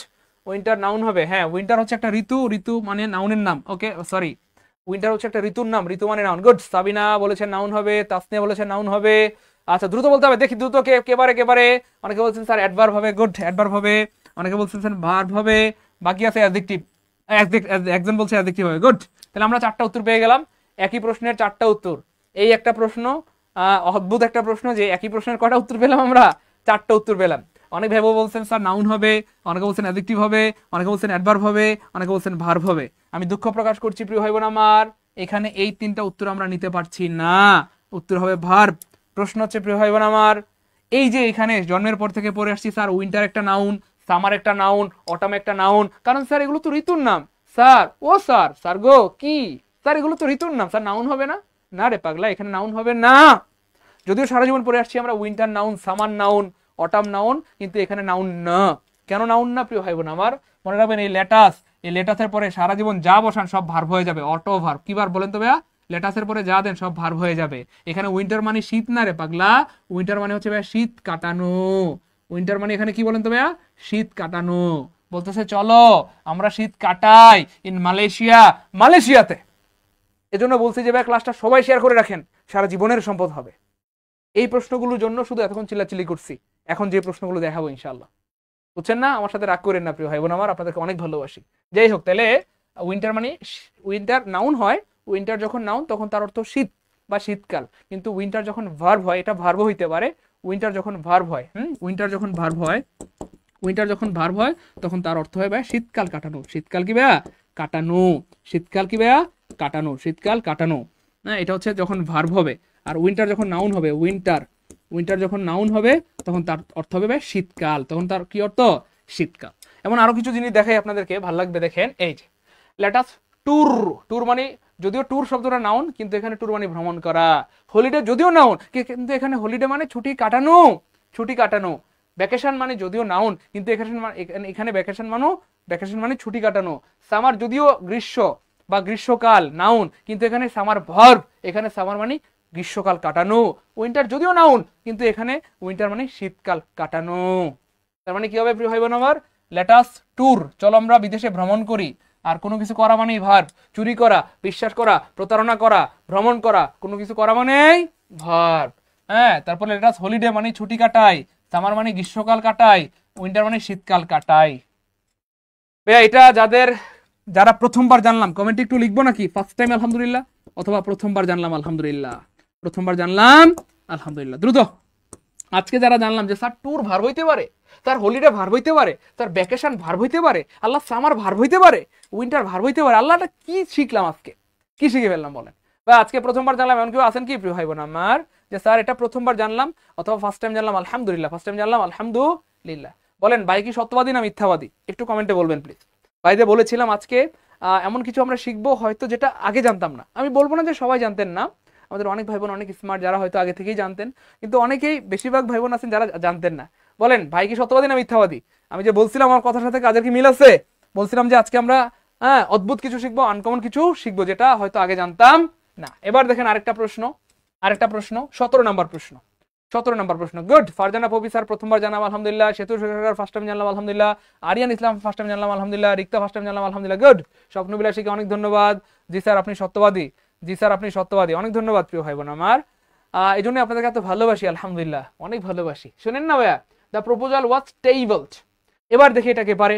S1: উইন্টার নাউন হবে। হ্যাঁ, উইন্টার হচ্ছে একটা ঋতু মানে নাউনের নাম। ওকে সরি, উইন্টার হচ্ছে একটা ঋতুর নাম, ঋতু মানে নাউন। গুড। সাবিনা বলেছেন নাউন হবে, তাসনিয়া বলেছেন নাউন হবে। আচ্ছা দ্রুত বলতে হবে, দেখি দ্রুত কে পারে। অনেকে বলছেন স্যার অ্যাডভার্ব হবে, গুড অ্যাডভার্ব হবে। অনেকে বলছেন স্যার ভার্ব হবে, বাকি আছে অ্যাডজেক্টিভ, একজন বলছে অ্যাডজেক্টিভ হবে, গুড। তাহলে আমরা 4টা উত্তর পেয়ে গেলাম, একই প্রশ্নের 4টা উত্তর। এই একটা প্রশ্ন, অদ্ভুত একটা প্রশ্ন যে একই প্রশ্নের কটা উত্তর পেলাম আমরা? 4টা উত্তর পেলাম। অনেক ভাইবো বলছেন স্যার নাউন হবে, অনেকে বলছেন অ্যাডজেক্টিভ হবে, অনেকে বলছেন অ্যাডভার্ব হবে, অনেকে বলছেন ভার্ব হবে। আমি দুঃখ প্রকাশ করছি প্রিয় ভাই বোন আমার, এখানে এই 3টা উত্তর আমরা নিতে পারছি না, উত্তর হবে ভার্ব। প্রশ্ন হচ্ছে প্রিয় ভাই বোন আমার, এই যে এখানে জন্মের পর থেকে পড়ে আসছি স্যার উইন্টার একটা নাউন, সামার একটা নাউন, অটাম একটা নাউন, কারণ স্যার এগুলো তো ঋতুর নাম। স্যার গো কি স্যার, এগুলো তো ঋতুর নাম, স্যার নাউন হবে না? না রে পাগলা, এখানে নাউন হবে না। যদিও সারা জীবন পড়ে আসছি আমরা winter noun, summer noun, autumn noun, কিন্তু এখানে নাউন না। কেন নাউন না প্রিয় ভাই বোন আমার? মনে রাখবেন এই লেটাসের পরে সারা জীবন যা বসান সব ভার্ব হয়ে যাবে, অটো ভার্ব। কি ভার্ব বলেন তো ভাইয়া? লেটাসের পরে যা দেন সব ভার্ব হয়ে যাবে। এখানে উইন্টার মানে শীত না রে পাগলা, উইন্টার মানে হচ্ছে ভাইয়া শীত কাটানো। উইন্টার মানে এখানে কি বলেন তো ভাইয়া, শীত কাটানো। বলতেছে চলো আমরা শীত কাটাই ইন মালয়েশিয়া, মালয়েশিয়াতে। এজন্য বলছি যে ভাই ক্লাসটা সবাই শেয়ার করে রাখেন, সারা জীবনের সম্পদ হবে। এই প্রশ্নগুলোর জন্য শুধু এতক্ষণ চিল্লাচিল্লি করছি, এখন যে প্রশ্নগুলো দেখাবো ইনশাআল্লাহ। বুঝছেন না? আমার সাথে রাগ করেন না প্রিয় ভাই বোন আমার, আপনাদেরকে অনেক ভালোবাসি। যাই হোক, তাহলে উইন্টার মানে উইন্টার নাউন হয়, উইন্টার যখন নাউন তখন তার অর্থ শীত বা শীতকাল। কিন্তু উইন্টার যখন ভার্ব হয়, এটা ভার্ব হইতে পারে। উইন্টার যখন ভার্ব হয়, উইন্টার যখন ভার্ব হয়, উইন্টার যখন ভার্ব হয় তখন তার অর্থ হয় ভাই শীতকাল কাটানো। শীতকাল কি ভাইয়া? কাটানো। শীতকাল কি ভাইয়া? কাটানো। শীতকাল কাটানো। হ্যাঁ, এটা হচ্ছে যখন ভার্ব হবে। আর উইন্টার যখন নাউন হবে, উইন্টার, উইন্টার যখন নাউন হবে তখন তার অর্থ হবে ভাই শীতকাল। তখন তার কি অর্থ? শীতকাল। এমন আরো কিছু জিনিস দেখাই আপনাদেরকে, ভালো লাগবে দেখেন। এই যে লেটাস ট্যুর, ট্যুর মানে যদিও ট্যুর শব্দটা নাউন, কিন্তু এখানে ট্যুর মানে ভ্রমণ করা। হলিডে যদিও নাউন, কিন্তু এখানে হলিডে মানে ছুটি কাটানো, ছুটি কাটানো। ভ্যাকেশন মানে যদিও নাউন, কিন্তু এখানে ভ্যাকেশন মানে ছুটি কাটানো। সামার যদিও গ্রীষ্ম বা গ্রীষ্মকাল নাউন, কিন্তু এখানে সামার ভার্ব, এখানে সামার মানে গ্রীষ্মকাল কাটানো। উইন্টার যদিও নাউন, কিন্তু এখানে উইন্টার মানে শীতকাল কাটানো। তার মানে কি হবে প্রিয় ভাই বোন আমার? লেটাস ট্যুর, চলো আমরা বিদেশে ভ্রমণ করি। আর কোনো কিছু করা মানেই ভার্ব। চুরি করা, বিশ্বাস করা, প্রতারণা করা, ভ্রমণ করা, কোনো কিছু করা মানেই ভার্ব। হ্যাঁ, তারপরে লেটাস হলিডে মানে ছুটি কাটাই, সামার মানে গ্রীষ্মকাল কাটাই, উইন্টার মানে শীতকাল কাটাই। ভাইয়া এটা যারা প্রথমবার জানলাম কমেন্টে একটু লিখবো নাকি? ফার্স্ট টাইম আলহামদুলিল্লাহ, অথবা প্রথমবার জানলাম আলহামদুলিল্লাহ। প্রথমবার জানলাম আলহামদুলিল্লাহ, দ্রুত। আজকে যারা জানলাম যে স্যার ট্যুর ভার্ব হইতে পারে, তার হলিডে ভার্ব হইতে পারে, তার ভ্যাকেশন ভার্ব হইতে পারে, আল্লাহ সামার ভার্ব হইতে পারে, উইন্টার ভার্ব হইতে পারে, আল্লাহটা কি শিখলাম আজকে, কি শিখে ফেললাম বলেন? বা আজকে প্রথমবার জানলাম এমন কেউ আছেন কি প্রিয় ভাই বোন আমার, যে স্যার এটা প্রথমবার জানলাম অথবা ফার্স্ট টাইম জানলাম আলহামদুলিল্লাহ, ফার্স্ট টাইম জানলাম আলহামদুলিল্লাহ। বলেন ভাই কি সত্যবাদী না মিথ্যাবাদী? একটু কমেন্টে বলবেন প্লিজ। ভাইদে বলেছিলাম আজকে এমন কিছু আমরা শিখবো হয়তো যেটা আগে জানতাম না। আমি বলবো না যে সবাই জানতেন না, আমাদের অনেক ভাই বোন অনেক স্মার্ট যারা হয়তো আগে থেকেই জানতেন, কিন্তু অনেকেই বেশিরভাগ ভাই বোন আছেন যারা জানতেন না। বলেন ভাই কি সত্যবাদী না মিথ্যাবাদী? আমি যে বলছিলাম আমার কথার সাথে কাজের কি মিল আছে? বলছিলাম যে আজকে আমরা অদ্ভুত কিছু শিখবো, আনকমন কিছু শিখবো যেটা হয়তো আগে জানতাম না। এবার দেখেন আরেকটা প্রশ্ন, 17 নম্বর প্রশ্ন, 17 নম্বর প্রশ্ন। গুড। ফারজানা পপি স্যার প্রথমবার জানলাম আলহামদুলিল্লাহ। সেতু সরকার ফার্স্ট টাইম জানলাম আলহামদুলিল্লাহ। আরিয়ান ইসলাম ফার্স্ট টাইম জানলাম আলহামদুলিল্লাহ। রিক্তা ফার্স্ট টাইম জানলাম আলহামদুলিল্লাহ। গুড। স্বপ্নবিলাসীকে অনেক ধন্যবাদ। জি স্যার আপনি সত্যবাদী, জি স্যার আপনি সত্যবাদী, অনেক ধন্যবাদ প্রিয় ভাই বোন আমার। এই জন্য আপনাদেরকে এত ভালোবাসি, আলহামদুলিল্লাহ অনেক ভালোবাসি। শুনেন না ভাইয়া, দ্য প্রপোজাল ওয়াজ টেবলড। এবার দেখি এটা কে পারে।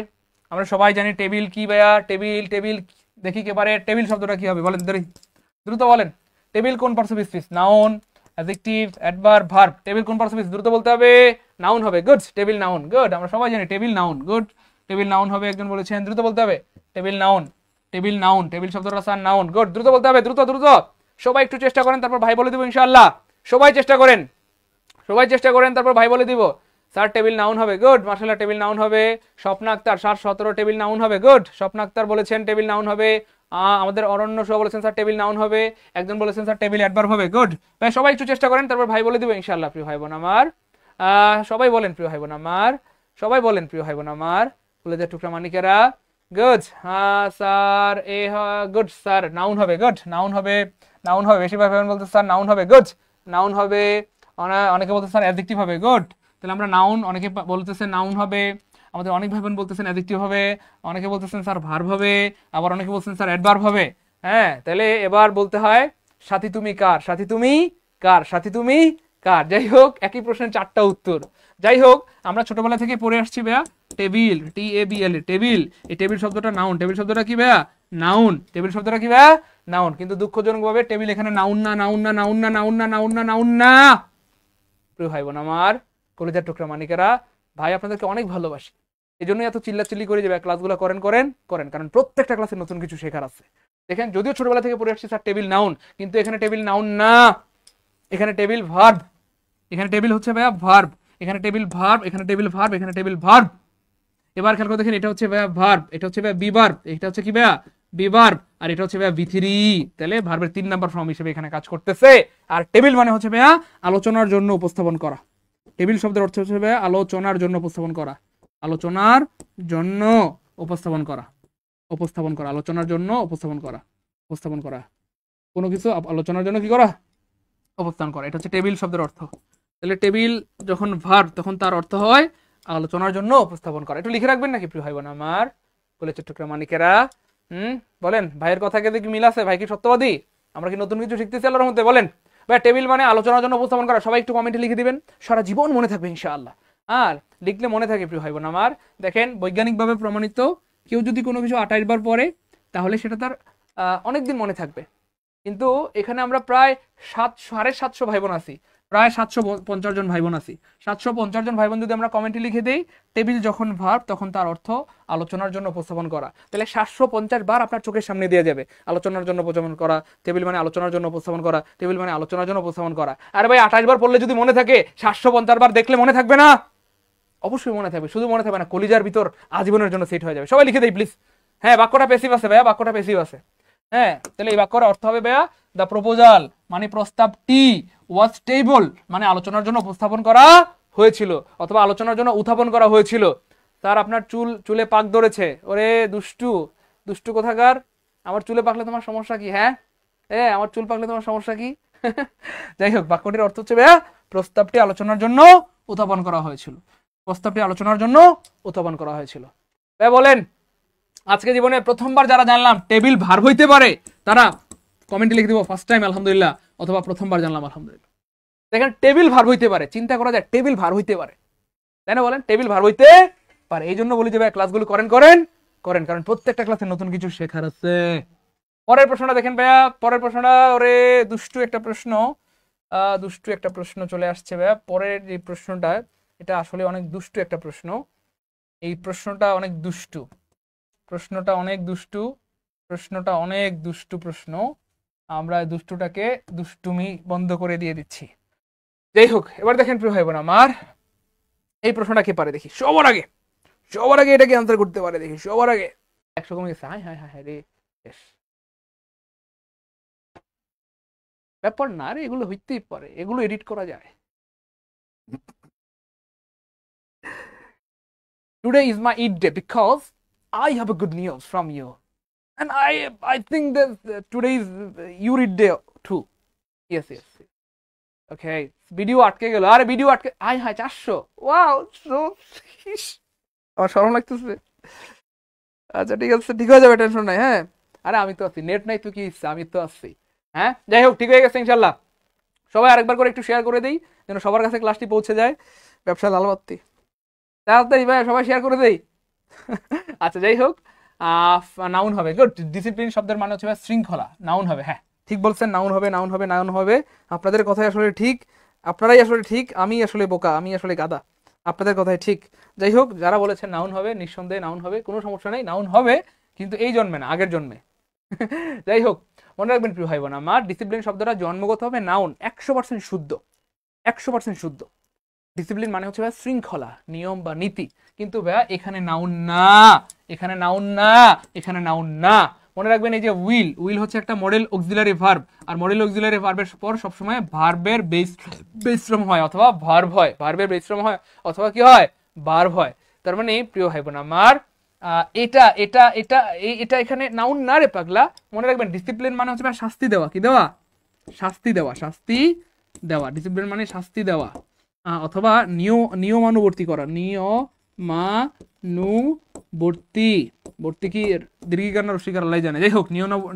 S1: আমরা সবাই জানি টেবিল কি ভাইয়া, টেবিল টেবিল দেখি কে পারে। টেবিল শব্দটা কি হবে বলেন, দ্রুত বলেন। টেবিল কোন parts of speech? Noun, adjective, adverb, verb. Table কোন পার্টস অফ স্পিচ? দ্রুত বলতে হবে। নাউন হবে। গুড। Table noun. গুড, আমরা সবাই জানি table noun. Good, table noun হবে, একজন বলেছেন। দ্রুত বলতে হবে। Table noun, table noun, table শব্দটা স্যার নাউন। গুড, দ্রুত বলতে হবে, দ্রুত দ্রুত। সবাই একটু চেষ্টা করেন, তারপর ভাই বলে দিব ইনশাআল্লাহ। সবাই চেষ্টা করেন, সবাই চেষ্টা করেন, তারপর ভাই বলে দিব। স্যার টেবিল নাউন হবে। গুড, মাশাআল্লাহ টেবিল নাউন হবে। Swapna Akter sir 17 table noun হবে। গুড, স্বপ্না আক্তার বলেছেন টেবিল নাউন হবে। আমাদের অরণ্য সহ বলেছেন স্যার টেবিল নাউন হবে। একজন বলেছেন স্যার টেবিল অ্যাডভার্ব হবে। গুড ভাই, সবাই একটু চেষ্টা করেন, তারপর ভাই বলে দিব ইনশাআল্লাহ প্রিয় ভাই বোন আমার। সবাই বলেন প্রিয় ভাই বোন আমার, সবাই বলেন প্রিয় ভাই বোন আমার, কলেজের টুকরা মানিকেরা। গুড। হ্যাঁ স্যার গুড স্যার নাউন হবে। গুড, নাউন হবে, নাউন হবে। বেশিরভাগ ভাই বোন বলতে স্যার নাউন হবে। গুড, নাউন হবে। অনেকে বলতে স্যার অ্যাডজেক্টিভ হবে। গুড, তাহলে আমরা নাউন, অনেকে বলতেছেন নাউন হবে, আমাদের অনেক ভাই বোন বলতেছেন অ্যাডজেক্টিভ হবে, অনেকে বলতেছেন স্যার ভার্ব হবে, আবার অনেকে বলছেন স্যার অ্যাডভার্ব হবে। হ্যাঁ, তাহলে এবার বলতে হয় সাথী তুমি কার, সাথী তুমি কার, সাথী তুমি কার। যাই হোক, একই প্রশ্নের 4টা উত্তর। যাই হোক, আমরা ছোটবেলা থেকে পড়ে আসছি ভাইয়া টেবিল, TABL, টেবিল। এই টেবিল শব্দটা নাউন। টেবিল শব্দটা কি ভাইয়া? নাউন। টেবিল শব্দটা কি ভাইয়া? নাউন। কিন্তু দুঃখজনক ভাবে টেবিল এখানে নাউন না, নাউন না, নাউন না, নাউন না, নাউন না, নাউন না। প্রিয় ভাই বোন আমার, কলেজের টুকরা মানিকেরা, ভাই আপনাদেরকে অনেক ভালোবাসি। এই জন্যই এত চিল্লাচিল্লি করে যে ক্লাসগুলো করেন করেন করেন, কারণ প্রত্যেকটা ক্লাসে নতুন কিছু শেখার আছে। দেখেন, যদিও ছোটবেলা থেকে পড়ে আসছি স্যার টেবিল নাউন, কিন্তু এখানে টেবিল নাউন না, এখানে টেবিল ভার্ব। এখানে টেবিল হচ্ছে ভাইয়া ভার্ব, এখানে টেবিল ভার্ব, এখানে টেবিল ভার্ব, এখানে টেবিল ভার্ব। এবার খেয়াল করে দেখেন, এটা হচ্ছে ভাইয়া ভার্ব, এটা হচ্ছে ভাইয়া বিভার্ব, এটা হচ্ছে কি ভাইয়া বিভার্ব, আর এটা হচ্ছে ভাইয়া V3। তাহলে ভার্বের 3 নাম্বার ফর্ম হিসেবে এখানে কাজ করতেছে। আর টেবিল মানে হচ্ছে ভাইয়া আলোচনার জন্য উপস্থাপন করা। টেবিল শব্দের অর্থ হচ্ছে ভাইয়া আলোচনার জন্য উপস্থাপন করা, আলোচনার জন্য উপস্থাপন করা, উপস্থাপন করা, আলোচনার জন্য উপস্থাপন করা, উপস্থাপন করা, কোনো কিছু আলোচনার জন্য কি করা, অবস্থান করা। এটা হচ্ছে টেবিল শব্দের অর্থ। তাহলে টেবিল যখন ভার্ব তখন তার অর্থ হয় আলোচনার জন্য উপস্থাপন করা। একটু লিখে রাখবেন নাকি প্রিয় ভাই বোন আমার, বলে চট্টগ্রাম মানিকেরা। বলেন ভাইয়ের কথা কে কি মিল আছে? ভাই কি সত্যবাদী? আমরা কি নতুন কিছু শিখতেছি আল্লাহর মধ্যে? বলেন ভাই, টেবিল মানে আলোচনার জন্য উপস্থাপন করা। সবাই একটু কমেন্টে লিখে দিবেন, সারা জীবন মনে থাকবে ইনশাআল্লাহ। আর লিখলে মনে থাকে প্রিয় ভাই বোন আমার। দেখেন বৈজ্ঞানিকভাবে প্রমাণিত, কেউ যদি কোনো কিছু 28 বার পড়ে তাহলে সেটা তার অনেকদিন মনে থাকবে। কিন্তু এখানে আমরা প্রায় 750 ভাই বোন আছি, প্রায় 750 জন ভাই বোন আছি। 750 জন ভাই বোন যদি আমরা কমেন্টে লিখে দেই টেবিল যখন ভার্ব তখন তার অর্থ আলোচনার জন্য উপস্থাপন করা, তাহলে 750 বার আপনার চোখের সামনে দিয়ে যাবে আলোচনার জন্য উপস্থাপন করা, টেবিল মানে আলোচনার জন্য উপস্থাপন করা, টেবিল মানে আলোচনার জন্য উপস্থাপন করা। আর ভাই 28 বার পড়লে যদি মনে থাকে, 750 বার দেখলে মনে থাকবে না? অবশ্যই মনে থাকবে। শুধু মনে থাকবে না, কলিজার ভিতর আজীবনের জন্য সেট হয়ে যাবে। সবাই লিখে দেই প্লিজ। হ্যাঁ, বাক্যটা প্যাসিভ আছে ভাইয়া, বাক্যটা প্যাসিভ আছে। হ্যাঁ, তাহলে এই বাক্যের অর্থ হবে ভাইয়া, দ্য প্রপোজাল মানে প্রস্তাবটি, ওয়াজ টেবল মানে আলোচনার জন্য উপস্থাপন করা হয়েছিল অথবা আলোচনার জন্য উত্থাপন করা হয়েছিল। তার আপনার চুলে পাক ধরেছে। ওরে দুষ্টু, দুষ্টু কোথাকার, আমার চুলে পাকলে তোমার সমস্যা কি? হ্যাঁ আমার চুল পাকলে তোমার সমস্যা কি? যাই হোক, বাক্যটির অর্থ হচ্ছে ভাইয়া, প্রস্তাবটি আলোচনার জন্য উত্থাপন করা হয়েছিল। প্রস্তাবটি আলোচনার জন্য উত্থাপন করা হয়েছিল। ভাই বলেন, আজকে জীবনে প্রথমবার যারা জানলাম টেবিল ভার্ব হইতে পারে তারা কমেন্টে লিখে দিব ফার্স্ট টাইম আলহামদুলিল্লাহ, অথবা প্রথমবার জানলাম আলহামদুলিল্লাহ। দেখেন টেবিল ভার্ব হইতে পারে, চিন্তা করা যায় টেবিল ভার্ব হইতে পারে, তাই না? বলেন টেবিল ভার্ব হইতে পারে। এই জন্য বলি যে ভাই ক্লাসগুলো করেন, কারণ প্রত্যেকটা ক্লাসে নতুন কিছু শেখার আছে। পরের প্রশ্নটা দেখেন ভাইয়া, পরের প্রশ্নটা ওরে দুষ্টু একটা প্রশ্ন চলে আসছে ভাইয়া। পরের যে প্রশ্নটা, এটা আসলে অনেক দুষ্টু একটা প্রশ্ন। এই প্রশ্নটা অনেক দুষ্টু, প্রশ্নটা অনেক দুষ্টু প্রশ্ন। আমরা দুষ্টুটাকে দুষ্টুমি বন্ধ করে দিয়ে দিচ্ছি। যাই হোক, এবার দেখেন প্রিয় ভাই বোন আমার, এই প্রশ্নটা কে পারে দেখি সবার আগে এটাকে আনসার করতে পারে দেখি সবার আগে। 100 কমে গেছে। হাই হাই হাই রে, ব্যাপার না রে, এগুলো হইতেই পারে, এগুলো এডিট করা যায়। Today is my eat day because I have a good news from you, and I think that today is your eat day too. Yes. Okay, video আটকে গেল। আরে ভিডিও আটকে, হাই 400, ওয়াও, সো আমার শরম লাগতেছে। আচ্ছা ঠিক আছে, ঠিক হয়ে যাবে, টেনশন নাই। হ্যাঁ, আরে আমি তো আছি, নেট নাই তো কি ইচ্ছা, আমি তো আছি। হ্যাঁ, যাই হোক, ঠিক হয়ে গেছে ইনশাল্লাহ। সবাই আরেকবার করে একটু শেয়ার করে দেই যেন সবার কাছে ক্লাসটি পৌঁছে যায়। ব্যবসা লালবাত্তি, তাড়াতাড়ি ভাই সবাই শেয়ার করে দেই। আচ্ছা যাই হোক, নাউন হবে। গুড। ডিসিপ্লিন শব্দের মানে হচ্ছে শৃঙ্খলা। নাউন হবে। হ্যাঁ ঠিক বলছেন, নাউন হবে। আপনাদের কথাই আসলে ঠিক, আপনারাই আসলে ঠিক, আমি আসলে বোকা, আমি আসলে গাদা। আপনাদের কথাই ঠিক। যাই হোক, যারা বলেছেন নাউন হবে, নিঃসন্দেহে নাউন হবে, কোনো সমস্যা নেই। নাউন হবে, কিন্তু এই জন্মে না, আগের জন্মে। যাই হোক, মনে রাখবেন প্রিয় ভাই বোন আমার, ডিসিপ্লিন শব্দটা জন্মগত হবে নাউন, 100% শুদ্ধ, 100% শুদ্ধ। ডিসিপ্লিন মানে হচ্ছে শৃঙ্খলা, নিয়ম বা নীতি। কিন্তু ভাইয়া এখানে নাউন না। মনে রাখবেন, এই যে উইল হচ্ছে একটা মডেল অক্সিলারি ভার্ব, আর মডেল অক্সিলারি ভার্বের পর সবসময় ভার্বের বেসশ্রম হয় অথবা ভার্ব হয়, ভার্বের বেসশ্রম হয় অথবা কি হয়, ভার্ব হয়। তার মানে প্রিয় ভাই বোন আমার, এটা এটা এটা এটা এখানে নাউন না রে পাগলা। মনে রাখবেন, ডিসিপ্লিন মানে হচ্ছে শাস্তি দেওয়া। কি দেওয়া? শাস্তি দেওয়া। ডিসিপ্লিন মানে শাস্তি দেওয়া অথবা নিয়মানুবর্তী করা। বর্তি কি দীর্ঘিকার না রসিকার আল্লাহ জানে। যাই হোক,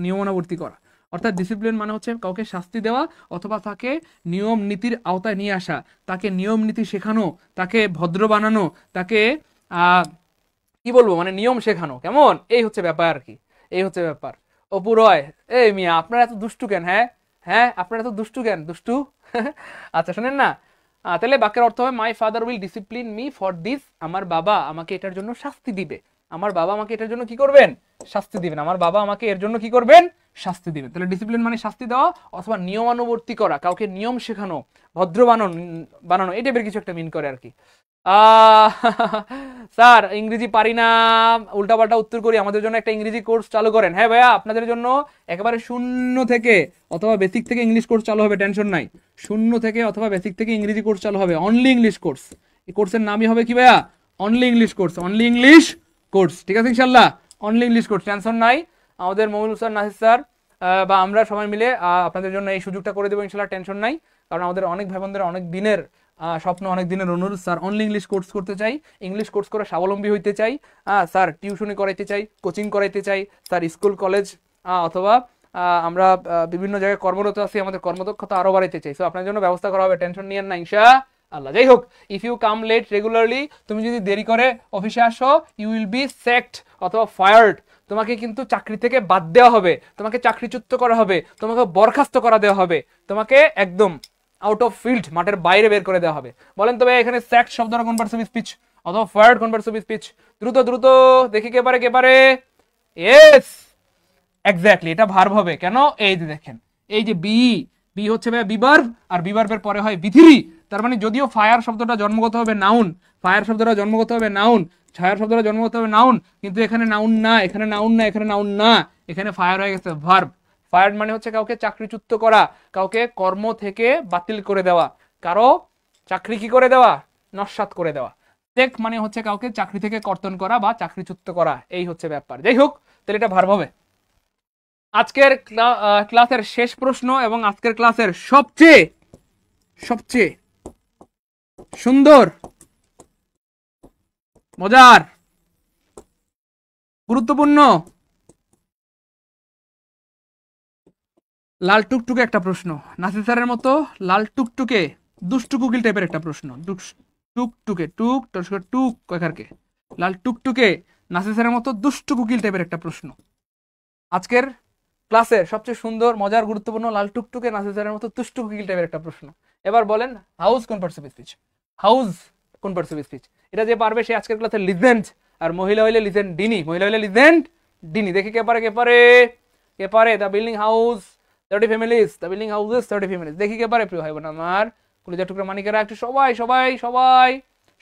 S1: নিয়মানুবর্তী করা, অর্থাৎ ডিসিপ্লিন মানে হচ্ছে কাউকে শাস্তি দেওয়া অথবা তাকে নিয়ম নীতির আওতায় নিয়ে আসা, তাকে নিয়ম নীতি শেখানো, তাকে ভদ্র বানানো, তাকে কি বলবো মানে নিয়ম শেখানো। কেমন? এই হচ্ছে ব্যাপার আর কি, এই হচ্ছে ব্যাপার। অপু রয়, এই মিয়া আপনারা এত দুষ্টু কেন? হ্যাঁ আপনারা এত দুষ্টু কেন? দুষ্টু। আচ্ছা শোনেন না, তাহলে বাক্যের অর্থ হবে, my father will discipline me for this. আমার বাবা আমাকে এটার জন্য শাস্তি দিবে। আমার বাবা আমাকে এটার জন্য কি করবেন? শাস্তি দিবেন। আমার বাবা আমাকে এর জন্য কি করবেন? শাস্তি দিবেন। তাহলে ডিসিপ্লিন মানে শাস্তি দেওয়া অথবা নিয়মানুবর্তী করা, কাউকে নিয়ম শেখানো, ভদ্র বানানো, এই টাইপের কিছু একটা মিন করে আর কি। স্যার ইংরেজি পারি না, উল্টাপাল্টা উত্তর করি, আমাদের জন্য একটা ইংরেজি কোর্স চালু করেন। হ্যাঁ ভাইয়া, আপনাদের জন্য একেবারে 0 থেকে অথবা বেসিক থেকে ইংলিশ কোর্স চালু হবে, টেনশন নাই। 0 থেকে অথবা বেসিক থেকে ইংরেজি কোর্স চালু হবে, অনলি ইংলিশ কোর্স। এই কোর্সের নামই হবে কি ভাইয়া? Only English course. ঠিক আছে ইনশাল্লাহ, অনলি ইংলিশ কোর্স, টেনশন নাই। আমাদের মমিনুল স্যার, নাসির স্যার, বা আমরা সবাই মিলে আপনাদের জন্য এই সুযোগটা করে দেবো ইনশাল্লাহ, টেনশন নাই। কারণ আমাদের অনেক ভাই বোনদের অনেক দিনের স্বপ্ন, অনেক দিনের অনুরোধ, স্যার অনলি ইংলিশ কোর্স করতে চাই, ইংলিশ কোর্স করে স্বাবলম্বী হইতে চাই, স্যার টিউশনি করাইতে চাই, কোচিং করাইতে চাই, স্যার স্কুল কলেজ অথবা আমরা বিভিন্ন জায়গায় কর্মরত আছি, আমাদের কর্মদক্ষতা আরো বাড়াইতে চাই। সো আপনার জন্য ব্যবস্থা করা হবে, টেনশন নিয়েন না ইনশাআল্লাহ। যাই হোক, if you come late regularly, তুমি যদি দেরি করে অফিসে আসো, ইউ উইল বি সেক্ট অথবা ফায়ার্ড, তোমাকে কিন্তু চাকরি থেকে বাদ দেওয়া হবে, তোমাকে চাকরিচ্যুত করা হবে, তোমাকে বরখাস্ত করা দেওয়া হবে, তোমাকে একদম আউট অফ ফিল্ড, মাঠের বাইরে বের করে দেওয়া হবে। বলেন তবে এখানে সেক্ট শব্দটা কোন পার্টস অফ স্পিচ অথবা ফায়ার্ড কোন পার্টস অফ স্পিচ? দ্রুত দ্রুত দেখি কে পারে কে পারে। ইয়েস, এক্স্যাক্টলি, এটা ভার্ব হবে। কেন? এই যে দেখেন, এই যে বি হচ্ছে ভাই বিভার্ব, আর বিভার্বের পরে হয় বিথিরি। তার মানে যদিও ফায়ার শব্দটা জন্মগত হবে নাউন, ফায়ার শব্দটা জন্মগত হবে নাউন, ছায়ার শব্দটা জন্মগত হবে নাউন, কিন্তু এখানে নাউন না, এখানে নাউন না, এখানে নাউন না, এখানে ফায়ার হয়ে গেছে ভার্ব। ফায়ার্ড মানে হচ্ছে কাউকে চাকরিচ্যুত করা, কাউকে কর্ম থেকে বাতিল করে দেওয়া, কারো চাকরি কি করে দেওয়া? নস্যাৎ করে দেওয়া। চেক মানে হচ্ছে কাউকে চাকরি থেকে কর্তন করা বা চাকরিচ্যুত করা, এই হচ্ছে ব্যাপার। যাই হোক, তাহলে এটা ভার্ব হবে। আজকের ক্লাসের শেষ প্রশ্ন এবং আজকের ক্লাসের সবচেয়ে সবচেয়ে সুন্দর, মজার, গুরুত্বপূর্ণ, লাল টুকটুকে একটা প্রশ্ন, নাসির স্যারের মতো লাল টুকটুকে দুষ্টু কুকিল টাইপের একটা প্রশ্ন। টুকটুকে টুক কয়খারকে, লাল টুকটুকে নাসির স্যারের মতো দুষ্টু কুকিল টাইপের একটা প্রশ্ন। আজকের ক্লাসের সবচেয়ে সুন্দর, মজার, গুরুত্বপূর্ণ, লাল টুকটুকে নাসির স্যারের মতো দুষ্টু কুকিল টাইপের একটা প্রশ্ন। এবার বলেন, হাউস কোন পার্টস অফ স্পিচ? হাউস কোন পার্টস অফ স্পিচ? এটা যে পারবে সে আজকের ক্লাসে লিজেন্ড, আর মহিলা হইলে লিজেন্ড ডিনি, মহিলা হইলে লিজেন্ড ডিনি। দেখি কে পারে কে পারে কে পারে। The building house 30 families, the building houses 30 families. দেখি কে পারে প্রিয় ভাই বোন আমার, কলিজার টুকরা মানিকেরা, একটু সবাই সবাই সবাই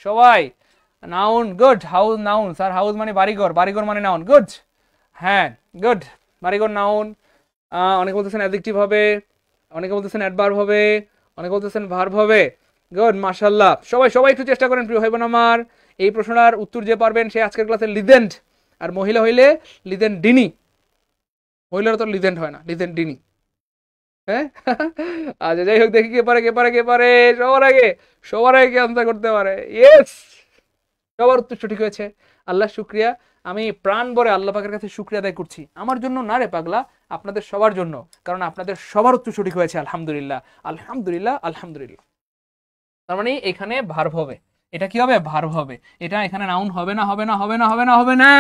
S1: সবাই। Noun, good. House noun, sir house মানে বাড়িঘর, বাড়িঘর মানে নাউন, গুড। হ্যাঁ গুড, বাড়িঘর নাউন। অনেকে বলতেছেন অ্যাডজেক্টিভ হবে, অনেকে বলতেছেন অ্যাডভার্ব হবে, অনেকে বলতেছেন ভার্ব হবে। গুড, মাশাআল্লাহ। সবাই সবাই একটু চেষ্টা করেন প্রিয় ভাই বোন আমার। এই প্রশ্নটার উত্তর যে পারবেন সে আজকের ক্লাসে লিজেন্ড, আর মহিলা হইলে লিজেন্ড ডিনি। মহিলারা তো লিজেন্ড হয় না, লিজেন্ড ডিনি। হ্যাঁ আচ্ছা, যাই হোক, দেখি কে পারে কে পারে কে পারে। সবার আগে কে আনসার করতে পারে? ইয়েস, সবার উত্তর সঠিক হয়েছে। আল্লাহ শুক্রিয়া। আমি প্রাণ ভরে আল্লাহ পাকের কাছে শুক্রিয়া আদায় করছি, আমার জন্য না রে পাগলা, আপনাদের সবার জন্য, কারণ আপনাদের সবার উত্তর সঠিক হয়েছে। আলহামদুলিল্লাহ আলহামদুলিল্লাহ আলহামদুলিল্লাহ। তার মানে এখানে ভার্ব হবে, এটা কি হবে? ভার্ব হবে। এটা এখানে নাউন হবে না, হবে না, হবে না, হবে না, হবে না।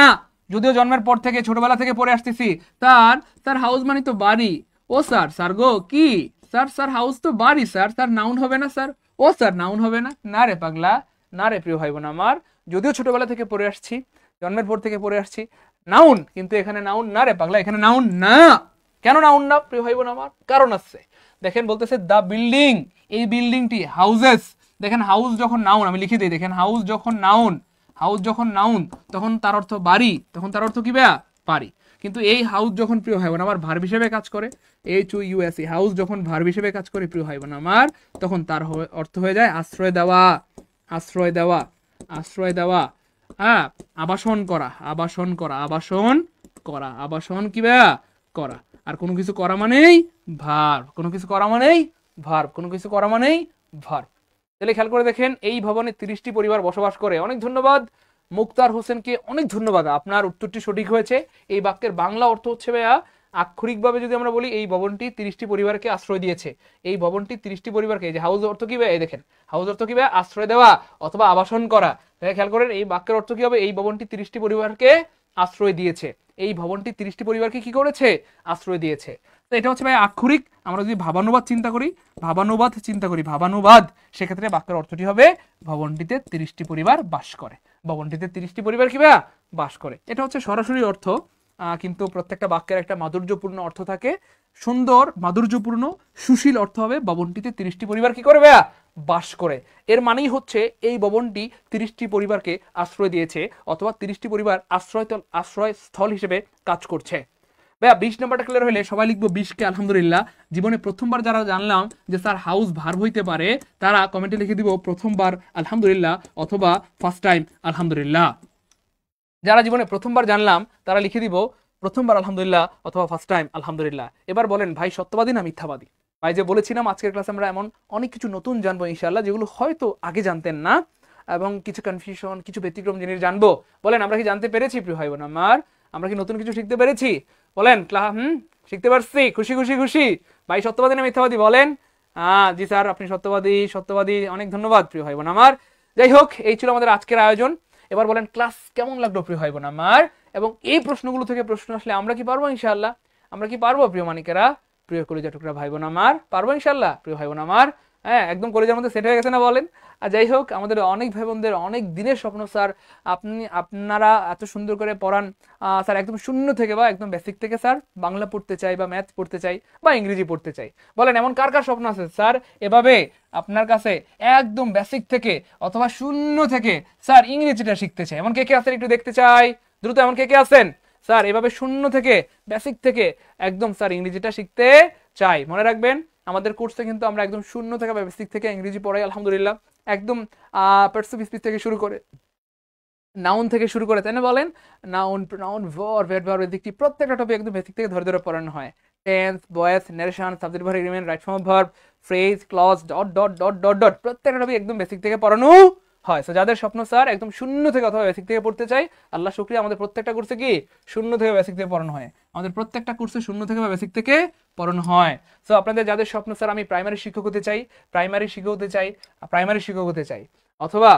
S1: যদিও জন্মের পর থেকে, ছোটবেলা থেকে পড়ে আসতেছি, স্যার হাউস মানে তো বাড়ি। ও স্যার গো কি স্যার হাউস তো বাড়ি, স্যার নাউন হবে না স্যার? ও স্যার নাউন হবে না? না রে পাগলা, না রে প্রিয় ভাই বোন আমার। যদিও ছোটবেলা থেকে পড়ে আসছি, জন্মের পর থেকে পড়ে আসছি, নাউন, কিন্তু এখানে নাউন না রে পাগলা, এখানে নাউন না। কেন নাউন না প্রিয় ভাই বোন আমার? কারণ আছে। দেখেন বলতেছে দ্য বিল্ডিং, এই বিল্ডিংটি, হাউসেস। দেখেন হাউস যখন নাউন, আমি লিখে দিই, দেখেন হাউস যখন নাউন তখন তার অর্থ বাড়ি, তখন তার অর্থ কি ভাইয়া? বাড়ি। কিন্তু এই হাউস যখন প্রিয় ভাই বোন আমার ভার্ব হিসেবে কাজ করে, HOUSE, হাউস যখন ভার্ব হিসেবে কাজ করে প্রিয় ভাই বোন আমার, তখন তার অর্থ হয়ে যায় আশ্রয় দেওয়া, আশ্রয় দেওয়া, আশ্রয় দেওয়া। হ্যাঁ, আবাসন করা, আবাসন করা, আবাসন করা, আবাসন কি ভাইয়া? করা। আর কোনো কিছু করা মানেই ভার্ব, কোনো কিছু করা মানেই ভার্ব, কোনো কিছু করা মানেই ভার্ব। তাহলে খেয়াল করে দেখেন, এই ভবনে 30টি পরিবার বসবাস করে। অনেক ধন্যবাদ মুক্তার হোসেনকে, অনেক ধন্যবাদ, আপনার উত্তরটি সঠিক হয়েছে। এই বাক্যের বাংলা অর্থ হচ্ছে ভাইয়া, আক্ষরিকভাবে যদি আমরা বলি, এই ভবনটি 30টি পরিবারকে আশ্রয় দিয়েছে। এই ভবনটি 30টি পরিবারকে, এই যে হাউস অর্থ কি ভাই? এই দেখেন, হাউস অর্থ কি ভাই? আশ্রয় দেওয়া অথবা আবাসন করা। খেয়াল করেন এই বাক্যের অর্থ কি হবে? এই ভবনটি 30টি পরিবারকে আশ্রয় দিয়েছে। এই ভবনটি 30টি পরিবারকে কি করেছে? আশ্রয় দিয়েছে। তো এটা হচ্ছে ভাই আক্ষরিক। আমরা যদি ভাবানুবাদ চিন্তা করি, ভাবানুবাদ, সেক্ষেত্রে বাক্যের অর্থটি হবে ভবনটিতে 30টি পরিবার বাস করে। ভবনটিতে 30টি পরিবার কি ভাইয়া? বাস করে। এটা হচ্ছে সরাসরি অর্থ, কিন্তু প্রত্যেকটা বাক্যের একটা মাধুর্যপূর্ণ অর্থ থাকে। সুন্দর, মাধুর্যপূর্ণ, সুশীল অর্থ হবে ভবনটিতে 30টি পরিবার কি করে ভাইয়া? বাস করে। এর মানেই হচ্ছে এই ভবনটি 30টি পরিবারকে আশ্রয় দিয়েছে, অথবা 30টি পরিবার আশ্রয়স্থল হিসেবে কাজ করছে। ভাইয়া 20 নম্বরটা ক্লিয়ার হলে সবাই লিখবো 20কে আলহামদুলিল্লাহ। জীবনে প্রথমবার যারা জানলাম যে স্যার হাউস ভার্ব হইতে পারে, তারা কমেন্টে লিখে দিব প্রথমবার আলহামদুলিল্লাহ অথবা ফার্স্ট টাইম আলহামদুলিল্লাহ। যারা জীবনে প্রথমবার জানলাম তারা লিখে দিব প্রথমবার আলহামদুলিল্লাহ অথবা ফার্স্ট টাইম আলহামদুলিল্লাহ। এবার বলেন ভাই সত্যবাদী না মিথ্যাবাদী? ভাই যে বলেছিলাম আজকের ক্লাসে আমরা এমন অনেক কিছু নতুন জানবো ইনশাআল্লাহ, যেগুলো হয়তো আগে জানতেন না, এবং কিছু কনফিউশন, কিছু ব্যতিক্রম জিনিস জানবো। বলেন আমরা কি জানতে পেরেছি প্রিয় ভাই বোন আমার? আমরা কি নতুন কিছু শিখতে পেরেছি? বলেন শিখতে পারছি? খুশি খুশি খুশি? ভাই সত্যবাদী না মিথ্যাবাদী বলেন? জি স্যার আপনি সত্যবাদী, সত্যবাদী, অনেক ধন্যবাদ প্রিয় ভাই বোন আমার। যাই হোক, এই ছিল আমাদের আজকের আয়োজন। এবার বলেন ক্লাস কেমন লাগলো প্রিয় ভাই বোন আমার? এবং এই প্রশ্নগুলো থেকে প্রশ্ন আসলে আমরা কি পারবো ইনশাআল্লাহ? আমরা কি পারবো প্রিয় মানিকেরা, প্রিয় কলিজা টুকরা ভাই বোন আমার? পারবো ইনশাআল্লাহ প্রিয় ভাই বোন আমার? হ্যাঁ, একদম কলিজার মধ্যে সেট হয়ে গেছে না বলেন? আর যাই হোক, আমাদের অনেক ভাই বোনদের অনেক দিনের স্বপ্ন স্যার আপনারা এত সুন্দর করে পড়ান স্যার, একদম শূন্য থেকে বা একদম বেসিক থেকে স্যার বাংলা পড়তে চাই বা ম্যাথ পড়তে চাই বা ইংরেজি পড়তে চাই। বলেন এমন কার কার স্বপ্ন আছে স্যার এভাবে আপনার কাছে একদম বেসিক থেকে অথবা শূন্য থেকে স্যার ইংরেজিটা শিখতে চাই? এমন কে কে আছেন একটু দেখতে চাই, দ্রুত এমন কে কে আছেন স্যার এভাবে শূন্য থেকে বেসিক থেকে একদম স্যার ইংরেজিটা শিখতে চাই? মনে রাখবেন আমাদের কোর্সে কিন্তু আমরা একদম শূন্য থেকে বা বেসিক থেকে ইংরেজি পড়াই আলহামদুলিল্লাহ, একদম পার্টস অফ স্পিচ থেকে শুরু করে, নাউন থেকে শুরু করে, তাই না বলেন? নাউন, প্রনাউন, ভার্ব, অ্যাডভার্ব এদিকটি প্রত্যেকটা টপিক একদম বেসিক থেকে ধরে ধরে পড়ানো হয়। Tense, voice, narration, subject, verb, agreement, right form of verb, phrase, clause, dot dot dot dot dot প্রত্যেকটা টপিক একদম বেসিক থেকে পড়ানো হয়। সো যাদের স্বপ্ন স্যার একদম শূন্য থেকে অথবা বেসিক থেকে পড়তে চাই, আল্লাহ শুকরিয়া আমাদের প্রত্যেকটা কোর্সে কি শূন্য থেকে বেসিক থেকে পড়ানো হয়। আমাদের প্রত্যেকটা কোর্সে শূন্য থেকে বা বেসিক থেকে পড়ানো হয়। সো আপনাদের যাদের স্বপ্ন স্যার আমি প্রাইমারি শিক্ষক হতে চাই, প্রাইমারি শিক্ষক হতে চাই, প্রাইমারি শিক্ষক হতে চাই, অথবা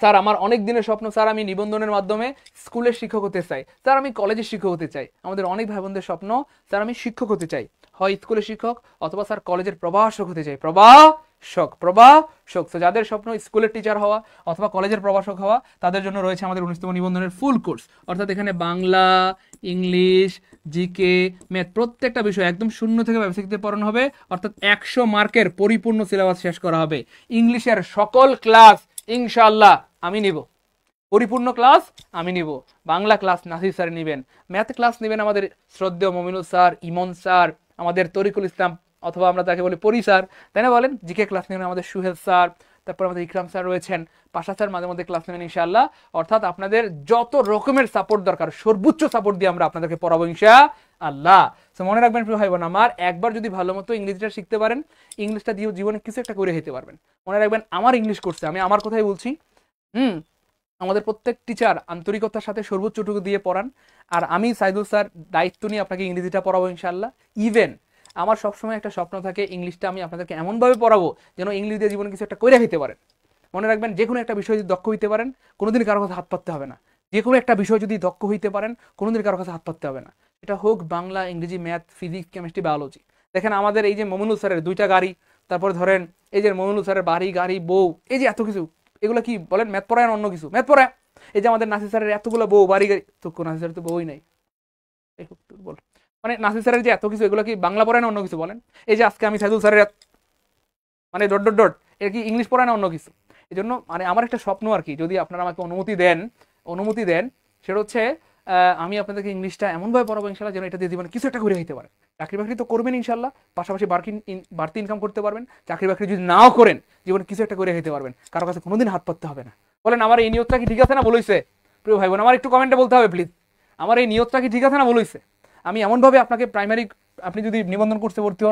S1: স্যার আমার অনেক দিনের স্বপ্ন স্যার আমি নিবন্ধনের মাধ্যমে স্কুলের শিক্ষক হতে চাই, স্যার আমি কলেজের শিক্ষক হতে চাই। আমাদের অনেক ভাই বোনদের স্বপ্ন স্যার আমি শিক্ষক হতে চাই, হয় স্কুলের শিক্ষক অথবা স্যার কলেজের প্রভাষক হতে চাই। প্রভাষক। তো যাদের স্বপ্ন স্কুলের টিচার হওয়া অথবা কলেজের প্রভাষক হওয়া, তাদের জন্য রয়েছে আমাদের 19তম নিবন্ধনের ফুল কোর্স। অর্থাৎ এখানে বাংলা, ইংলিশ, জিকে, ম্যাথ প্রত্যেকটা বিষয় একদম শূন্য থেকে বেসিক থেকে পড়ানো হবে। অর্থাৎ 100 মার্কের পরিপূর্ণ সিলেবাস শেষ করা হবে। ইংলিশের সকল ক্লাস ইনশাআল্লাহ আমি নিব, পরিপূর্ণ ক্লাস আমি নিব। বাংলা ক্লাস নাসির স্যার নেবেন, ম্যাথ ক্লাস নেবেন আমাদের শ্রদ্ধেয় মমিনুল স্যার, ইমন স্যার, আমাদের তরিকুল ইসলাম অথবা আমরা তাকে বলি পরি স্যার, তাই না বলেন? জিকে ক্লাস নেবেন আমাদের সুহেল স্যার, তারপর আমাদের ইকরাম স্যার রয়েছেন, পাশা স্যার মাঝে মধ্যে ক্লাস নেবেন ইনশাআল্লাহ। অর্থাৎ আপনাদের যত রকমের সাপোর্ট দরকার সর্বোচ্চ সাপোর্ট দিয়ে আমরা আপনাদেরকে পড়াবো ইনশাআল্লাহ। তো মনে রাখবেন প্রিয় ভাই বোন আমার, একবার যদি ভালো মতো ইংরেজিটা শিখতে পারেন, ইংলিশটা দিয়ে জীবনে কিছু একটা করে যেতে পারবেন। মনে রাখবেন আমার ইংলিশ কোর্সে, আমি আমার কথাই বলছি, আমাদের প্রত্যেক টিচার আন্তরিকতার সাথে সর্বোচ্চটুকু দিয়ে পড়ান। আর আমি সাইদুল স্যার দায়িত্ব নিয়ে আপনাকে ইংরেজিটা পড়াবো ইনশাআল্লাহ। ইভেন আমার সবসময় একটা স্বপ্ন থাকে ইংলিশটা আমি আপনাদেরকে এমনভাবে পড়াবো যেন ইংলিশ দিয়ে জীবনে কিছু একটা করে খেতে পারেন। মনে রাখবেন যে কোনো একটা বিষয় যদি দক্ষ হইতে পারেন কোনোদিন কারো কাছে হাত পাততে হবে না। যে কোনো একটা বিষয় যদি দক্ষ হইতে পারেন কোনোদিন কারো কাছে হাত পাততে হবে না। এটা হোক বাংলা, ইংরেজি, ম্যাথ, ফিজিক্স, কেমিস্ট্রি, বায়োলজি। দেখেন আমাদের এই যে মমিনুল স্যারের 2টা গাড়ি, তারপরে ধরেন এই যে মমিনুল স্যারের বাড়ি, গাড়ি, বউ, এই যে এত কিছু, এগুলো কি বলেন ম্যাথ পড়ায় না অন্য কিছু? ম্যাথ পড়ায়। এই যে আমাদের নাসির স্যারের এতগুলো বউ, বাড়ি, গাড়ি, তো নাসির স্যারের তো বউই নাই, বল মানে নাসির স্যারের যে এত কিছু, এগুলো কি বাংলা পড়ায় না অন্য কিছু বলেন? এই যে আজকে আমি সাইদুল স্যারের মানে ডট ডট ডট, এটা কি ইংলিশ পড়ায় না অন্য কিছু? এই জন্য মানে আমার একটা স্বপ্ন আর কি, যদি আপনারা আমাকে অনুমতি দেন সেটা হচ্ছে আমি আপনাদেরকে ইংলিশটা এমনভাবে পড়াবো ইনশাল্লাহ যেন এটা দিয়ে জীবনে কিছু একটা করে হইতে পারে। চাকরি বাকরি তো করবেন ইনশাল্লাহ, পাশাপাশি বাড়তি ইনকাম করতে পারবেন। চাকরি বাকরি যদি নাও করেন জীবনে কিছু একটা করে হইতে পারবেন, কারো কাছে কোনোদিন হাত পাততে হবে না। বলেন আমার এই নিয়তটা কি ঠিক আছে না বলইছে প্রিয় ভাই বোন? আমার একটু কমেন্টে বলতে হবে প্লিজ, আমার এই নিয়তটা কি ঠিক আছে না বলইছে? আমি এমনভাবে আপনাকে প্রাইমারি, আপনি যদি নিবন্ধন কোর্সে ভর্তি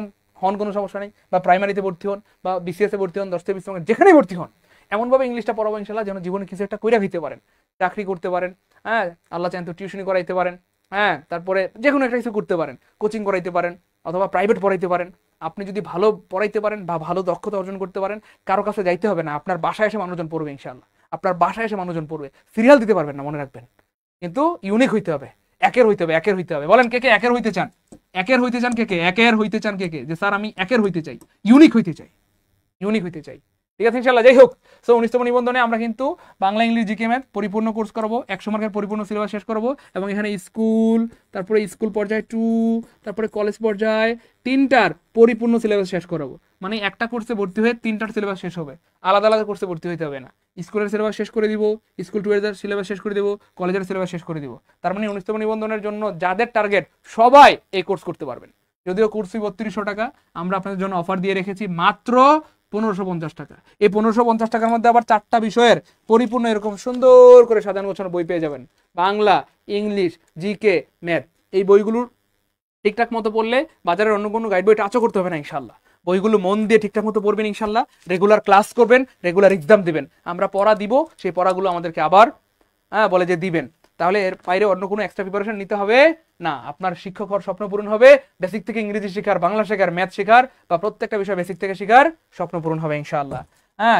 S1: হন কোনো সমস্যা নেই, বা প্রাইমারিতে ভর্তি হন বা বিসিএসে ভর্তি হন, 10 থেকে 20 যেখানেই ভর্তি হন, এমনভাবে ইংলিশটা পড়াবো ইনশাল্লাহ যেন জীবনে কিছু একটা কইরা দিতে পারেন, চাকরি করতে পারেন, হ্যাঁ আল্লাহ চান তো টিউশনি করাইতে পারেন, হ্যাঁ তারপরে যে কোনো একটা কিছু করতে পারেন, কোচিং করাইতে পারেন অথবা প্রাইভেট পড়াইতে পারেন। আপনি যদি ভালো পড়াইতে পারেন বা ভালো দক্ষতা অর্জন করতে পারেন, কারো কাছে যাইতে হবে না, আপনার বাসায় এসে মানুষজন পড়বে ইনশাল্লাহ, আপনার বাসায় এসে মানুষজন পড়বে। সিরিয়াল দিতে পারবেন না মনে রাখবেন, কিন্তু ইউনিক হইতে হবে, একের হইতে হবে। বলেন কে কে একের হইতে চান? একের হইতে চান কে কে? যে স্যার আমি একের হইতে চাই, ইউনিক হইতে চাই। ঠিক আছে ইনশাআল্লাহ। যাই হোক, সো 19তম নিবন্ধনে আমরা কিন্তু বাংলা, ইংলিশ, জিকে, ম্যাথ পরিপূর্ণ কোর্স করাবো, 100 মার্কের পরিপূর্ণ সিলেবাস শেষ করবো। এবং এখানে স্কুল, তারপরে স্কুল পর্যায়ে 2, তারপরে কলেজ পর্যায়ে 3টার পরিপূর্ণ সিলেবাস শেষ করাবো। মানে একটা কোর্সে ভর্তি হয়ে 3টার সিলেবাস শেষ হবে, আলাদা আলাদা কোর্সে ভর্তি হইতে হবে না। স্কুলের সিলেবাস শেষ করে দিব, স্কুল 2 এর সিলেবাস শেষ করে দিব, কলেজের সিলেবাস শেষ করে দিব। তার মানে 19তম নিবন্ধনের জন্য যাদের টার্গেট সবাই এই কোর্স করতে পারবেন। যদিও কোর্স ফি 3200 টাকা, আমরা আপনাদের জন্য অফার দিয়ে রেখেছি মাত্র 1550 টাকা। এই 1550 টাকার মধ্যে আবার 4টা বিষয়ের পরিপূর্ণ এরকম সুন্দর করে সাজানো গোছানো বই পেয়ে যাবেন। Bangla, English, GK, math. এই বইগুলোর ঠিকঠাক মতো পড়লে বাজারের অন্য কোনো গাইড বই টাচও করতে হবে না ইনশাল্লাহ। বইগুলো মন দিয়ে ঠিকঠাক মতো পড়বেন ইনশাল্লাহ, রেগুলার ক্লাস করবেন, রেগুলার এক্সাম দিবেন। আমরা পড়া দিব, সেই পড়াগুলো আমাদেরকে আবার বলে যে দিবেন। তাহলে এর বাইরে অন্য কোনো এক্সট্রা প্রিপারেশন নিতে হবে না। আপনার শিক্ষক হওয়ার স্বপ্ন পূরণ হবে, বেসিক থেকে ইংরেজি শেখার, বাংলা শেখার, ম্যাথ শেখার বা প্রত্যেকটা বিষয় বেসিক থেকে শেখার স্বপ্ন পূরণ হবে ইনশাআল্লাহ।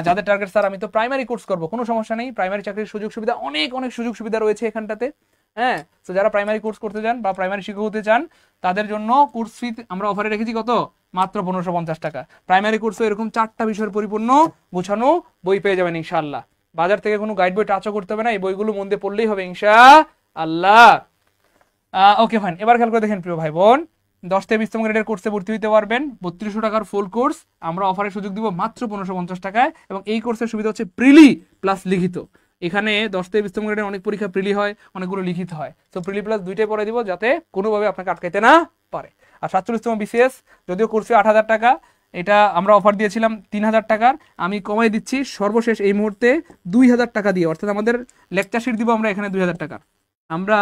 S1: যাদের টার্গেট স্যার আমি তো প্রাইমারি কোর্স করবো, কোনো সমস্যা নেই। প্রাইমারি চাকরির সুযোগ সুবিধা অনেক অনেক সুযোগ সুবিধা রয়েছে এখানটাতে। তো যারা প্রাইমারি কোর্স করতে চান বা প্রাইমারি শিক্ষক হতে চান তাদের জন্য কোর্স ফি আমরা অফারে রেখেছি কত, মাত্র 1550 টাকা। প্রাইমারি কোর্সে এরকম 4টা বিষয়ের পরিপূর্ণ গোছানো বই পেয়ে যাবেন ইনশাআল্লাহ। বাজার থেকে কোনো গাইড বই টাচও করতে হবে না, এই বইগুলো মন দিয়ে পড়লেই হবে ইনশাআল্লাহ। ওকে ফাইন, এবার খেয়াল করে দেখেন প্রিয় ভাই বোন, 10 থেকে 20তম গ্রেডের কোর্সে ভর্তি হতে পারবেন। 3200 টাকার ফুল কোর্স আমরা অফারে সুযোগ দিব মাত্র 1550 টাকায়। এবং এই কোর্সের সুবিধা হচ্ছে প্রিলি প্লাস লিখিত। এখানে 10 থেকে 20তম গ্রেডের অনেক পরীক্ষা প্রিলি হয়, অনেকগুলো লিখিত হয়। তো প্রিলি প্লাস দুইটাই পড়ে দিব যাতে কোনোভাবে আপনাকে আটকাইতে না পারে। আর 47তম বিসিএস যদিও কোর্সে 8000 টাকা, এটা আমরা অফার দিয়েছিলাম 3000 টাকার, আমি কমাই দিচ্ছি সর্বশেষ এই মুহূর্তে 2000 টাকা দিয়ে। অর্থাৎ আমাদের লেকচার শিট দিব আমরা এখানে 2000 টাকার। আমরা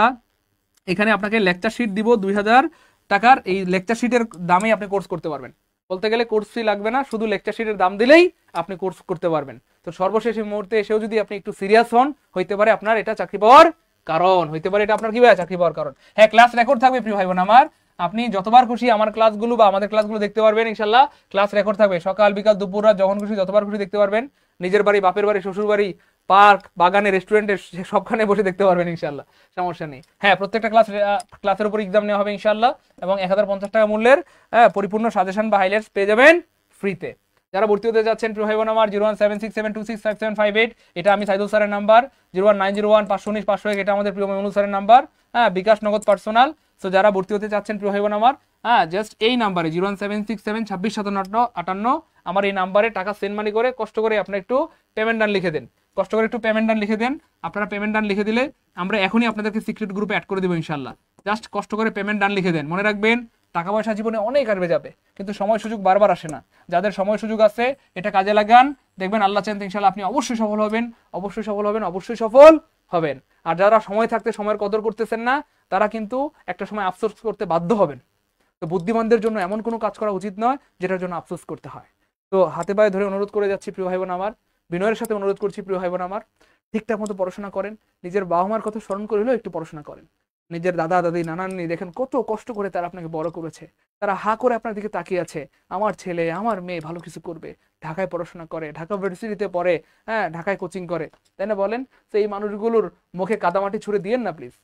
S1: এখানে আপনাকে লেকচার শিট দিব 2000 টাকার। এই লেকচার শিটের দামে আপনি কোর্স করতে পারবেন। বলতে গেলে কোর্স ফি লাগবে না, শুধু লেকচার শিটের দাম দিলেই আপনি কোর্স করতে পারবেন। তো সর্বশেষ এই মুহূর্তে এসেও যদি আপনি একটু সিরিয়াস হন, হইতে পারে আপনার এটা চাকরি পাওয়ার কারণ, হইতে পারে এটা আপনার কি ভাই চাকরি পাওয়ার কারণ। হ্যাঁ, ক্লাস রেকর্ড থাকবে প্রিয় ভাই বোন আমার, আপনি যতবার খুশি আমার ক্লাসগুলো বা আমাদের ক্লাসগুলো দেখতে পারবেন ইনশাল্লাহ। ক্লাস রেকর্ড থাকবে, সকাল বিকাল দুপুর রাত যখন খুশি যতবার খুশি দেখতে পারবেন। নিজের বাড়ি, বাপের বাড়ি, শ্বশুর বাড়ি, পার্ক, বাগানে, রেস্টুরেন্টে সবখানে বসে দেখতে পারবেন ইনশাল্লাহ, সমস্যা নেই। হ্যাঁ, প্রত্যেকটা ক্লাসের উপর এক্সাম নেওয়া হবে ইনশাল্লাহ। এবং 1050 টাকা মূল্যের পরিপূর্ণ সাজেশন বা হাইলাইটস পেয়ে যাবেন ফ্রিতে। যারা ভর্তি হতে যাচ্ছেন প্রিয় ভাই বোন আমার 01767265758, এটা আমি সাইদুল স্যারের নাম্বার। 01901519501, এটা আমাদের প্রিয় মেমুল স্যারের নাম্বার। বিকাশ নগদ পার্সোনাল। তো যারা ভর্তি হতে চাচ্ছেন প্রিয় ভাই বোন আমার, জাস্ট এই নাম্বারে 01767265758 আমার এই নাম্বারে টাকা সেন্ড মানি করে কষ্ট করে আপনি একটু পেমেন্ট ডান লিখে দেন। কষ্ট করে একটু পেমেন্ট ডান লিখে দেন। আপনারা পেমেন্ট ডান লিখে দিলে আমরা এখনই আপনাদেরকে সিক্রেট গ্রুপে অ্যাড করে দেবো ইনশাল্লাহ। জাস্ট কষ্ট করে পেমেন্ট ডান লিখে দেন। মনে রাখবেন, টাকা পয়সা জীবনে অনেক আসবে যাবে, কিন্তু সময় সুযোগ বারবার আসে না। যাদের সময় সুযোগ আছে এটা কাজে লাগান, দেখবেন আল্লাহ চান ইনশাল্লাহ আপনি অবশ্যই সফল হবেন, অবশ্যই সফল হবেন, অবশ্যই সফল হবেন। আর যারা সময় থাকতে সময়ের কদর করতেছেন না, তারা কিন্তু একটা সময় আফসোস করতে বাধ্য হবেন। তো বুদ্ধিমানদের জন্য এমন কোনো কাজ করা উচিত নয় যেটার জন্য আফসোস করতে হয়। তো হাতে পায়ে ধরে অনুরোধ করে যাচ্ছি প্রিয় ভাই বোন আমার, বিনয়ের সাথে অনুরোধ করছি প্রিয় ভাই বোন আমার, ঠিকঠাক মতো পড়াশোনা করেন। নিজের বাবা মার কথা স্মরণ করে হলেও একটু পড়াশোনা করেন। নিজের দাদা দাদি নানা নানি দেখেন কত কষ্ট করে তারা আপনাকে বড় করেছে, তারা হা করে আপনার দিকে তাকিয়ে আছে, আমার ছেলে আমার মেয়ে ভালো কিছু করবে। ঢাকায় পড়াশোনা করে, ঢাকা ইউনিভার্সিটিতে পড়ে, ঢাকায় কোচিং করে, তাই না বলেন? তো এই মানুষগুলোর মুখে কাদামাটি ছুড়ে দিয়েন না প্লিজ।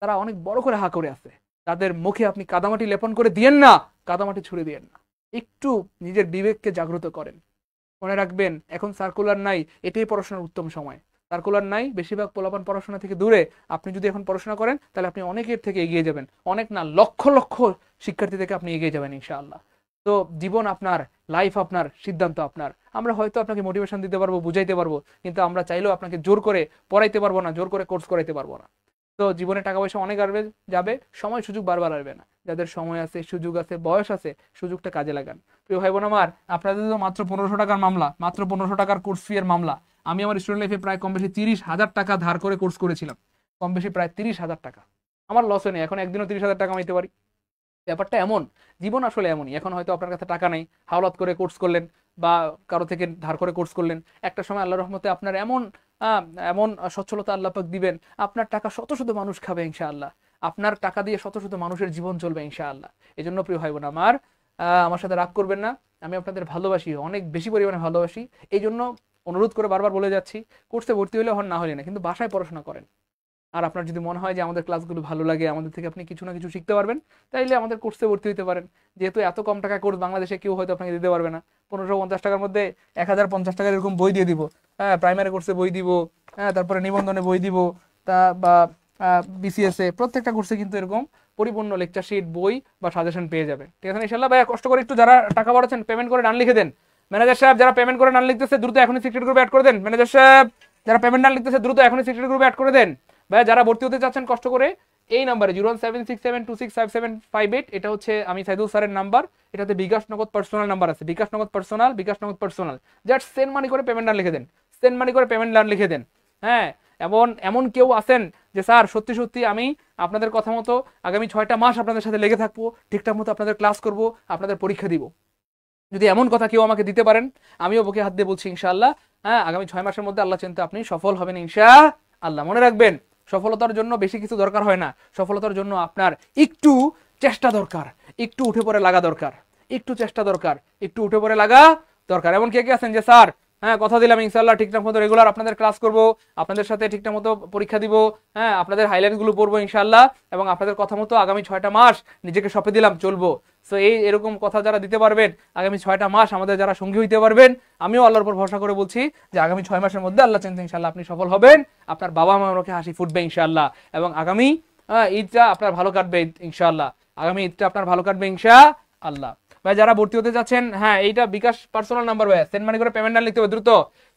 S1: তারা অনেক বড় করে হা করে আছে, তাদের মুখে আপনি কাদামাটি লেপন করে দিয়েন না, কাদামাটি ছুড়ে দিয়েন না। একটু নিজের বিবেককে জাগ্রত করেন। মনে রাখবেন, এখন সার্কুলার নাই, এটাই পড়াশোনার উত্তম সময়। সার্কুলার নাই, বেশিরভাগ পোলাপান পড়াশোনা থেকে দূরে। আপনি যদি এখন পড়াশোনা করেন তাহলে আপনি অনেকের থেকে এগিয়ে যাবেন, অনেক না লক্ষ লক্ষ শিক্ষার্থী থেকে আপনি এগিয়ে যাবেন ইনশাআল্লাহ। তো জীবন আপনার, লাইফ আপনার, সিদ্ধান্ত আপনার। আমরা হয়তো আপনাকে মোটিভেশন দিতে পারবো, বুঝাইতে পারবো, কিন্তু আমরা চাইলেও আপনাকে জোর করে পড়াইতে পারবো না, জোর করে কোর্স করাইতে পারবো না। তো জীবনে টাকা পয়সা অনেক আসবে যাবে, সময় সুযোগ বারবার আসবে না। যাদের সময় আছে, সুযোগ আছে, বয়স আছে, সুযোগটা কাজে লাগান। প্রিয় ভাই বোন আমার, আপনাদের তো মাত্র 1500 টাকার মামলা, মাত্র 1500 টাকার কোর্স ফি এর মামলা। আমি আমার স্টুডেন্ট লাইফে প্রায় কম বেশি 30,000 টাকা ধার করে কোর্স করেছিলাম, কম বেশি প্রায় 30,000 টাকা। আমার লস হয়নি, এখন একদিনও 30,000 টাকা কামাইতে পারি। ব্যাপারটা এমন, জীবন আসলে এমনই। এখন হয়তো আপনার কাছে টাকা নেই, হাওলাত করে কোর্স করলেন বা কারো থেকে ধার করে কোর্স করলেন। একটা সময় আল্লাহর রহমতে আপনার এমন এমন সচ্ছলতা আল্লাহ পাক দিবেন, আপনার টাকা শত শত মানুষ খাবে ইনশাআল্লাহ। আপনার টাকা দিয়ে শত শত মানুষের জীবন চলবে ইনশাআল্লাহ। এই জন্য প্রিয় ভাই বোন আমার সাথে রাগ করবেন না, আমি আপনাদের ভালোবাসি, অনেক বেশি পরিমাণে ভালোবাসি। এই জন্য অনুরোধ করে বারবার বলে যাচ্ছি, কোর্সে ভর্তি হলে হন, না হলে না, কিন্তু বাসায় পড়াশোনা করেন। আর আপনার যদি মনে হয় যে আমাদের ক্লাসগুলো ভালো লাগে, আমাদের থেকে আপনি কিছু না কিছু শিখতে পারবেন, তাইলে আমাদের কোর্সে ভর্তি হতে পারেন। যেহেতু এত কম টাকা কোর্স বাংলাদেশে কেউ হয়তো আপনাকে দিতে পারবে না। 1550 টাকার মধ্যে 1050 টাকার এরকম বই দিয়ে দিব। প্রাইমারি কোর্সে বই দিব, তারপরে নিবন্ধনে বই দিব, তা বা বিসিএস এ প্রত্যেকটা কোর্সে কিন্তু এরকম পরিপূর্ণ লেকচার শিট, বই বা সাজেশন পেয়ে যাবে। ঠিক আছে ইনশাআল্লাহ? ভাইয়া কষ্ট করে একটু যারা টাকা বাড়াচ্ছেন পেমেন্ট করে ডান লিখে দেন। ম্যানেজার সাহেব যারা পেমেন্ট করে ডান লিখতেছে দ্রুত এখনই সিক্রেট গ্রুপে অ্যাড করে দেন। ম্যানেজার সাহেব যারা পেমেন্ট ডান লিখতেছে দ্রুত এখনই সিক্রেট গ্রুপে অ্যাড করে দেন। ভাইয়া যারা ভর্তি হতে চাচ্ছেন কষ্ট করে এই নাম্বারে 01767265758, এটা হচ্ছে আমি সাইদুল স্যারের নাম্বার। এটাতে বিকাশ নগদ পার্সোনাল নাম্বার আছে, বিকাশ নগদ পার্সোনাল, বিকাশ নগদ পার্সোনাল। জাস্ট সেন্ড মানি করে পেমেন্ট ডান লিখে দেন, সেন্ড মানি করে পেমেন্ট ডান লিখে দেন। হ্যাঁ, এমন এমন কেউ আছেন যে স্যার সত্যি সত্যি আমি আপনাদের কথা মতো আগামী 6টা মাস আপনাদের সাথে লেগে থাকবো, ঠিকঠাক মতো আপনাদের ক্লাস করব, আপনাদের পরীক্ষা দিব। যদি এমন কথা কেউ আমাকে দিতে পারেন, আমিও বুকে হাত দিয়ে বলছি ইনশাআল্লাহ, হ্যাঁ আগামী 6 মাসের মধ্যে আল্লাহ চিন্তা আপনি সফল হবেন ইনশাআল্লাহ। মনে রাখবেন, সফলতার জন্য বেশি কিছু দরকার হয় না, সফলতার জন্য আপনার একটু চেষ্টা দরকার, একটু উঠে পড়ে লাগা দরকার, একটু চেষ্টা দরকার, একটু উঠে পড়ে লাগা দরকার। এমন কে কে আছেন যে স্যার হ্যাঁ কথা দিলাম ইনশাআল্লাহ ঠিকঠাক মতো রেগুলার আপনাদের ক্লাস করব, আপনাদের সাথে ঠিকঠাক মতো পরীক্ষা দিব, হ্যাঁ আপনাদের হাইলাইট গুলো পড়বো ইনশাআল্লাহ, এবং আপনাদের কথা মতো আগামী 6টা মাস নিজেকে সঁপে দিলাম চলবো। সো এরকম কথা যারা দিতে পারবেন, আগামী 6টা মাস আমাদের যারা সঙ্গী হইতে পারবেন, আমিও আল্লাহর উপর ভরসা করে বলছি যে আগামী 6 মাসের মধ্যে আল্লাহ চাইতে ইনশাআল্লাহ আপনি সফল হবেন, আপনার বাবা মার মুখে হাসি ফুটবে ইনশাআল্লাহ, এবং আগামী ঈদটা আপনার ভালো কাটবে ইনশাআল্লাহ, আগামী ঈদটা আপনার ভালো কাটবে ইনশাআল্লাহ। ভাই যারা ভর্তি হতে যাচ্ছেন, হ্যাঁ এইটা বিকাশ পার্সোনাল নাম্বার ভাই, সেন্ড মানি করে পেমেন্ট ডান লিখতে হবে দ্রুত।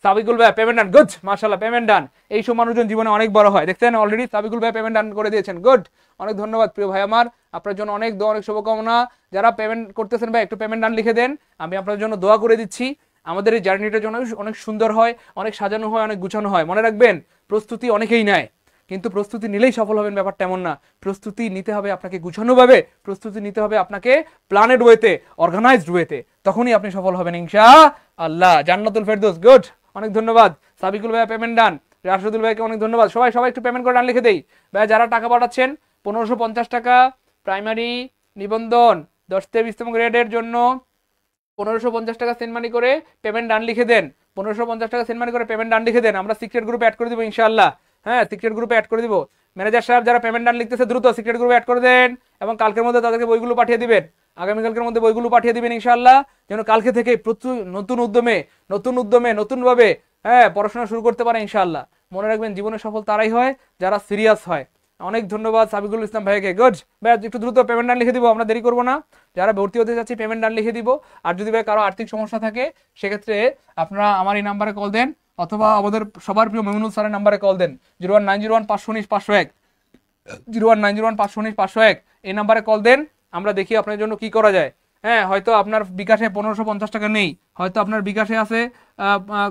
S1: সাবিকুল ভাই পেমেন্ট ডান, গুড মাশাআল্লাহ পেমেন্ট ডান। এই সব মানুষজন জীবনে অনেক বড় হয়, দেখছেন অলরেডি সাবিকুল ভাই পেমেন্ট ডান করে দিয়েছেন, গুড, অনেক ধন্যবাদ প্রিয় ভাই আমার, আপনার জন্য অনেক দোয়া অনেক শুভকামনা। যারা পেমেন্ট করতেছেন ভাই একটু পেমেন্ট ডান লিখে দেন, আমি আপনার জন্য দোয়া করে দিচ্ছি, আমাদের এই জার্নিটার জন্য অনেক সুন্দর হয়, অনেক সাজানো হয়, অনেক গুছানো হয়। মনে রাখবেন প্রস্তুতি অনেকেই নেয়, কিন্তু প্রস্তুতি নিলেই সফল হবেন ব্যাপারটা এমন না। প্রস্তুতি নিতে হবে আপনাকে গুছানোভাবে, প্রস্তুতি নিতে হবে আপনাকে প্ল্যানেড ওয়েতে, অর্গানাইজড ওয়েতে, তখনই আপনি সফল হবেন ইনশাআল্লাহ। জান্নাতুল ফেরদৌস, গুড, অনেক ধন্যবাদ। সাবিকুল ভাই পেমেন্ট ডান, রাশিদুল ভাইকে অনেক ধন্যবাদ। সবাই সবাই একটু পেমেন্ট করে ডান লিখে দেই ভাই। যারা টাকা পাঠাচ্ছেন 1550 টাকা প্রাইমারি নিবন্ধন 10 থেকে 20তম গ্রেডের জন্য 1550 টাকা সেন্ড মানি করে পেমেন্ট ডান লিখে দেন, 1550 টাকা সেন্ড মানি করে পেমেন্ট ডান লিখে দেন, আমরা সিক্রেট গ্রুপে অ্যাড করে দিব ইনশাআল্লাহ। হ্যাঁ সিক্রেট গ্রুপে অ্যাড করে দিব। ম্যানেজার সাহেব যারা পেমেন্ট ডান লিখতেছে দ্রুত সিক্রেট গ্রুপে অ্যাড করে দেন, এবং কালকের মধ্যে তাদেরকে বইগুলো পাঠিয়ে দিবেন, আগামীকালকের মধ্যে বইগুলো পাঠিয়ে দিবেন ইনশাআল্লাহ, যেন কালকে থেকে প্রচুর নতুন উদ্যমে নতুন ভাবে হ্যাঁ পড়াশোনা শুরু করতে পারে ইনশাআল্লাহ। মনে রাখবেন জীবনে সফল তারাই হয় যারা সিরিয়াস হয়। অনেক ধন্যবাদ সাবিকুল ইসলাম ভাইকে, গুড ভাই, একটু দ্রুত পেমেন্ট ডান লিখে দিব, আমরা দেরি করবো না। যারা ভর্তি হতে যাচ্ছি পেমেন্ট ডান লিখে দিব। আর যদি ভাই কারো আর্থিক সমস্যা থাকে সেক্ষেত্রে আপনারা আমার এই নাম্বারে কল দেন, অথবা আমাদের সবার প্রিয় মেমুনুল স্যারের নাম্বারে কল দেন, 01901519501, 01901519501, এই নাম্বারে কল দেন, আমরা দেখি আপনার জন্য কি করা যায়। হ্যাঁ হয়তো আপনার বিকাশে 1550 টাকা নেই, হয়তো আপনার বিকাশে আছে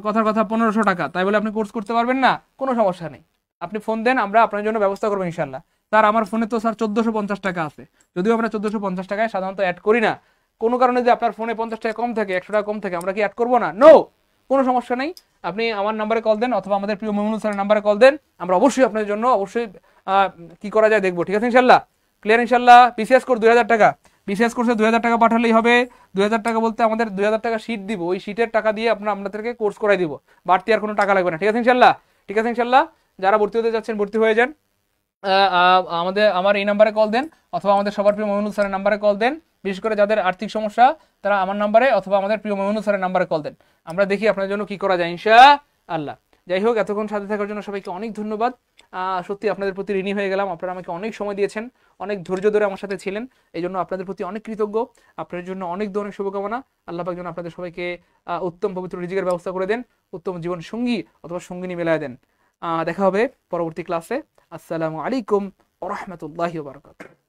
S1: কথার কথা 1500 টাকা, তাই বলে আপনি কোর্স করতে পারবেন না, কোনো সমস্যা নেই, আপনি ফোন দেন, আমরা আপনার জন্য ব্যবস্থা করবো ইনশাল্লাহ। স্যার আমার ফোনে তো স্যার 1450 টাকা আছে, যদিও আমরা 1450 টাকায় সাধারণত অ্যাড করি না, কোনো কারণে যে আপনার ফোনে 50 টাকা কম থাকে, 100 টাকা কম থাকে, আমরা কি অ্যাড করবো না? নো, কোনো সমস্যা নেই, আপনি আমার নাম্বারে কল দেন অথবা আমাদের প্রিয় মেমুনুল স্যারের নাম্বারে কল দেন, আমরা অবশ্যই আপনার জন্য অবশ্যই কি করা যায় দেখবো, ঠিক আছে ইনশাল্লাহ। ক্লিয়ার ইনশাল্লাহ। বিসিএস কোর্স 2000 টাকা, বিসিএস কোর্সে 2000 টাকা পাঠালেই হবে। 2000 টাকা বলতে আমাদের 2000 টাকা শীট দিব, ওই শীটের টাকা দিয়ে আপনাদেরকে কোর্স করাই দিব, বাড়তি আর কোনো টাকা লাগবে না, ঠিক আছে ইনশাল্লাহ। ঠিক আছে ইনশাল্লাহ। যারা ভর্তি হতে যাচ্ছেন ভর্তি হয়ে যান, আমার এই নাম্বারে কল দেন অথবা আমাদের সবার প্রিয় মেমুনুল স্যারের নাম্বারে কল দেন, বিশেষ করে যাদের আর্থিক সমস্যা তারা আমার নাম্বারে অথবা আমাদের প্রিয় মেমুনুল স্যারের নাম্বারে কল দেন, আমরা দেখি আপনার জন্য কি করা যায় ইনশাআল্লাহ। যাই হোক, এতক্ষণ সাথে থাকার জন্য সবাইকে অনেক ধন্যবাদ। সত্যি আপনাদের প্রতি ঋণী হয়ে গেলাম, আপনারা আমাকে অনেক সময় দিয়েছেন, অনেক ধৈর্য ধরে আমার সাথে ছিলেন, এই জন্য আপনাদের প্রতি অনেক কৃতজ্ঞ। আপনাদের জন্য অনেক অনেক শুভকামনা। আল্লাহ পাক যেন আপনাদের সবাইকে উত্তম পবিত্র রিজিকের ব্যবস্থা করে দেন, উত্তম জীবন সঙ্গী অথবা সঙ্গিনী মেলায় দেন। দেখা হবে পরবর্তী ক্লাসে। আসসালামু আলাইকুম ওয়া রাহমাতুল্লাহি ওয়া বারাকাতুহু।